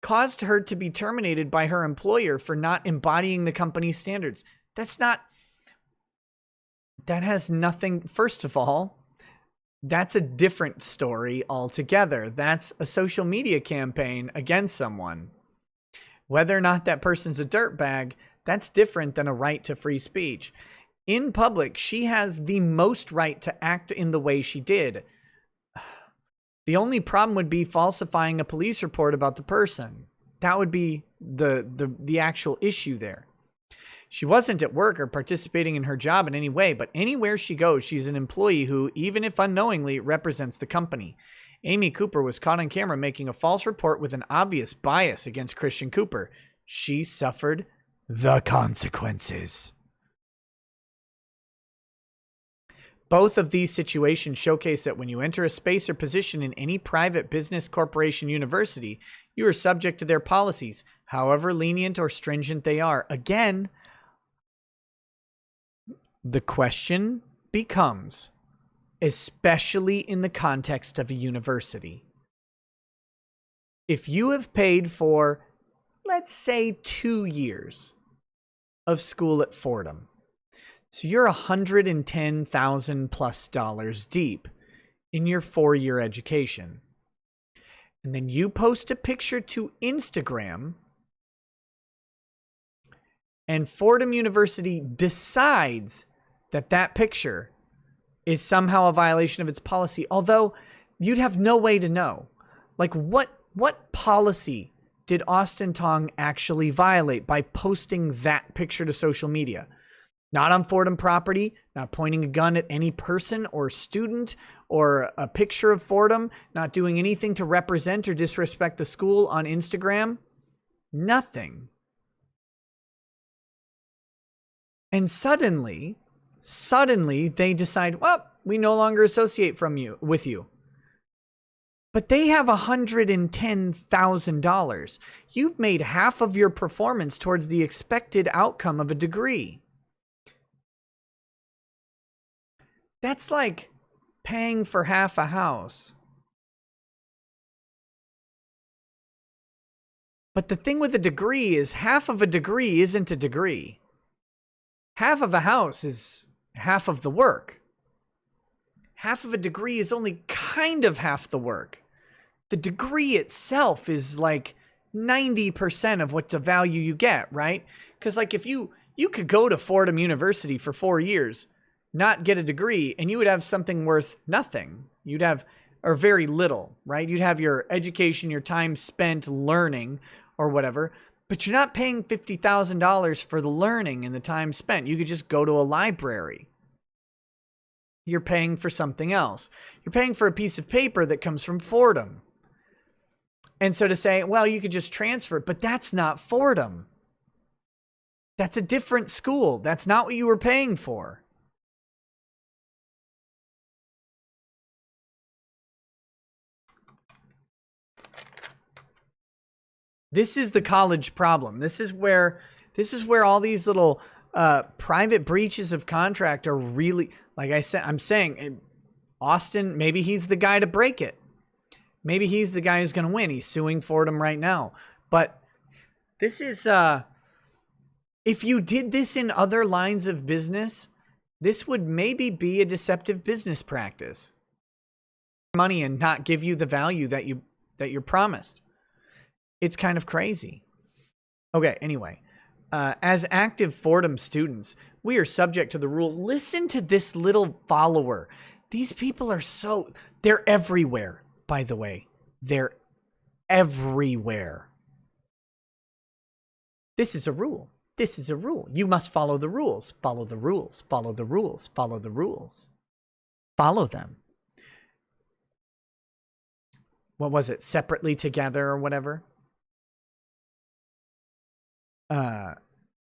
caused her to be terminated by her employer for not embodying the company's standards. That has nothing, first of all, that's a different story altogether. That's a social media campaign against someone. Whether or not that person's a dirtbag, that's different than a right to free speech. in public, she has the most right to act in the way she did. The only problem would be falsifying a police report about the person. That would be the actual issue there. She wasn't at work or participating in her job in any way, but anywhere she goes, she's an employee who, even if unknowingly, represents the company. Amy Cooper was caught on camera making a false report with an obvious bias against Christian Cooper. She suffered the consequences. Both of these situations showcase that when you enter a space or position in any private business, corporation, university, you are subject to their policies, however lenient or stringent they are. Again, the question becomes, especially in the context of a university, if you have paid for, let's say, 2 years of school at Fordham, so you're $110,000 plus deep in your 4-year education. And then you post a picture to Instagram, and Fordham University decides that that picture is somehow a violation of its policy, although you'd have no way to know. Like, what policy did Austin Tong actually violate by posting that picture to social media? Not on Fordham property, not pointing a gun at any person or student or a picture of Fordham, not doing anything to represent or disrespect the school on Instagram. Nothing. And suddenly they decide, well, we no longer associate with you. But they have $110,000. You've made half of your performance towards the expected outcome of a degree. That's like paying for half a house. But the thing with a degree is half of a degree isn't a degree. Half of a house is half of the work. Half of a degree is only kind of half the work. The degree itself is like 90% of what the value you get, right? Because like if you could go to Fordham University for 4 years, not get a degree, and you would have something worth nothing. You'd have, or very little, right? You'd have your education, your time spent learning or whatever, but you're not paying $50,000 for the learning and the time spent. You could just go to a library. You're paying for something else. You're paying for a piece of paper that comes from Fordham. And so to say, well, you could just transfer it, but that's not Fordham. That's a different school. That's not what you were paying for. This is the college problem. This is where all these little private breaches of contract are really, like I said, I'm saying, Austin, maybe he's the guy to break it. Maybe he's the guy who's going to win. He's suing Fordham right now. But this is, if you did this in other lines of business, this would maybe be a deceptive business practice. Money and not give you the value that you're promised. It's kind of crazy. Okay, anyway, as active Fordham students, we are subject to the rule. Listen to this little follower. These people are they're everywhere, by the way. They're everywhere. This is a rule. This is a rule. You must follow the rules. Follow the rules. Follow the rules. Follow the rules. Follow them. What was it? Separately, together, or whatever?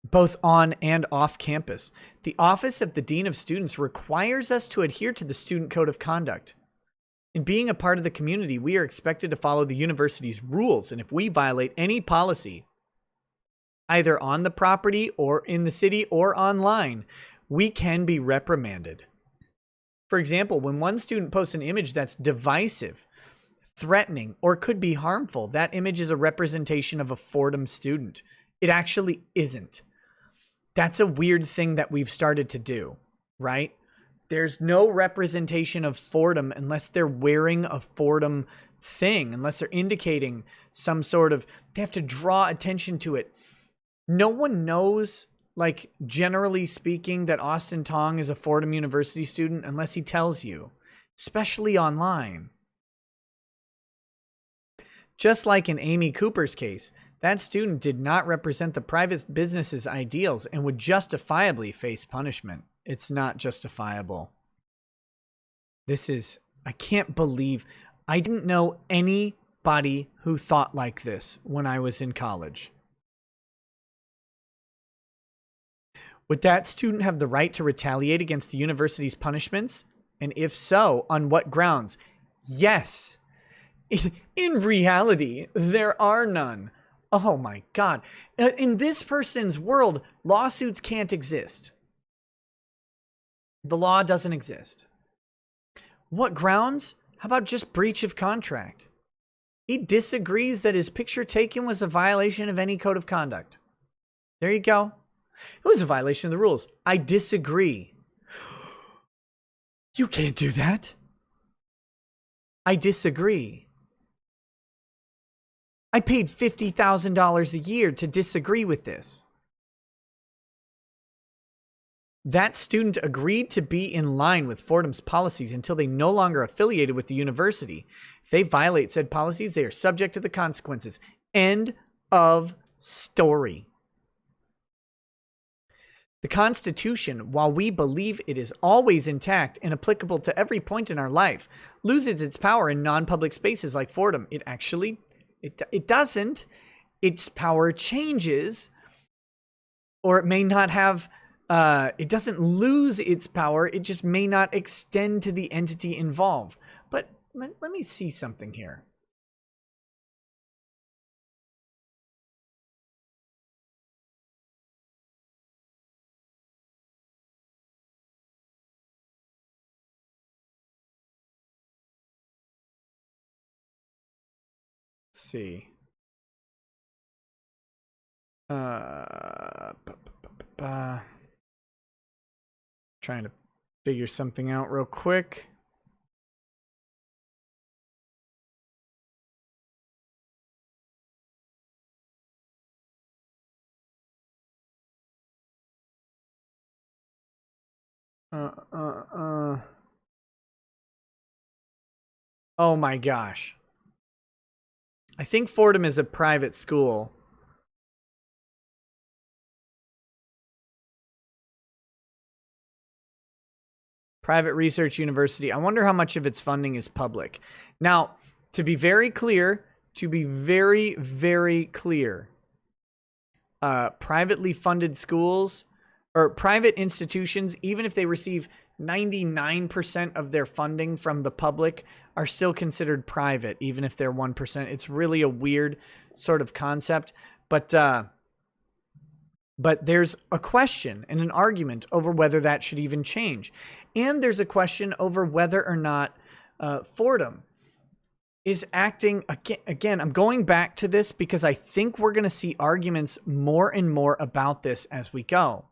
Both on and off campus. The Office of the Dean of Students requires us to adhere to the Student Code of Conduct. In being a part of the community, we are expected to follow the university's rules, and if we violate any policy, either on the property or in the city or online, we can be reprimanded. For example, when one student posts an image that's divisive, threatening, or could be harmful, that image is a representation of a Fordham student. It actually isn't. That's a weird thing that we've started to do, right? There's no representation of Fordham unless they're wearing a Fordham thing, unless they're indicating some sort of, they have to draw attention to it. No one knows like, generally speaking, that Austin Tong is a Fordham University student unless he tells you, especially online. Just like in Amy Cooper's case, that student did not represent the private business's ideals and would justifiably face punishment. It's not justifiable. This is, I can't believe, I didn't know anybody who thought like this when I was in college. Would that student have the right to retaliate against the university's punishments? And if so, on what grounds? Yes. In reality, there are none. Oh my God. In this person's world, lawsuits can't exist. The law doesn't exist. What grounds? How about just breach of contract? He disagrees that his picture taken was a violation of any code of conduct. There you go. It was a violation of the rules. I disagree. You can't do that. I disagree. I paid $50,000 a year to disagree with this. That student agreed to be in line with Fordham's policies until they no longer affiliated with the university. If they violate said policies, they are subject to the consequences. End of story. The Constitution, while we believe it is always intact and applicable to every point in our life, loses its power in non-public spaces like Fordham. It actually, it doesn't. Its power changes, or it may not have, it doesn't lose its power. It just may not extend to the entity involved. But let me see something here. See. Trying to figure something out real quick. Oh my gosh. I think Fordham is a private school. Private research university. I wonder how much of its funding is public. Now, to be very clear, very clear, privately funded schools or private institutions, even if they receive 99% of their funding from the public, are still considered private, even if they're 1%. It's really a weird sort of concept, but there's a question and an argument over whether that should even change. And there's a question over whether or not Fordham is acting, again, I'm going back to this because I think we're going to see arguments more and more about this as we go.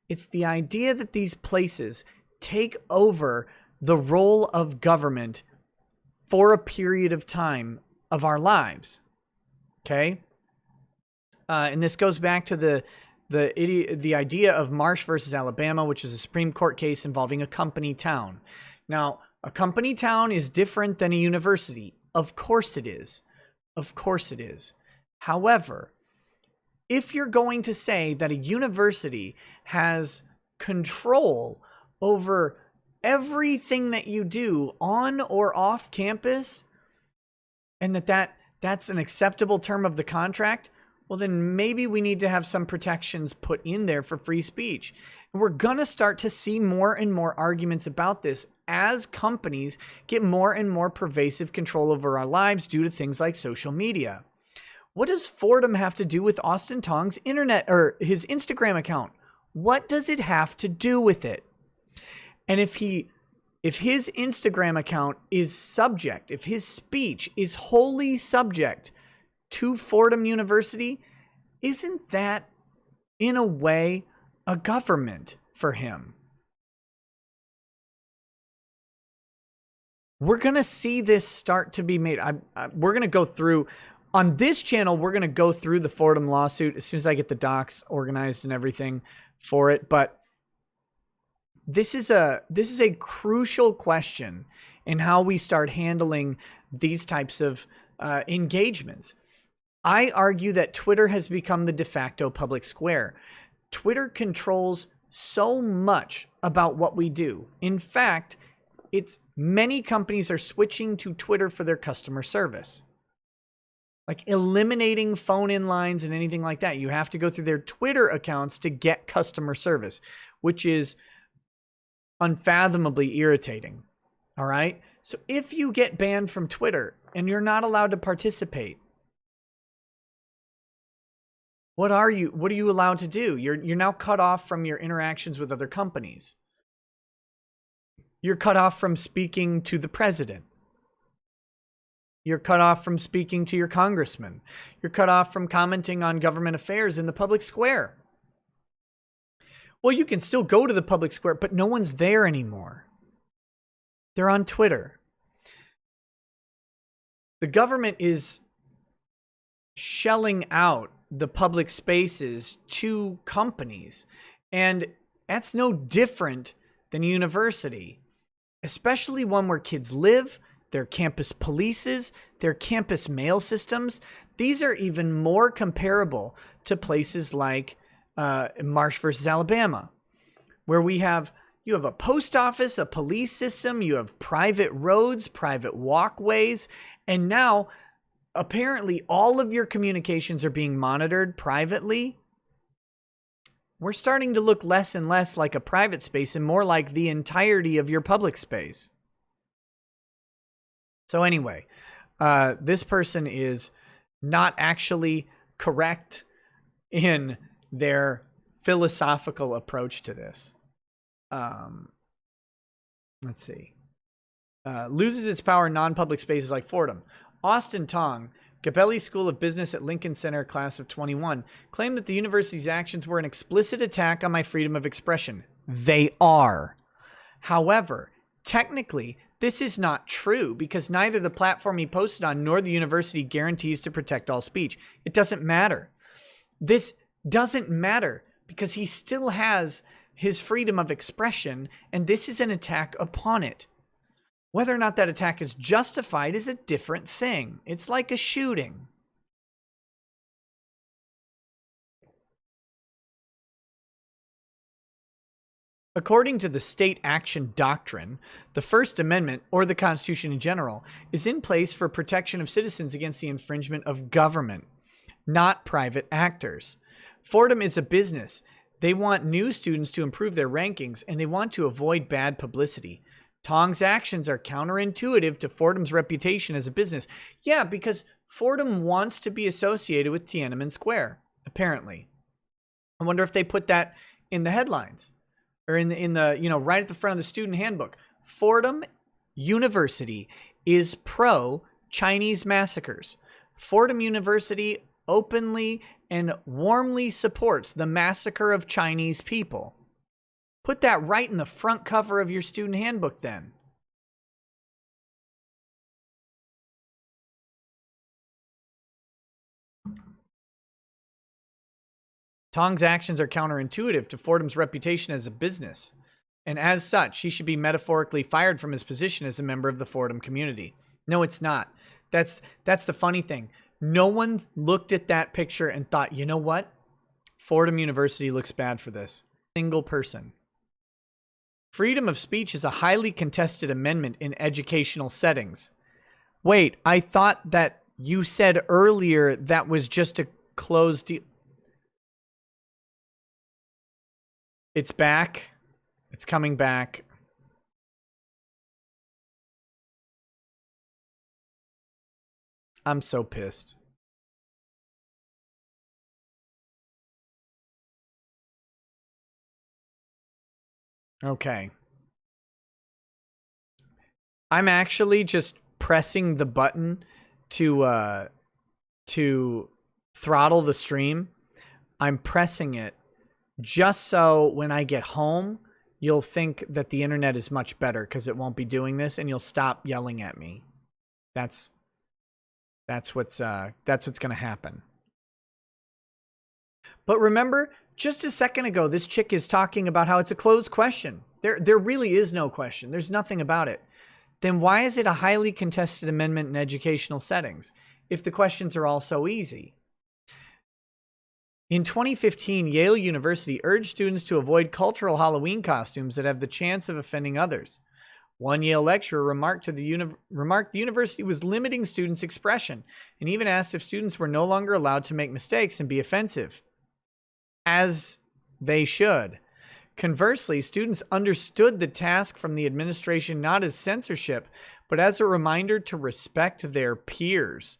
It's the idea that these places take over the role of government for a period of time of our lives. Okay? And this goes back to the idea of Marsh versus Alabama, which is a Supreme Court case involving a company town. Now, a company town is different than a university. Of course it is. Of course it is. However, if you're going to say that a university has control over everything that you do on or off campus, and that's an acceptable term of the contract, well, then maybe we need to have some protections put in there for free speech. And we're going to start to see more and more arguments about this as companies get more and more pervasive control over our lives due to things like social media. What does Fordham have to do with Austin Tong's internet or his Instagram account? What does it have to do with it? And if his Instagram account is subject, if his speech is wholly subject to Fordham University, isn't that, in a way, a government for him? We're going to see this start to be made. We're going to go through On this channel, we're going to go through the Fordham lawsuit as soon as I get the docs organized and everything for it. But this is a crucial question in how we start handling these types of engagements. I argue that Twitter has become the de facto public square. Twitter controls so much about what we do. In fact, many companies are switching to Twitter for their customer service. Like eliminating phone-in lines and anything like that. You have to go through their Twitter accounts to get customer service, which is unfathomably irritating. All right? So if you get banned from Twitter and you're not allowed to participate, what are you allowed to do? You're now cut off from your interactions with other companies. You're cut off from speaking to the president. You're cut off from speaking to your congressman. You're cut off from commenting on government affairs in the public square. Well, you can still go to the public square, but no one's there anymore. They're on Twitter. The government is shelling out the public spaces to companies, and that's no different than a university, especially one where kids live, their campus polices, their campus mail systems. These are even more comparable to places like Marsh versus Alabama, where you have a post office, a police system, you have private roads, private walkways, and now apparently all of your communications are being monitored privately. We're starting to look less and less like a private space and more like the entirety of your public space. So anyway, this person is not actually correct in their philosophical approach to this. Let's see. Loses its power in non-public spaces like Fordham. Austin Tong, Gabelli School of Business at Lincoln Center, class of 21, claimed that the university's actions were an explicit attack on my freedom of expression. They are. However, technically, this is not true because neither the platform he posted on nor the university guarantees to protect all speech. It doesn't matter. This doesn't matter because he still has his freedom of expression, and this is an attack upon it. Whether or not that attack is justified is a different thing. It's like a shooting. According to the state action doctrine, the First Amendment, or the Constitution in general, is in place for protection of citizens against the infringement of government, not private actors. Fordham is a business. They want new students to improve their rankings, and they want to avoid bad publicity. Tong's actions are counterintuitive to Fordham's reputation as a business. Yeah, because Fordham wants to be associated with Tiananmen Square, apparently. I wonder if they put that in the headlines or in the right at the front of the student handbook. Fordham University is pro Chinese massacres. Fordham University openly and warmly supports the massacre of Chinese people. Put that right in the front cover of your student handbook then. Tong's actions are counterintuitive to Fordham's reputation as a business, and as such, he should be metaphorically fired from his position as a member of the Fordham community. No, it's not. That's the funny thing. No one looked at that picture and thought, you know what? Fordham University looks bad for this. Single person. Freedom of speech is a highly contested amendment in educational settings. Wait, I thought that you said earlier that was just a closed deal. It's back. It's coming back. I'm so pissed. Okay. I'm actually just pressing the button to throttle the stream. I'm pressing it just so when I get home, you'll think that the internet is much better because it won't be doing this and you'll stop yelling at me. That's That's what's going to happen. But remember, just a second ago, this chick is talking about how it's a closed question. There really is no question. There's nothing about it. Then why is it a highly contested amendment in educational settings if the questions are all so easy? In 2015, Yale University urged students to avoid cultural Halloween costumes that have the chance of offending others. One Yale lecturer remarked the university was limiting students' expression and even asked if students were no longer allowed to make mistakes and be offensive. As they should. Conversely, students understood the task from the administration not as censorship, but as a reminder to respect their peers.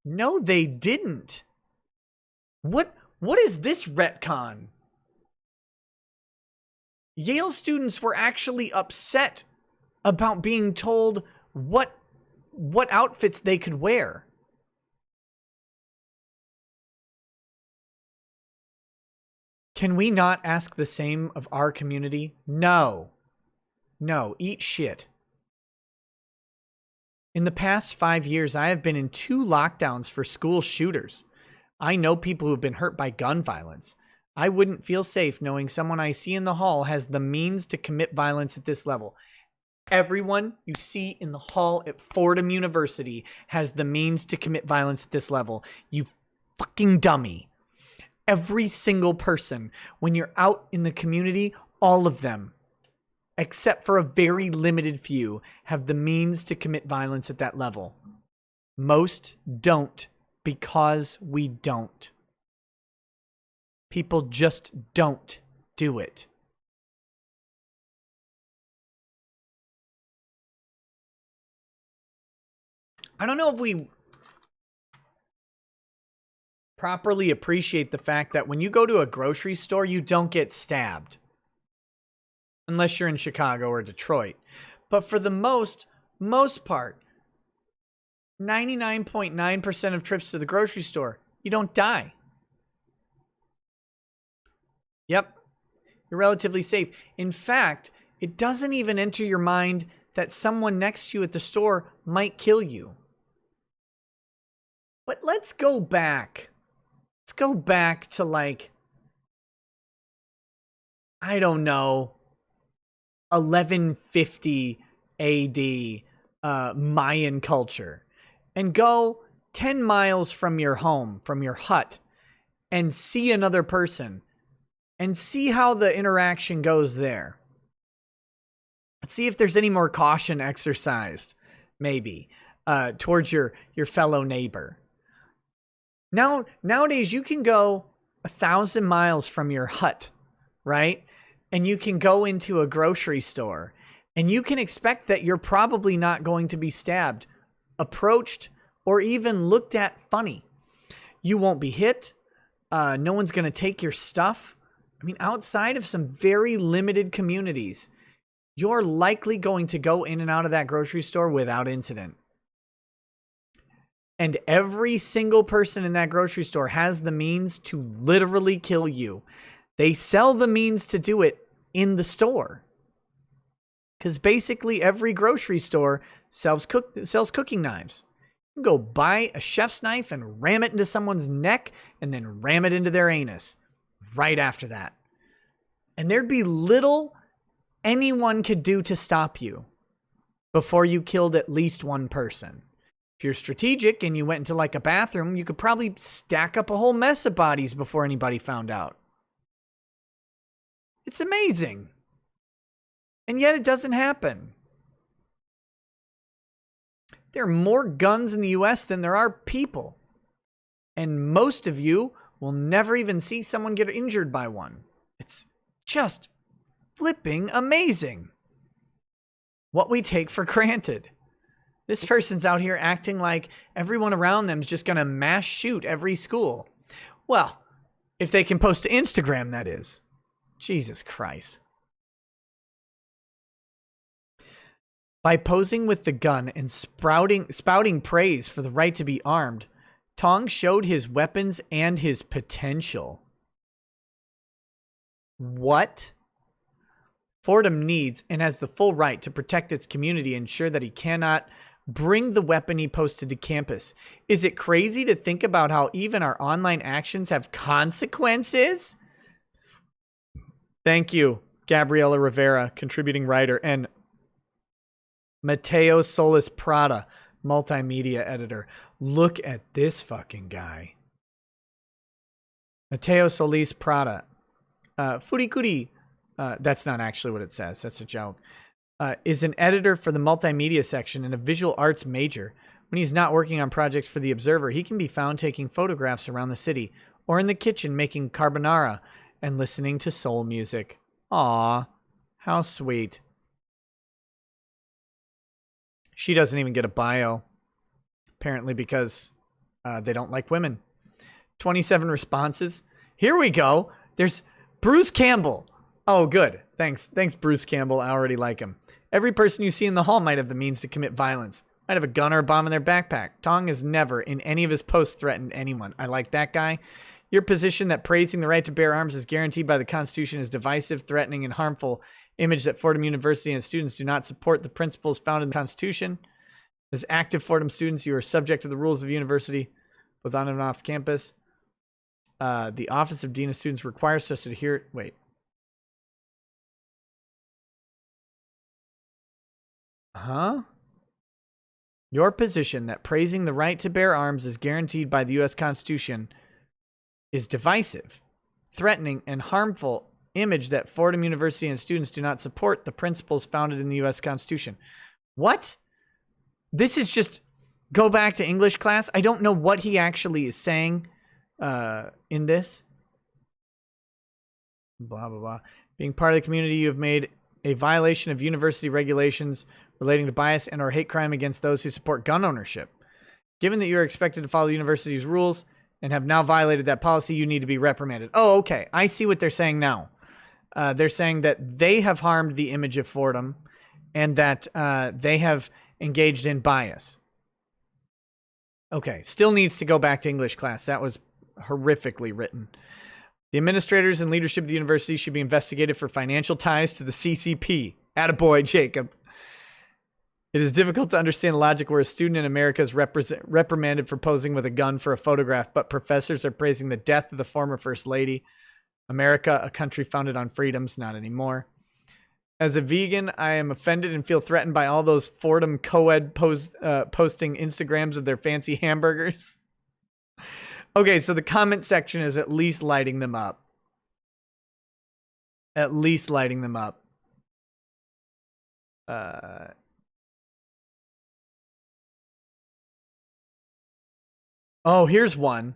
No, they didn't. What is this retcon? Yale students were actually upset about being told what outfits they could wear. Can we not ask the same of our community? No. No, eat shit. In the past 5 years, I have been in 2 lockdowns for school shooters. I know people who've been hurt by gun violence. I wouldn't feel safe knowing someone I see in the hall has the means to commit violence at this level. Everyone you see in the hall at Fordham University has the means to commit violence at this level. You fucking dummy. Every single person, when you're out in the community, all of them, except for a very limited few, have the means to commit violence at that level. Most don't, because we don't. People just don't do it. I don't know if we properly appreciate the fact that when you go to a grocery store, you don't get stabbed. Unless you're in Chicago or Detroit. But for the most part, 99.9% of trips to the grocery store, you don't die. Yep. You're relatively safe. In fact, it doesn't even enter your mind that someone next to you at the store might kill you. But let's go back. Let's go back to, like, I don't know, 1150 AD Mayan culture, and go 10 miles from your home, from your hut, and see another person and see how the interaction goes there. Let's see if there's any more caution exercised, maybe, towards your fellow neighbor. Nowadays, you can go 1,000 miles from your hut, right? And you can go into a grocery store, and you can expect that you're probably not going to be stabbed, approached, or even looked at funny. You won't be hit. No one's going to take your stuff. I mean, outside of some very limited communities, you're likely going to go in and out of that grocery store without incident. And every single person in that grocery store has the means to literally kill you. They sell the means to do it in the store. Because basically every grocery store sells cooking knives. You can go buy a chef's knife and ram it into someone's neck and then ram it into their anus right after that. And there'd be little anyone could do to stop you before you killed at least one person. If you're strategic and you went into like a bathroom, you could probably stack up a whole mess of bodies before anybody found out. It's amazing. And yet it doesn't happen. There are more guns in the US than there are people. And most of you will never even see someone get injured by one. It's just flipping amazing. What we take for granted. This person's out here acting like everyone around them is just going to mass shoot every school. Well, if they can post to Instagram, that is. Jesus Christ. By posing with the gun and spouting praise for the right to be armed, Tong showed his weapons and his potential. What? Fordham needs and has the full right to protect its community and ensure that he cannot bring the weapon he posted to campus. Is it crazy to think about how even our online actions have consequences? Thank you, Gabriela Rivera, contributing writer, and Mateo Solis Prada, multimedia editor. Look at this fucking guy. Mateo Solis Prada. Furikuri. That's not actually what it says. That's a joke. Is an editor for the multimedia section and a visual arts major. When he's not working on projects for The Observer, he can be found taking photographs around the city or in the kitchen making carbonara and listening to soul music. Aw, how sweet. She doesn't even get a bio, apparently because they don't like women. 27 responses. Here we go. There's Bruce Campbell. Oh, good. Thanks, Bruce Campbell. I already like him. Every person you see in the hall might have the means to commit violence. Might have a gun or a bomb in their backpack. Tong has never, in any of his posts, threatened anyone. I like that guy. Your position that praising the right to bear arms is guaranteed by the Constitution is divisive, threatening, and harmful image that Fordham University and its students do not support the principles found in the Constitution. As active Fordham students, you are subject to the rules of the university, both on and off campus. The Office of Dean of Students requires us to adhere... Wait. Huh? Your position that praising the right to bear arms is guaranteed by the U.S. Constitution is divisive, threatening, and harmful image that Fordham University and students do not support the principles founded in the U.S. Constitution. What? This is just go back to English class. I don't know what he actually is saying in this. Blah, blah, blah. Being part of the community, you have made a violation of university regulations relating to bias and or hate crime against those who support gun ownership. Given that you are expected to follow the university's rules and have now violated that policy, you need to be reprimanded. Oh, okay. I see what they're saying now. They're saying that they have harmed the image of Fordham and that they have engaged in bias. Okay. Still needs to go back to English class. That was horrifically written. The administrators and leadership of the university should be investigated for financial ties to the CCP. Attaboy, Jacob. It is difficult to understand the logic where a student in America is reprimanded for posing with a gun for a photograph, but professors are praising the death of the former First Lady. America, a country founded on freedoms, not anymore. As a vegan, I am offended and feel threatened by all those Fordham co-ed posting Instagrams of their fancy hamburgers. Okay, so the comment section is at least lighting them up. At least lighting them up. Oh, here's one.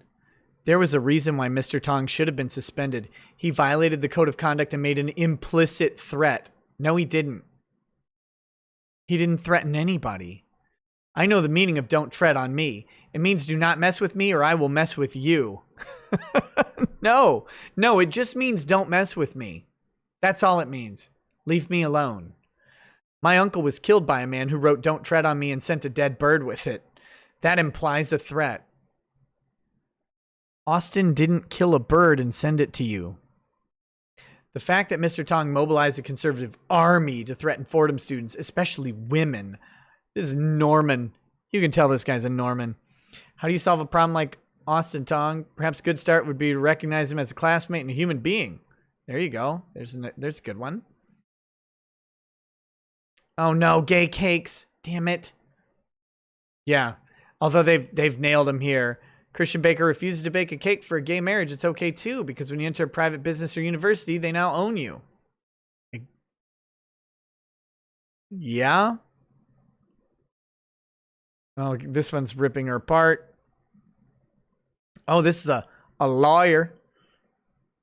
There was a reason why Mr. Tong should have been suspended. He violated the code of conduct and made an implicit threat. No, he didn't. He didn't threaten anybody. I know the meaning of don't tread on me. It means do not mess with me or I will mess with you. No, it just means don't mess with me. That's all it means. Leave me alone. My uncle was killed by a man who wrote don't tread on me and sent a dead bird with it. That implies a threat. Austin didn't kill a bird and send it to you. The fact that Mr. Tong mobilized a conservative army to threaten Fordham students, especially women. This is Norman. You can tell this guy's a Norman. How do you solve a problem like Austin Tong? Perhaps a good start would be to recognize him as a classmate and a human being. There you go. There's a good one. Oh no, gay cakes. Damn it. Yeah. Although they've nailed him here. Christian Baker refuses to bake a cake for a gay marriage. It's okay too, because when you enter a private business or university, they now own you. Yeah. Oh, this one's ripping her apart. Oh, this is a lawyer.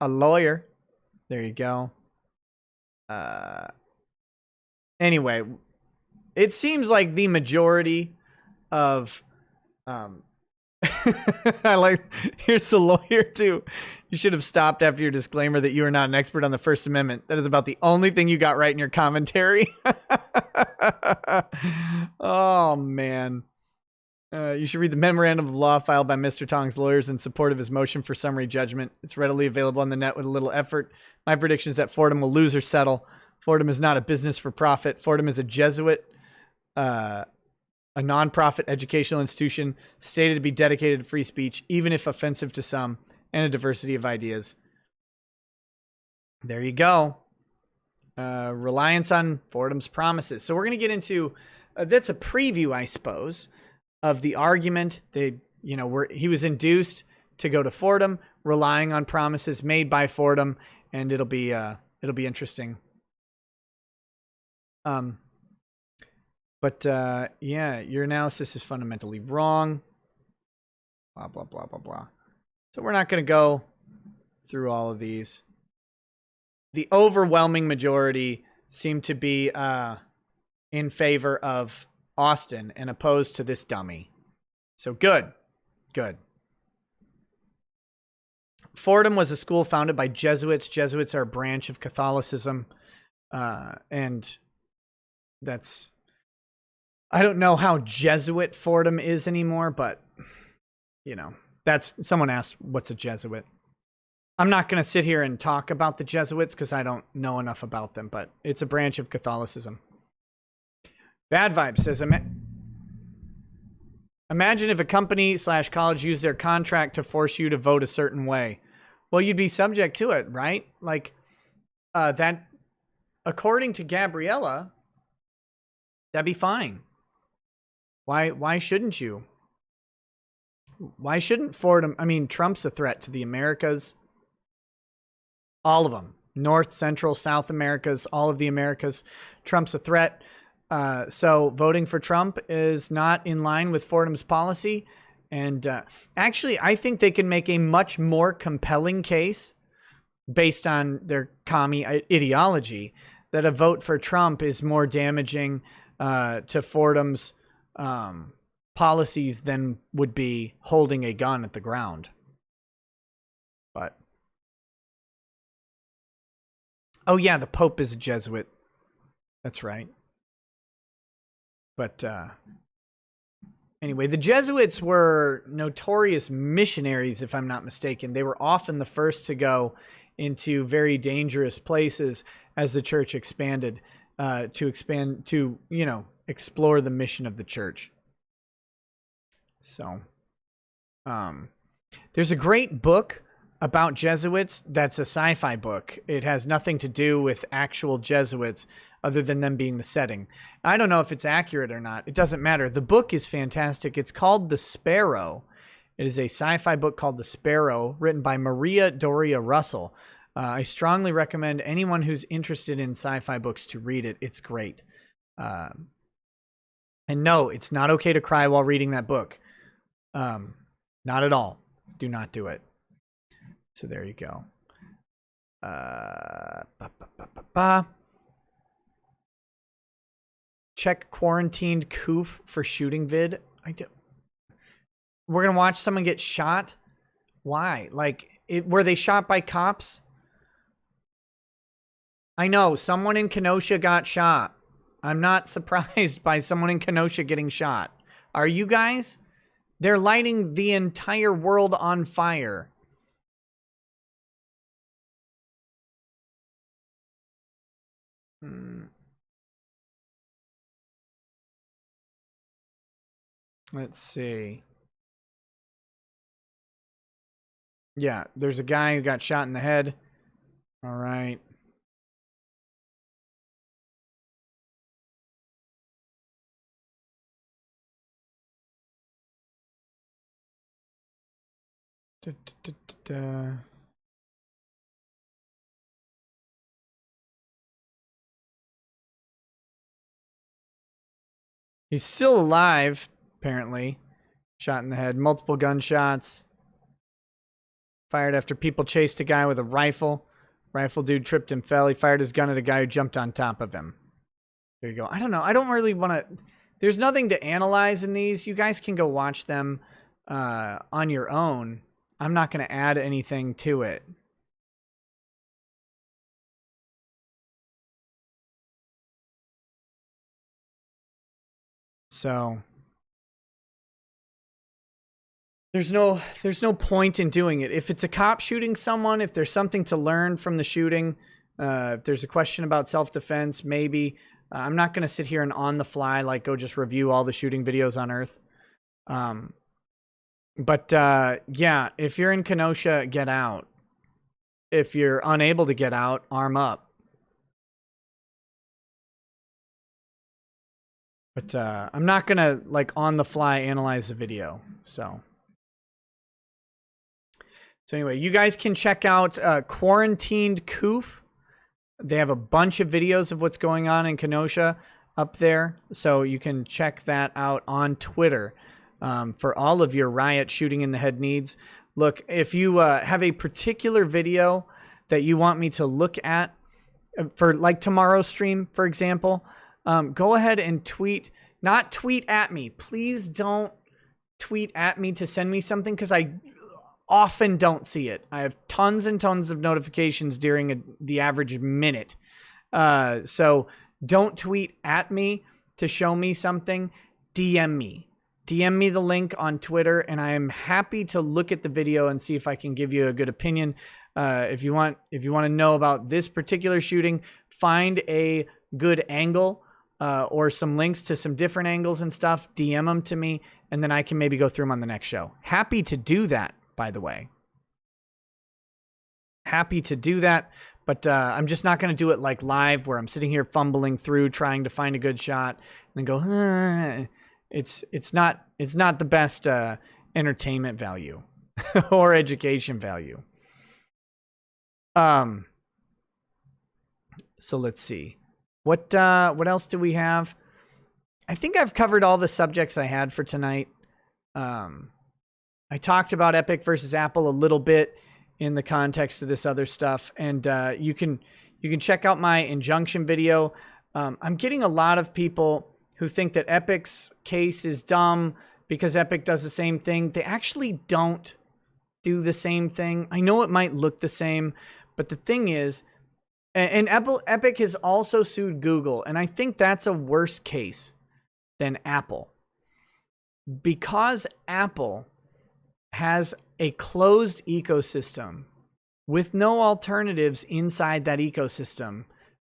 A lawyer. There you go. Anyway, it seems like the majority of I like, here's the lawyer too. You should have stopped after your disclaimer that you are not an expert on the First Amendment. That is about the only thing you got right in your commentary. Oh, man. You should read the memorandum of law filed by Mr. Tong's lawyers in support of his motion for summary judgment. It's readily available on the net with a little effort. My prediction is that Fordham will lose or settle. Fordham is not a business for profit. Fordham is a Jesuit a nonprofit educational institution stated to be dedicated to free speech, even if offensive to some, and a diversity of ideas. There you go. Reliance on Fordham's promises. So we're going to get into, that's a preview, I suppose, of the argument. He was induced to go to Fordham, relying on promises made by Fordham, and it'll be interesting. But yeah, your analysis is fundamentally wrong. Blah, blah, blah, blah, blah. So we're not going to go through all of these. The overwhelming majority seem to be in favor of Austin and opposed to this dummy. So good. Good. Fordham was a school founded by Jesuits. Jesuits are a branch of Catholicism. And that's... I don't know how Jesuit Fordham is anymore, but, that's... Someone asked, what's a Jesuit? I'm not going to sit here and talk about the Jesuits because I don't know enough about them, but it's a branch of Catholicism. Bad Vibe says, imagine if a company/college used their contract to force you to vote a certain way. Well, you'd be subject to it, right? Like, that, according to Gabriella, that'd be fine. Why shouldn't you? Why shouldn't Fordham? I mean, Trump's a threat to the Americas. All of them. North, Central, South Americas, all of the Americas. Trump's a threat. So voting for Trump is not in line with Fordham's policy. And actually, I think they can make a much more compelling case based on their commie ideology that a vote for Trump is more damaging to Fordham's policies than would be holding a gun at the ground. But oh yeah, the Pope is a Jesuit. That's right. But anyway, the Jesuits were notorious missionaries, if I'm not mistaken. They were often the first to go into very dangerous places as the church expanded, to explore the mission of the church. So, there's a great book about Jesuits that's a sci-fi book. It has nothing to do with actual Jesuits other than them being the setting. I don't know if it's accurate or not. It doesn't matter. The book is fantastic. It's called The Sparrow. It is a sci-fi book called The Sparrow, written by Maria Doria Russell. I strongly recommend anyone who's interested in sci-fi books to read it. It's great. And no, it's not okay to cry while reading that book. Not at all. Do not do it. So there you go. Check quarantined Coof for shooting vid. We're going to watch someone get shot? Why? Like, were they shot by cops? I know, someone in Kenosha got shot. I'm not surprised by someone in Kenosha getting shot. Are you guys? They're lighting the entire world on fire. Let's see. Yeah, there's a guy who got shot in the head. All right. He's still alive, apparently. Shot in the head. Multiple gunshots. Fired after people chased a guy with a rifle. Rifle dude tripped and fell. He fired his gun at a guy who jumped on top of him. There you go. I don't know. I don't really want to... There's nothing to analyze in these. You guys can go watch them on your own. I'm not going to add anything to it. So there's no point in doing it. If it's a cop shooting someone, if there's something to learn from the shooting, if there's a question about self-defense, maybe. I'm not going to sit here and on the fly, like, go just review all the shooting videos on Earth. But yeah, if you're in Kenosha, get out. If you're unable to get out, arm up. But I'm not going to, like, on the fly analyze the video. So anyway, you guys can check out Quarantined Coof. They have a bunch of videos of what's going on in Kenosha up there. So you can check that out on Twitter for all of your riot shooting in the head needs. Look, if you have a particular video that you want me to look at for, like, tomorrow's stream, for example, go ahead and tweet. Not tweet at me. Please don't tweet at me to send me something, because I often don't see it. I have tons and tons of notifications during the average minute. So don't tweet at me to show me something. DM me. DM me the link on Twitter, and I am happy to look at the video and see if I can give you a good opinion. If you want to know about this particular shooting, find a good angle or some links to some different angles and stuff. DM them to me, and then I can maybe go through them on the next show. Happy to do that, by the way. Happy to do that, but I'm just not going to do it like live, where I'm sitting here fumbling through trying to find a good shot and then go, It's not the best entertainment value or education value. So let's see. What else do we have? I think I've covered all the subjects I had for tonight. I talked about Epic versus Apple a little bit in the context of this other stuff, and you can check out my injunction video. I'm getting a lot of people who think that Epic's case is dumb because Epic does the same thing. They actually don't do the same thing. I know it might look the same, but the thing is, and Epic has also sued Google, and I think that's a worse case than Apple, because Apple has a closed ecosystem with no alternatives inside that ecosystem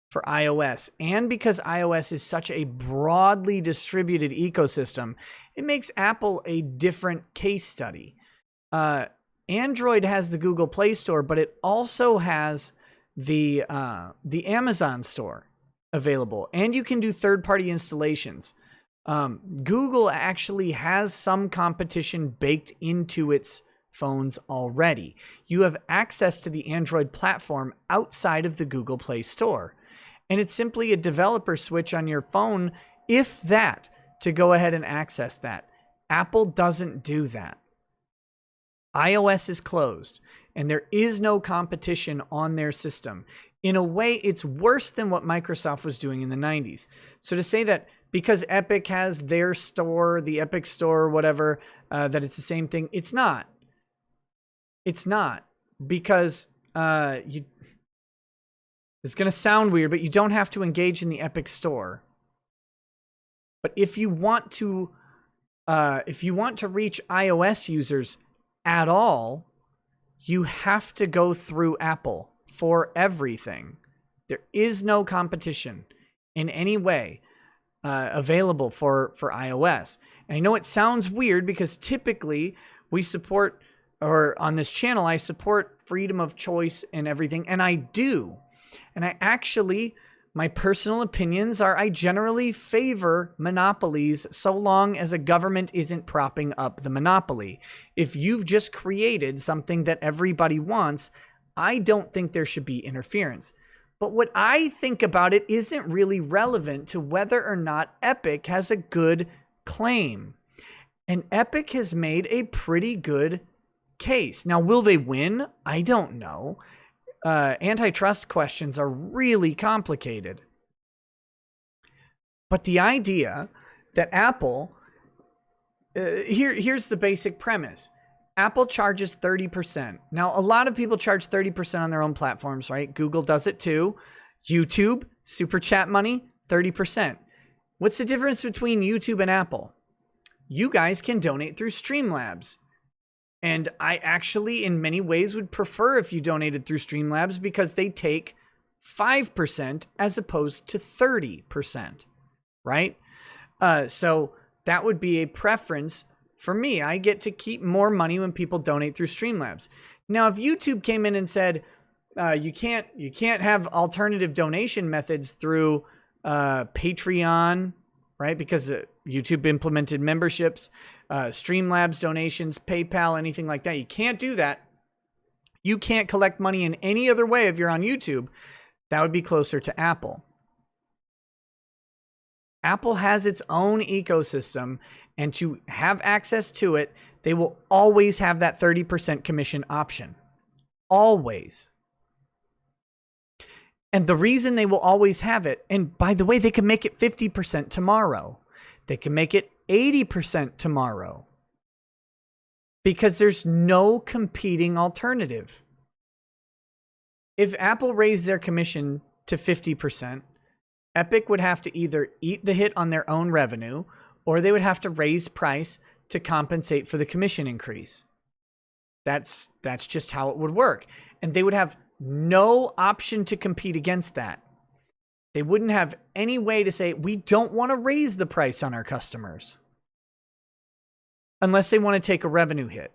for iOS. And because iOS is such a broadly distributed ecosystem, it makes Apple a different case study. Android has the Google Play Store, but it also has the Amazon store available, and you can do third-party installations. Google actually has some competition baked into its phones already. You have access to the Android platform outside of the Google Play Store. And it's simply a developer switch on your phone, if that, to go ahead and access that. Apple doesn't do that. iOS is closed, and there is no competition on their system. In a way, it's worse than what Microsoft was doing in the 90s. So to say that because Epic has their store, the Epic Store or whatever, that it's the same thing, it's not. It's not, because it's going to sound weird, but you don't have to engage in the Epic Store. But if you want to reach iOS users at all, you have to go through Apple for everything. There is no competition in any way available for iOS. And I know it sounds weird, because typically we support, or on this channel, I support freedom of choice and everything, and I do. And I actually, my personal opinions are, I generally favor monopolies so long as a government isn't propping up the monopoly. If you've just created something that everybody wants, I don't think there should be interference. But what I think about it isn't really relevant to whether or not Epic has a good claim. And Epic has made a pretty good case. Now, will they win? I don't know. Antitrust questions are really complicated. But the idea that Apple, here's the basic premise. Apple charges 30%. Now, a lot of people charge 30% on their own platforms, right? Google does it too. YouTube, super chat money, 30%. What's the difference between YouTube and Apple? You guys can donate through Streamlabs. And I actually, in many ways, would prefer if you donated through Streamlabs, because they take 5% as opposed to 30%, right? So that would be a preference for me. I get to keep more money when people donate through Streamlabs. Now, if YouTube came in and said, you can't have alternative donation methods through Patreon, right? Because YouTube implemented memberships, Streamlabs donations, PayPal, anything like that. You can't do that. You can't collect money in any other way if you're on YouTube. That would be closer to Apple. Apple has its own ecosystem, and to have access to it, they will always have that 30% commission option. Always. And the reason they will always have it, and by the way, they can make it 50% tomorrow. They can make it 80% tomorrow. Because there's no competing alternative. If Apple raised their commission to 50%, Epic would have to either eat the hit on their own revenue, or they would have to raise price to compensate for the commission increase. That's just how it would work. And they would have no option to compete against that. They wouldn't have any way to say, we don't want to raise the price on our customers. Unless they want to take a revenue hit.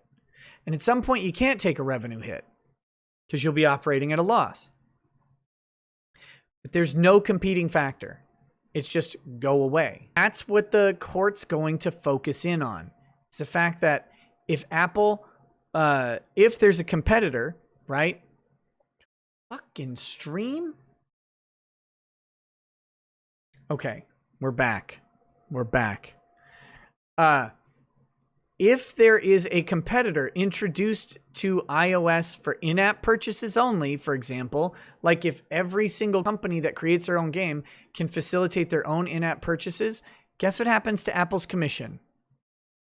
And at some point, you can't take a revenue hit because you'll be operating at a loss. But there's no competing factor. It's just go away. That's what the court's going to focus in on. It's the fact that if Apple, if there's a competitor, right? Fucking stream? Okay, we're back. We're back. If there is a competitor introduced to iOS for in-app purchases only, for example, like if every single company that creates their own game can facilitate their own in-app purchases, guess what happens to Apple's commission?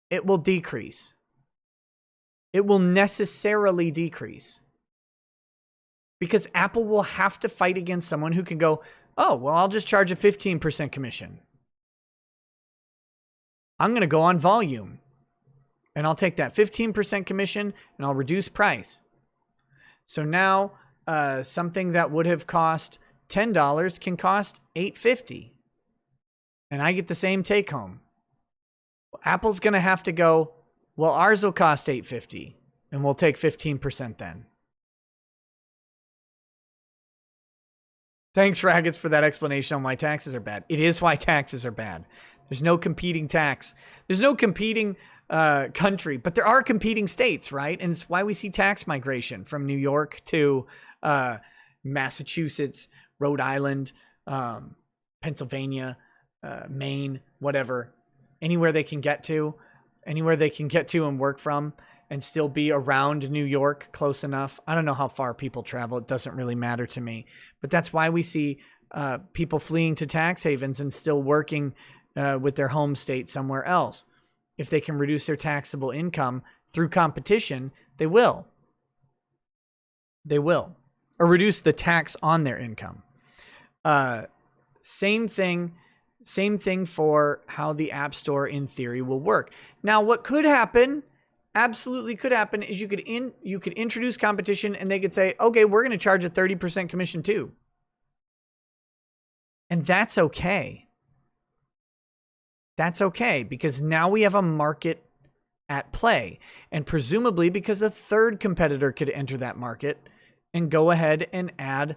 It will decrease. It will necessarily decrease. Because Apple will have to fight against someone who can go, oh, well, I'll just charge a 15% commission. I'm going to go on volume. And I'll take that 15% commission and I'll reduce price. So now something that would have cost $10 can cost $8.50. And I get the same take home. Apple's going to have to go, well, ours will cost $8.50 and we'll take 15% then. Thanks, Raggets, for that explanation on why taxes are bad. It is why taxes are bad. There's no competing tax. There's no competing country, but there are competing states, right? And it's why we see tax migration from New York to Massachusetts, Rhode Island, Pennsylvania, Maine, whatever. Anywhere they can get to and work from and still be around New York close enough. I don't know how far people travel. It doesn't really matter to me. But that's why we see people fleeing to tax havens and still working with their home state somewhere else. If they can reduce their taxable income through competition, they will. They will. Or reduce the tax on their income. Same thing for how the App Store in theory will work. Now, what could happen, absolutely could happen, is you could introduce competition and they could say, okay, we're going to charge a 30% commission too. And that's okay. That's okay, because now we have a market at play. And presumably because a third competitor could enter that market and go ahead and add,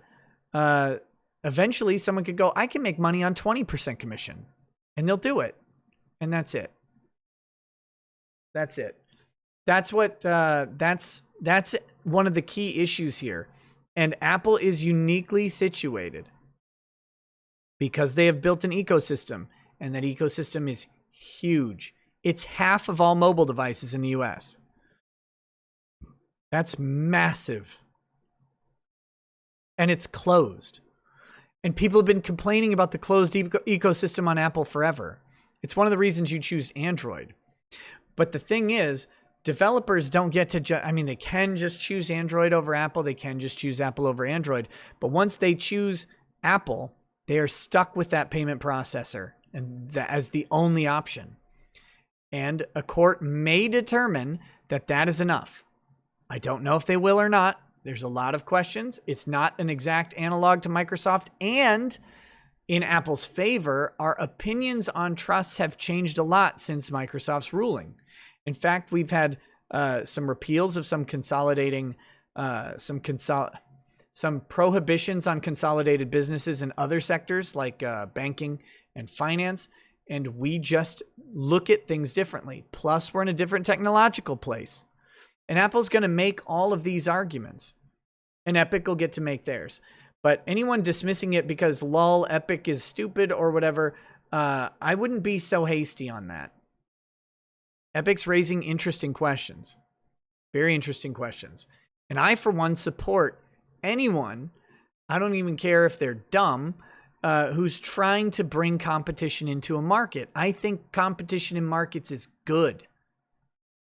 eventually someone could go, I can make money on 20% commission. And they'll do it. And that's it. That's it. That's what, that's one of the key issues here. And Apple is uniquely situated because they have built an ecosystem. And that ecosystem is huge. It's half of all mobile devices in the US. That's massive. And it's closed. And people have been complaining about the closed ecosystem on Apple forever. It's one of the reasons you choose Android. But the thing is, developers don't get to, they can just choose Android over Apple. They can just choose Apple over Android. But once they choose Apple, they are stuck with that payment processor. And that as the only option. And a court may determine that that is enough. I don't know if they will or not. There's a lot of questions. It's not an exact analog to Microsoft. And in Apple's favor, our opinions on trusts have changed a lot since Microsoft's ruling. In fact, we've had some repeals of some consolidating, some prohibitions on consolidated businesses in other sectors like banking and finance. And we just look at things differently. Plus, we're in a different technological place. And Apple's going to make all of these arguments. And Epic will get to make theirs. But anyone dismissing it because lol, Epic is stupid or whatever, I wouldn't be so hasty on that. Epic's raising interesting questions. Very interesting questions. And I, for one, support anyone, I don't even care if they're dumb, who's trying to bring competition into a market. I think competition in markets is good.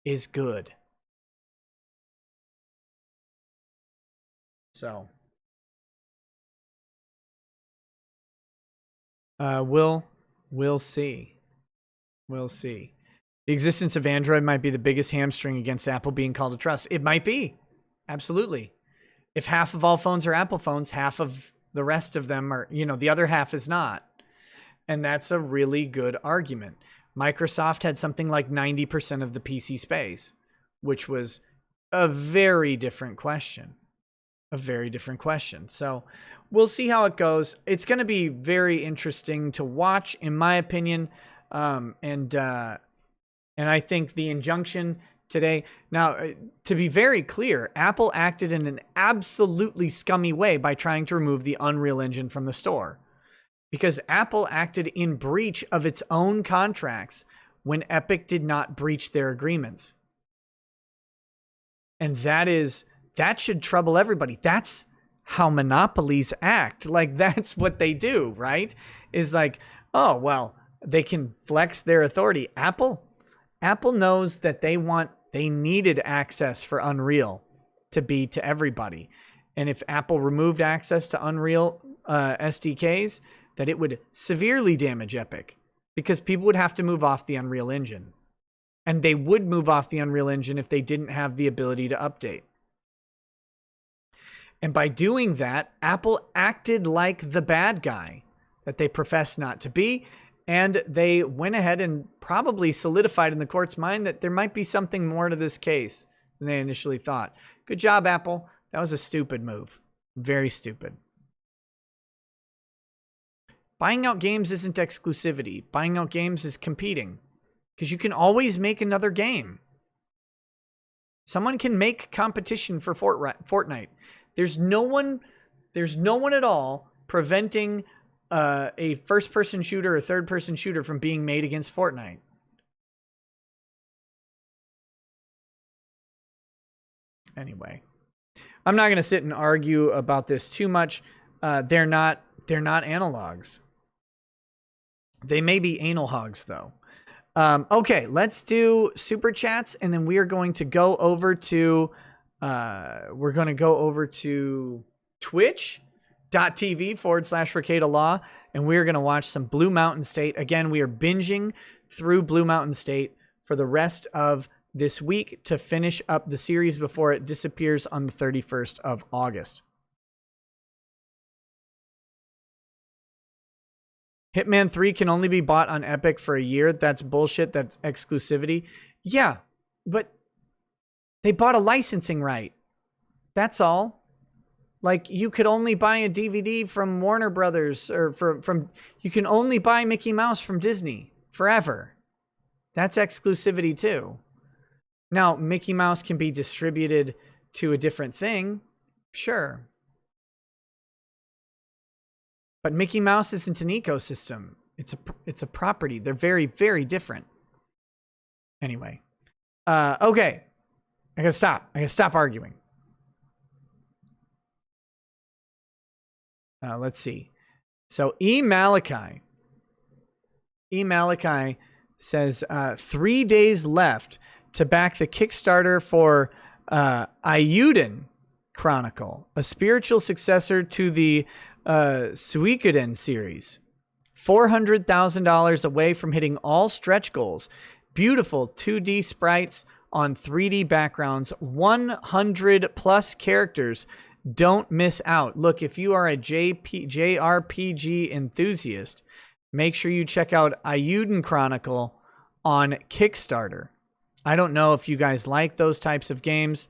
Is good. So, we'll see. We'll see. The existence of Android might be the biggest hamstring against Apple being called a trust. It might be. Absolutely. If half of all phones are Apple phones, half of the rest of them are, the other half is not. And that's a really good argument. Microsoft had something like 90% of the PC space, which was a very different question. A very different question. So we'll see how it goes. It's going to be very interesting to watch, in my opinion. And I think the injunction today. Now, to be very clear, Apple acted in an absolutely scummy way by trying to remove the Unreal Engine from the store, because Apple acted in breach of its own contracts when Epic did not breach their agreements. And that should trouble everybody. That's how monopolies act. Like, that's what they do, right? Is like, oh, well, they can flex their authority. Apple knows that they needed access for Unreal to be to everybody. And if Apple removed access to Unreal SDKs, that it would severely damage Epic, because people would have to move off the Unreal Engine. And they would move off the Unreal Engine if they didn't have the ability to update. And by doing that, Apple acted like the bad guy that they profess not to be. And they went ahead and probably solidified in the court's mind that there might be something more to this case than they initially thought. Good job, Apple. That was a stupid move. Very stupid. Buying out games isn't exclusivity. Buying out games is competing, because you can always make another game. Someone can make competition for Fortnite. There's no one at all preventing a first-person shooter or third-person shooter from being made against Fortnite. Anyway, I'm not going to sit and argue about this too much. They're not analogs. They may be anal hogs, though. Okay, let's do super chats, and then we are going to go over to twitch.tv/Rekieta Law, and we're going to watch some Blue Mountain State. Again, we are binging through Blue Mountain State for the rest of this week to finish up the series before it disappears on the 31st of August. Hitman 3 can only be bought on Epic for a year. That's bullshit. That's exclusivity. Yeah, but they bought a licensing right. That's all. Like, you could only buy a DVD from Warner Brothers, or you can only buy Mickey Mouse from Disney forever. That's exclusivity too. Now, Mickey Mouse can be distributed to a different thing, sure. But Mickey Mouse isn't an ecosystem. It's a property. They're very, very different. Anyway. Okay. I gotta stop arguing. Let's see. So E. Malachi says 3 days left to back the Kickstarter for Ayuden Chronicle, a spiritual successor to the Suikoden series. $400,000 away from hitting all stretch goals. Beautiful 2D sprites, on 3D backgrounds, 100 plus characters. Don't miss out. Look, if you are a JRPG enthusiast, make sure you check out Ayuden Chronicle on Kickstarter. I don't know if you guys like those types of games,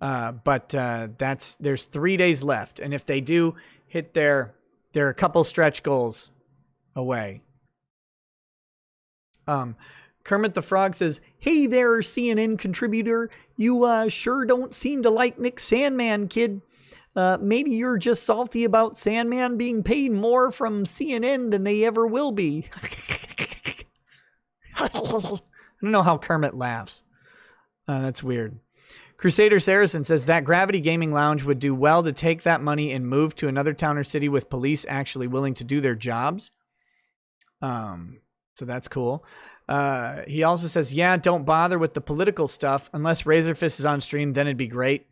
but there's 3 days left, and if they do hit they're a couple stretch goals away. Kermit the Frog says, "Hey there, CNN contributor. You sure don't seem to like Nick Sandman, kid. Maybe you're just salty about Sandman being paid more from CNN than they ever will be." I don't know how Kermit laughs. That's weird. Crusader Saracen says that Gravity Gaming Lounge would do well to take that money and move to another town or city with police actually willing to do their jobs. So that's cool. He also says, yeah, don't bother with the political stuff unless Razorfist is on stream, then it'd be great.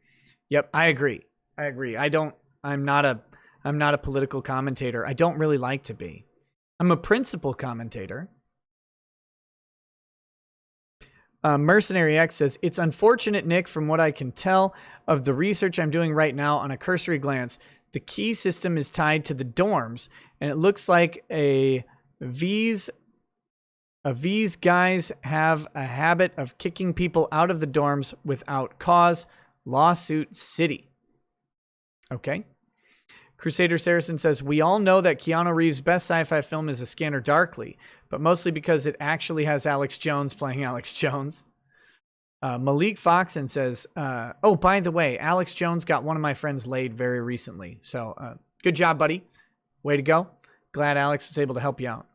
Yep, I agree. I'm not a political commentator. I don't really like to be. I'm a principal commentator. Mercenary X says, it's unfortunate, Nick, from what I can tell of the research I'm doing right now on a cursory glance, the key system is tied to the dorms, and it looks like V's guys have a habit of kicking people out of the dorms without cause. Lawsuit City. Okay. Crusader Saracen says, we all know that Keanu Reeves' best sci-fi film is A Scanner Darkly, but mostly because it actually has Alex Jones playing Alex Jones. Malik Foxen says, oh, by the way, Alex Jones got one of my friends laid very recently. So good job, buddy. Way to go. Glad Alex was able to help you out.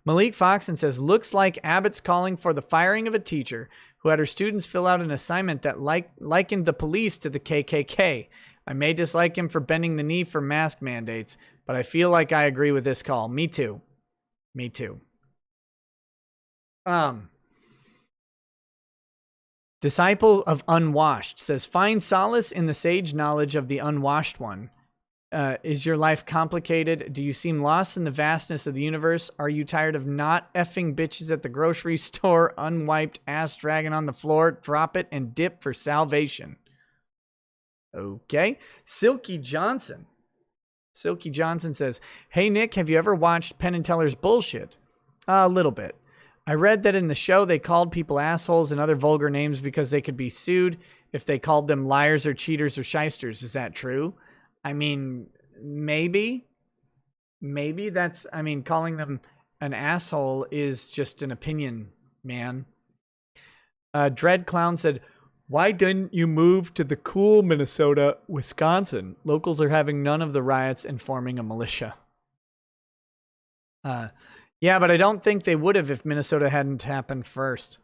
Malik Foxen says, looks like Abbott's calling for the firing of a teacher who had her students fill out an assignment that likened the police to the KKK. I may dislike him for bending the knee for mask mandates, but I feel like I agree with this call. Me too. Me too. Disciple of Unwashed says, find solace in the sage knowledge of the unwashed one. Is your life complicated? Do you seem lost in the vastness of the universe? Are you tired of not effing bitches at the grocery store, unwiped ass dragging on the floor? Drop it and dip for salvation. Okay. Silky Johnson says, hey, Nick, have you ever watched Penn and Teller's bullshit? A little bit. I read that in the show they called people assholes and other vulgar names because they could be sued if they called them liars or cheaters or shysters. Is that true? I mean, maybe that's, I mean, calling them an asshole is just an opinion, man. Dread Clown said, why didn't you move to the cool Minnesota, Wisconsin? Locals are having none of the riots and forming a militia. Yeah, but I don't think they would have if Minnesota hadn't happened first.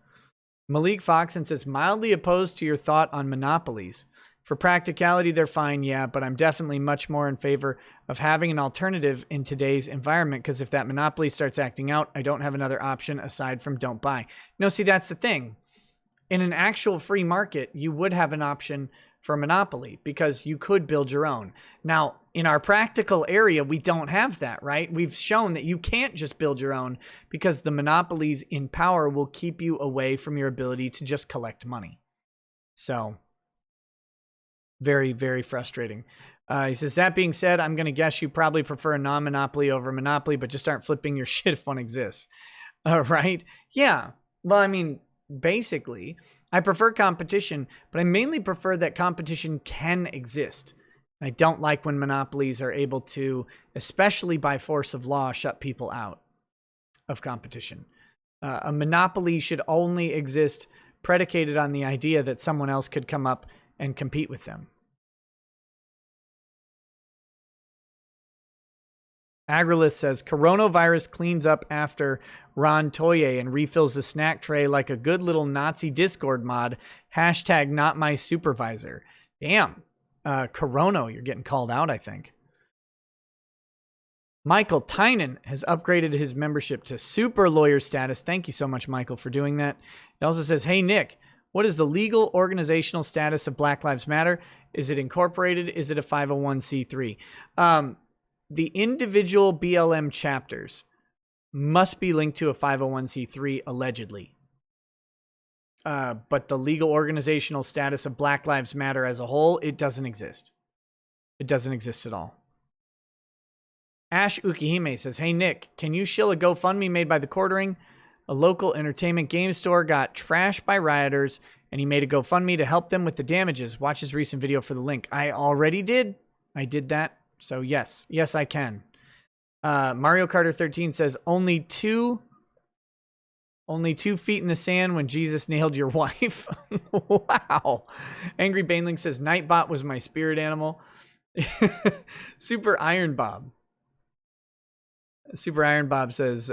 Malik Foxen says, mildly opposed to your thought on monopolies. For practicality, they're fine, yeah, but I'm definitely much more in favor of having an alternative in today's environment, because if that monopoly starts acting out, I don't have another option aside from don't buy. No, see, that's the thing. In an actual free market, you would have an option for monopoly because you could build your own. Now, in our practical area, we don't have that, right? We've shown that you can't just build your own because the monopolies in power will keep you away from your ability to just collect money. So, very, very frustrating. He says, that being said, I'm going to guess you probably prefer a non-monopoly over monopoly, but just aren't flipping your shit if one exists. Right? Yeah. Well, I mean, basically, I prefer competition, but I mainly prefer that competition can exist. I don't like when monopolies are able to, especially by force of law, shut people out of competition. A monopoly should only exist predicated on the idea that someone else could come up and compete with them. Agrilith says, coronavirus cleans up after Ron Toye and refills the snack tray like a good little Nazi Discord mod. Hashtag not my supervisor. Damn. Corono, you're getting called out, I think. Michael Tynan has upgraded his membership to super lawyer status. Thank you so much, Michael, for doing that. He also says, hey, Nick, what is the legal organizational status of Black Lives Matter? Is it incorporated? Is it a 501c3? The individual BLM chapters must be linked to a 501c3, allegedly. but the legal organizational status of Black Lives Matter as a whole, it doesn't exist. It doesn't exist at all. Ash Ukihime says, hey, Nick, can you shill a GoFundMe made by the Quartering? A local entertainment game store got trashed by rioters, and he made a GoFundMe to help them with the damages. Watch his recent video for the link. I already did. I did that. So, yes. Yes, I can. Mario Carter 13 says, only two feet in the sand when Jesus nailed your wife. Wow. Angry Baneling says, Nightbot was my spirit animal. Super Iron Bob says,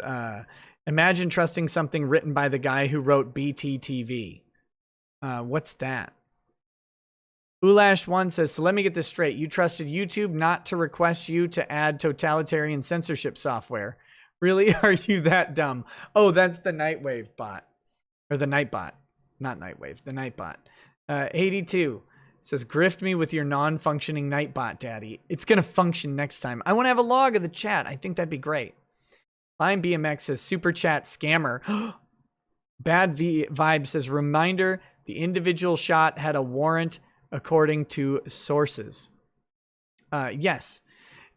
imagine trusting something written by the guy who wrote BTTV. What's that? Ulash1 says, so let me get this straight. You trusted YouTube not to request you to add totalitarian censorship software. Really? Are you that dumb? Oh, that's the Nightwave bot. Or the Nightbot. Not Nightwave, the Nightbot. 82 says, grift me with your non-functioning Nightbot, daddy. It's going to function next time. I want to have a log of the chat. I think that'd be great. Lime BMX says, super chat scammer. Bad Vibe says, reminder, the individual shot had a warrant according to sources. Yes.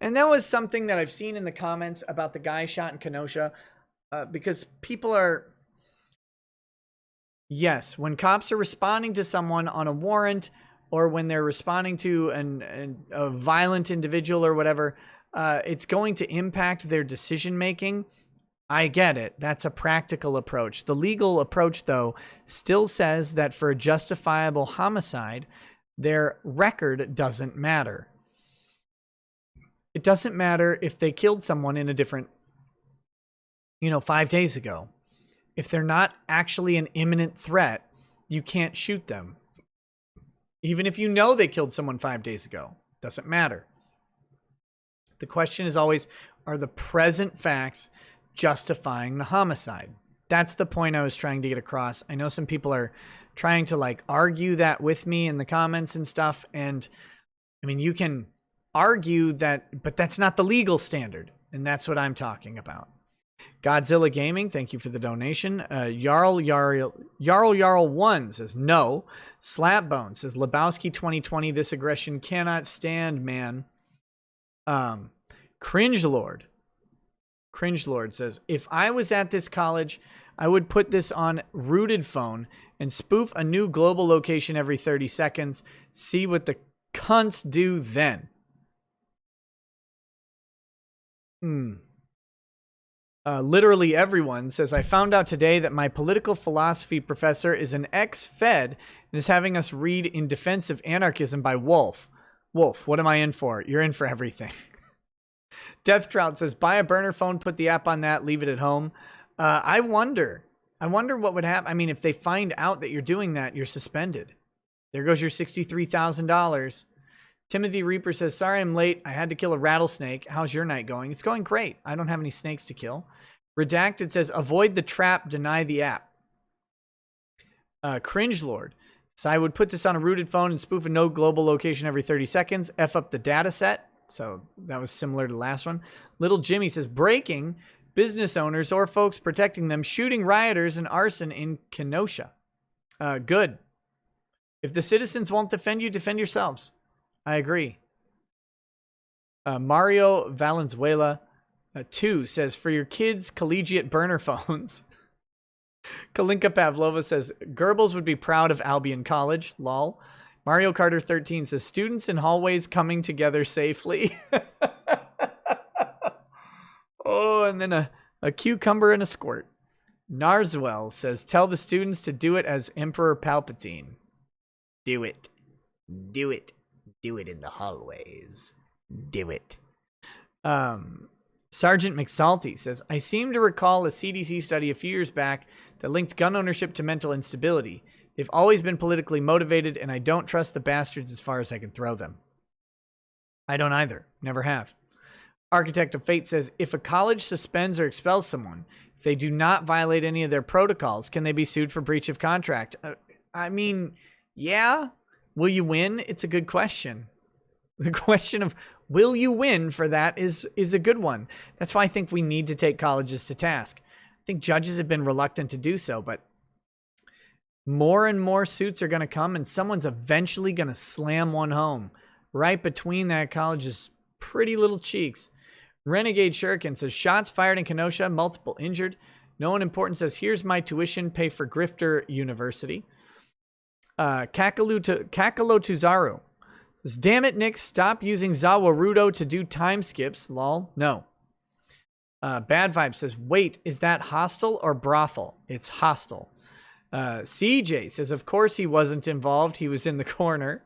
And that was something that I've seen in the comments about the guy shot in Kenosha. Because people are... Yes, when cops are responding to someone on a warrant, or when they're responding to a violent individual or whatever, it's going to impact their decision-making. I get it. That's a practical approach. The legal approach, though, still says that for a justifiable homicide, their record doesn't matter. It doesn't matter if they killed someone in a different, 5 days ago. If they're not actually an imminent threat, you can't shoot them. Even if you know they killed someone 5 days ago, doesn't matter. The question is always, are the present facts justifying the homicide? That's the point I was trying to get across. I know some people are trying to argue that with me in the comments and stuff. And I mean, you can argue that, but that's not the legal standard. And that's what I'm talking about. Godzilla Gaming, thank you for the donation. Jarl 1 says no. Slapbone says Lebowski 2020, this aggression cannot stand, man. Cringe Lord says, if I was at this college, I would put this on rooted phone and spoof a new global location every 30 seconds. See what the cunts do then. Literally everyone says, I found out today that my political philosophy professor is an ex-Fed and is having us read In Defense of Anarchism by Wolf. Wolf, what am I in for? You're in for everything. Death Trout says, buy a burner phone, put the app on that, leave it at home. I wonder what would happen. I mean, if they find out that you're doing that, you're suspended. There goes your $63,000. Timothy Reaper says, sorry I'm late. I had to kill a rattlesnake. How's your night going? It's going great. I don't have any snakes to kill. Redacted says, avoid the trap, deny the app. Cringe Lord says, I would put this on a rooted phone and spoof a no global location every 30 seconds. F up the data set. So that was similar to the last one. Little Jimmy says, breaking business owners or folks protecting them, shooting rioters and arson in Kenosha. Good. If the citizens won't defend you, defend yourselves. I agree. Mario Valenzuela 2 says, for your kids' collegiate burner phones. Kalinka Pavlova says, Goebbels would be proud of Albion College. Lol. Mario Carter 13 says, students in hallways coming together safely. Oh, and then a cucumber and a squirt. Narswell says, tell the students to do it as Emperor Palpatine. Do it. Do it. Do it in the hallways. Do it. Sergeant McSalty says, I seem to recall a CDC study a few years back that linked gun ownership to mental instability. They've always been politically motivated, and I don't trust the bastards as far as I can throw them. I don't either. Never have. Architect of Fate says, if a college suspends or expels someone, if they do not violate any of their protocols, can they be sued for breach of contract? I mean, yeah. Will you win? It's a good question. The question of will you win for that is a good one. That's why I think we need to take colleges to task. I think judges have been reluctant to do so, but More and more suits are going to come, and someone's eventually going to slam one home right between that college's pretty little cheeks. Renegade Shuriken says, shots fired in Kenosha, multiple injured. No one important says, here's my tuition, pay for Grifter University. Kakalotuzaru says, damn it, Nick, stop using Zawarudo to do time skips. Lol. No. Bad Vibe says, wait, is that hostel or brothel? It's hostel. CJ says, of course he wasn't involved. He was in the corner.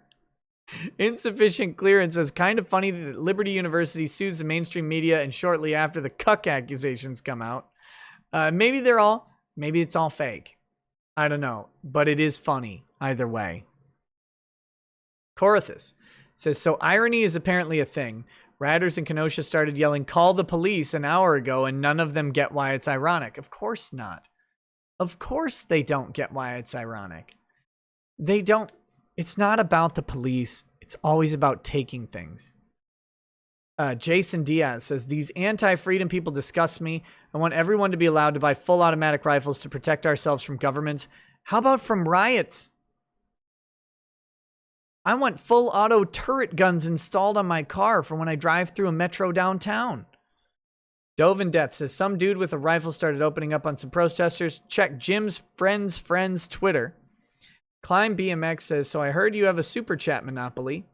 Insufficient Clearance says, kind of funny that Liberty University sues the mainstream media and shortly after the Cuck accusations come out. Maybe it's all fake. I don't know, but it is funny either way. Corothus says, so irony is apparently a thing. Rioters in Kenosha started yelling, call the police an hour ago, and none of them get why it's ironic. Of course not. Of course they don't get why it's ironic. They don't. It's not about the police. It's always about taking things. Jason Diaz says, these anti-freedom people disgust me. I want everyone to be allowed to buy full automatic rifles to protect ourselves from governments. How about from riots? I want full auto turret guns installed on my car for when I drive through a metro downtown. Dove in Death says, some dude with a rifle started opening up on some protesters. Check Jim's friend's Twitter. Climb BMX says, so I heard you have a super chat monopoly.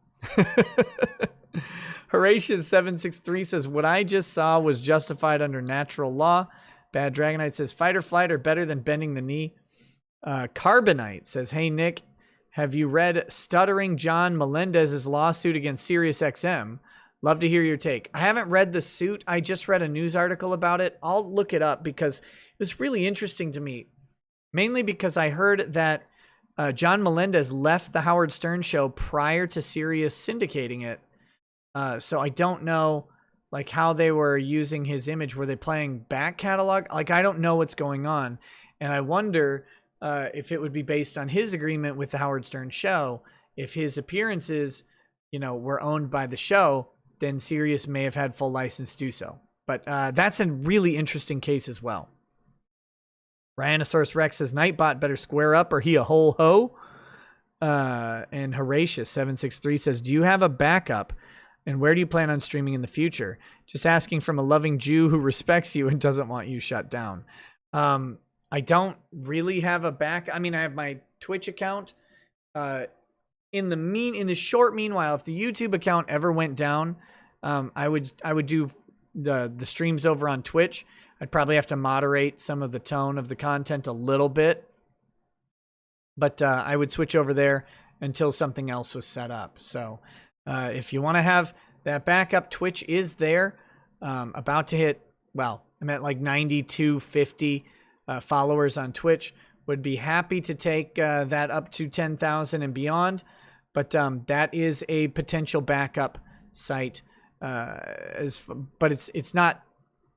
Horatius763 says, what I just saw was justified under natural law. Bad Dragonite says, fight or flight are better than bending the knee. Carbonite says, hey Nick, have you read Stuttering John Melendez's lawsuit against SiriusXM? Love to hear your take. I haven't read the suit. I just read a news article about it. I'll look it up because it was really interesting to me. Mainly because I heard that John Melendez left the Howard Stern show prior to Sirius syndicating it. So I don't know like how they were using his image. Were they playing back catalog? Like, I don't know what's going on. And I wonder if it would be based on his agreement with the Howard Stern show. If his appearances, were owned by the show, then Sirius may have had full license to do so. But that's a really interesting case as well. Rhinosaurus Rex says, Nightbot better square up or he a whole hoe. And Horatius763 says, do you have a backup? And where do you plan on streaming in the future? Just asking from a loving Jew who respects you and doesn't want you shut down. I don't really have a back. I mean, I have my Twitch account. In the short meanwhile, if the YouTube account ever went down, I would do the streams over on Twitch. I'd probably have to moderate some of the tone of the content a little bit. But I would switch over there until something else was set up. So if you want to have that backup, Twitch is there. About to hit, well, I'm at like 9,250 followers on Twitch. Would be happy to take that up to 10,000 and beyond. But that is a potential backup site. But it's not.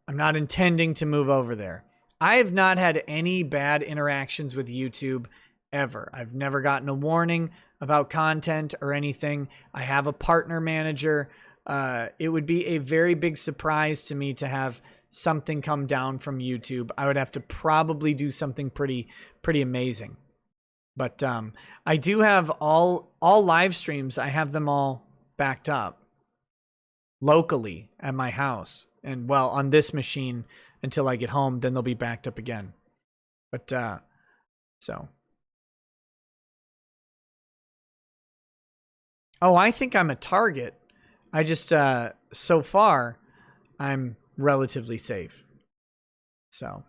I'm not intending to move over there. I have not had any bad interactions with YouTube ever. I've never gotten a warning about content or anything. I have a partner manager. It would be a very big surprise to me to have something come down from YouTube. I would have to probably do something pretty amazing. But I do have all live streams. I have them all backed up locally at my house. And well, on this machine until I get home, then they'll be backed up again. But so. Oh, I think I'm a target. I just so far I'm relatively safe. So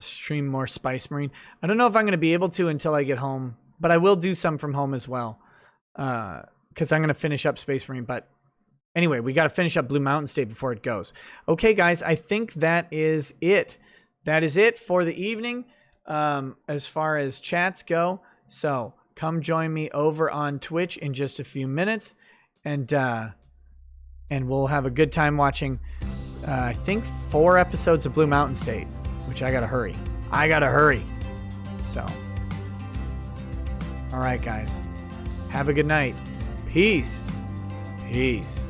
stream more Spice Marine. I don't know if I'm going to be able to until I get home, but I will do some from home as well. Because I'm going to finish up Space Marine, but anyway, we got to finish up Blue Mountain State before it goes. Okay, guys, I think that is it. That is it for the evening as far as chats go. So come join me over on Twitch in just a few minutes, and we'll have a good time watching, I think, 4 episodes of Blue Mountain State, which I got to hurry. So, all right, guys. Have a good night. Peace. Peace.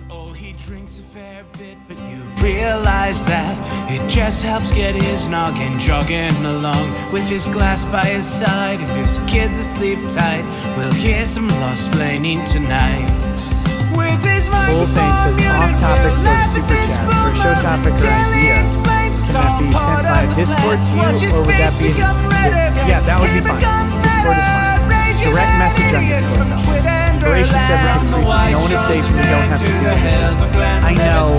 Oh, he drinks a fair bit, but you realize that It just helps get his noggin jogging along, with his glass by his side and his kids asleep tight. We'll hear some law-splaining tonight. With his Cool thing says off-topic sort of super chat for a show topic or idea. Can that be sent via Discord to you, or would that be yeah, that would be fine. Discord is fine. Direct message on Discord though. Voracious 763 says no one is safe and you don't have to do anything. I know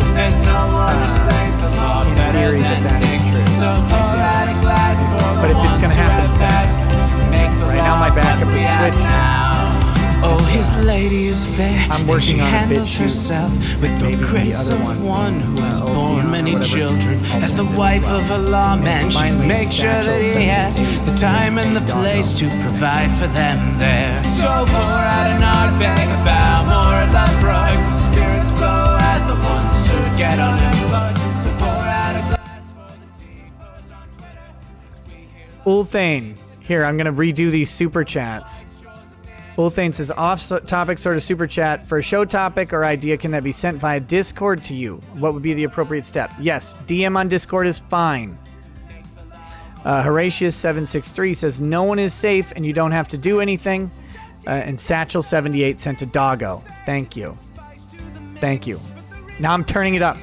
in theory that is true. But if it's gonna happen, right now my backup is Twitch. Oh, his lady is fair. I'm working on a bit too. Herself with the grace of one who has borne many children. As the wife of a lawman, she makes sure that he has the time and the place to provide for them there. So pour out an art bag, a bow, more a love rug. The spirits flow as the ones who get unemployed. So pour out a glass for the tea post on Twitter. Ulthane, here I'm gonna redo these super chats. Ulthane says off-topic sort of super chat for a show topic or idea. Can that be sent via Discord to you? What would be the appropriate step? Yes, DM on Discord is fine. Horatius 763 says no one is safe and you don't have to do anything. And Satchel 78 sent a doggo. Thank you. Thank you. Now I'm turning it up.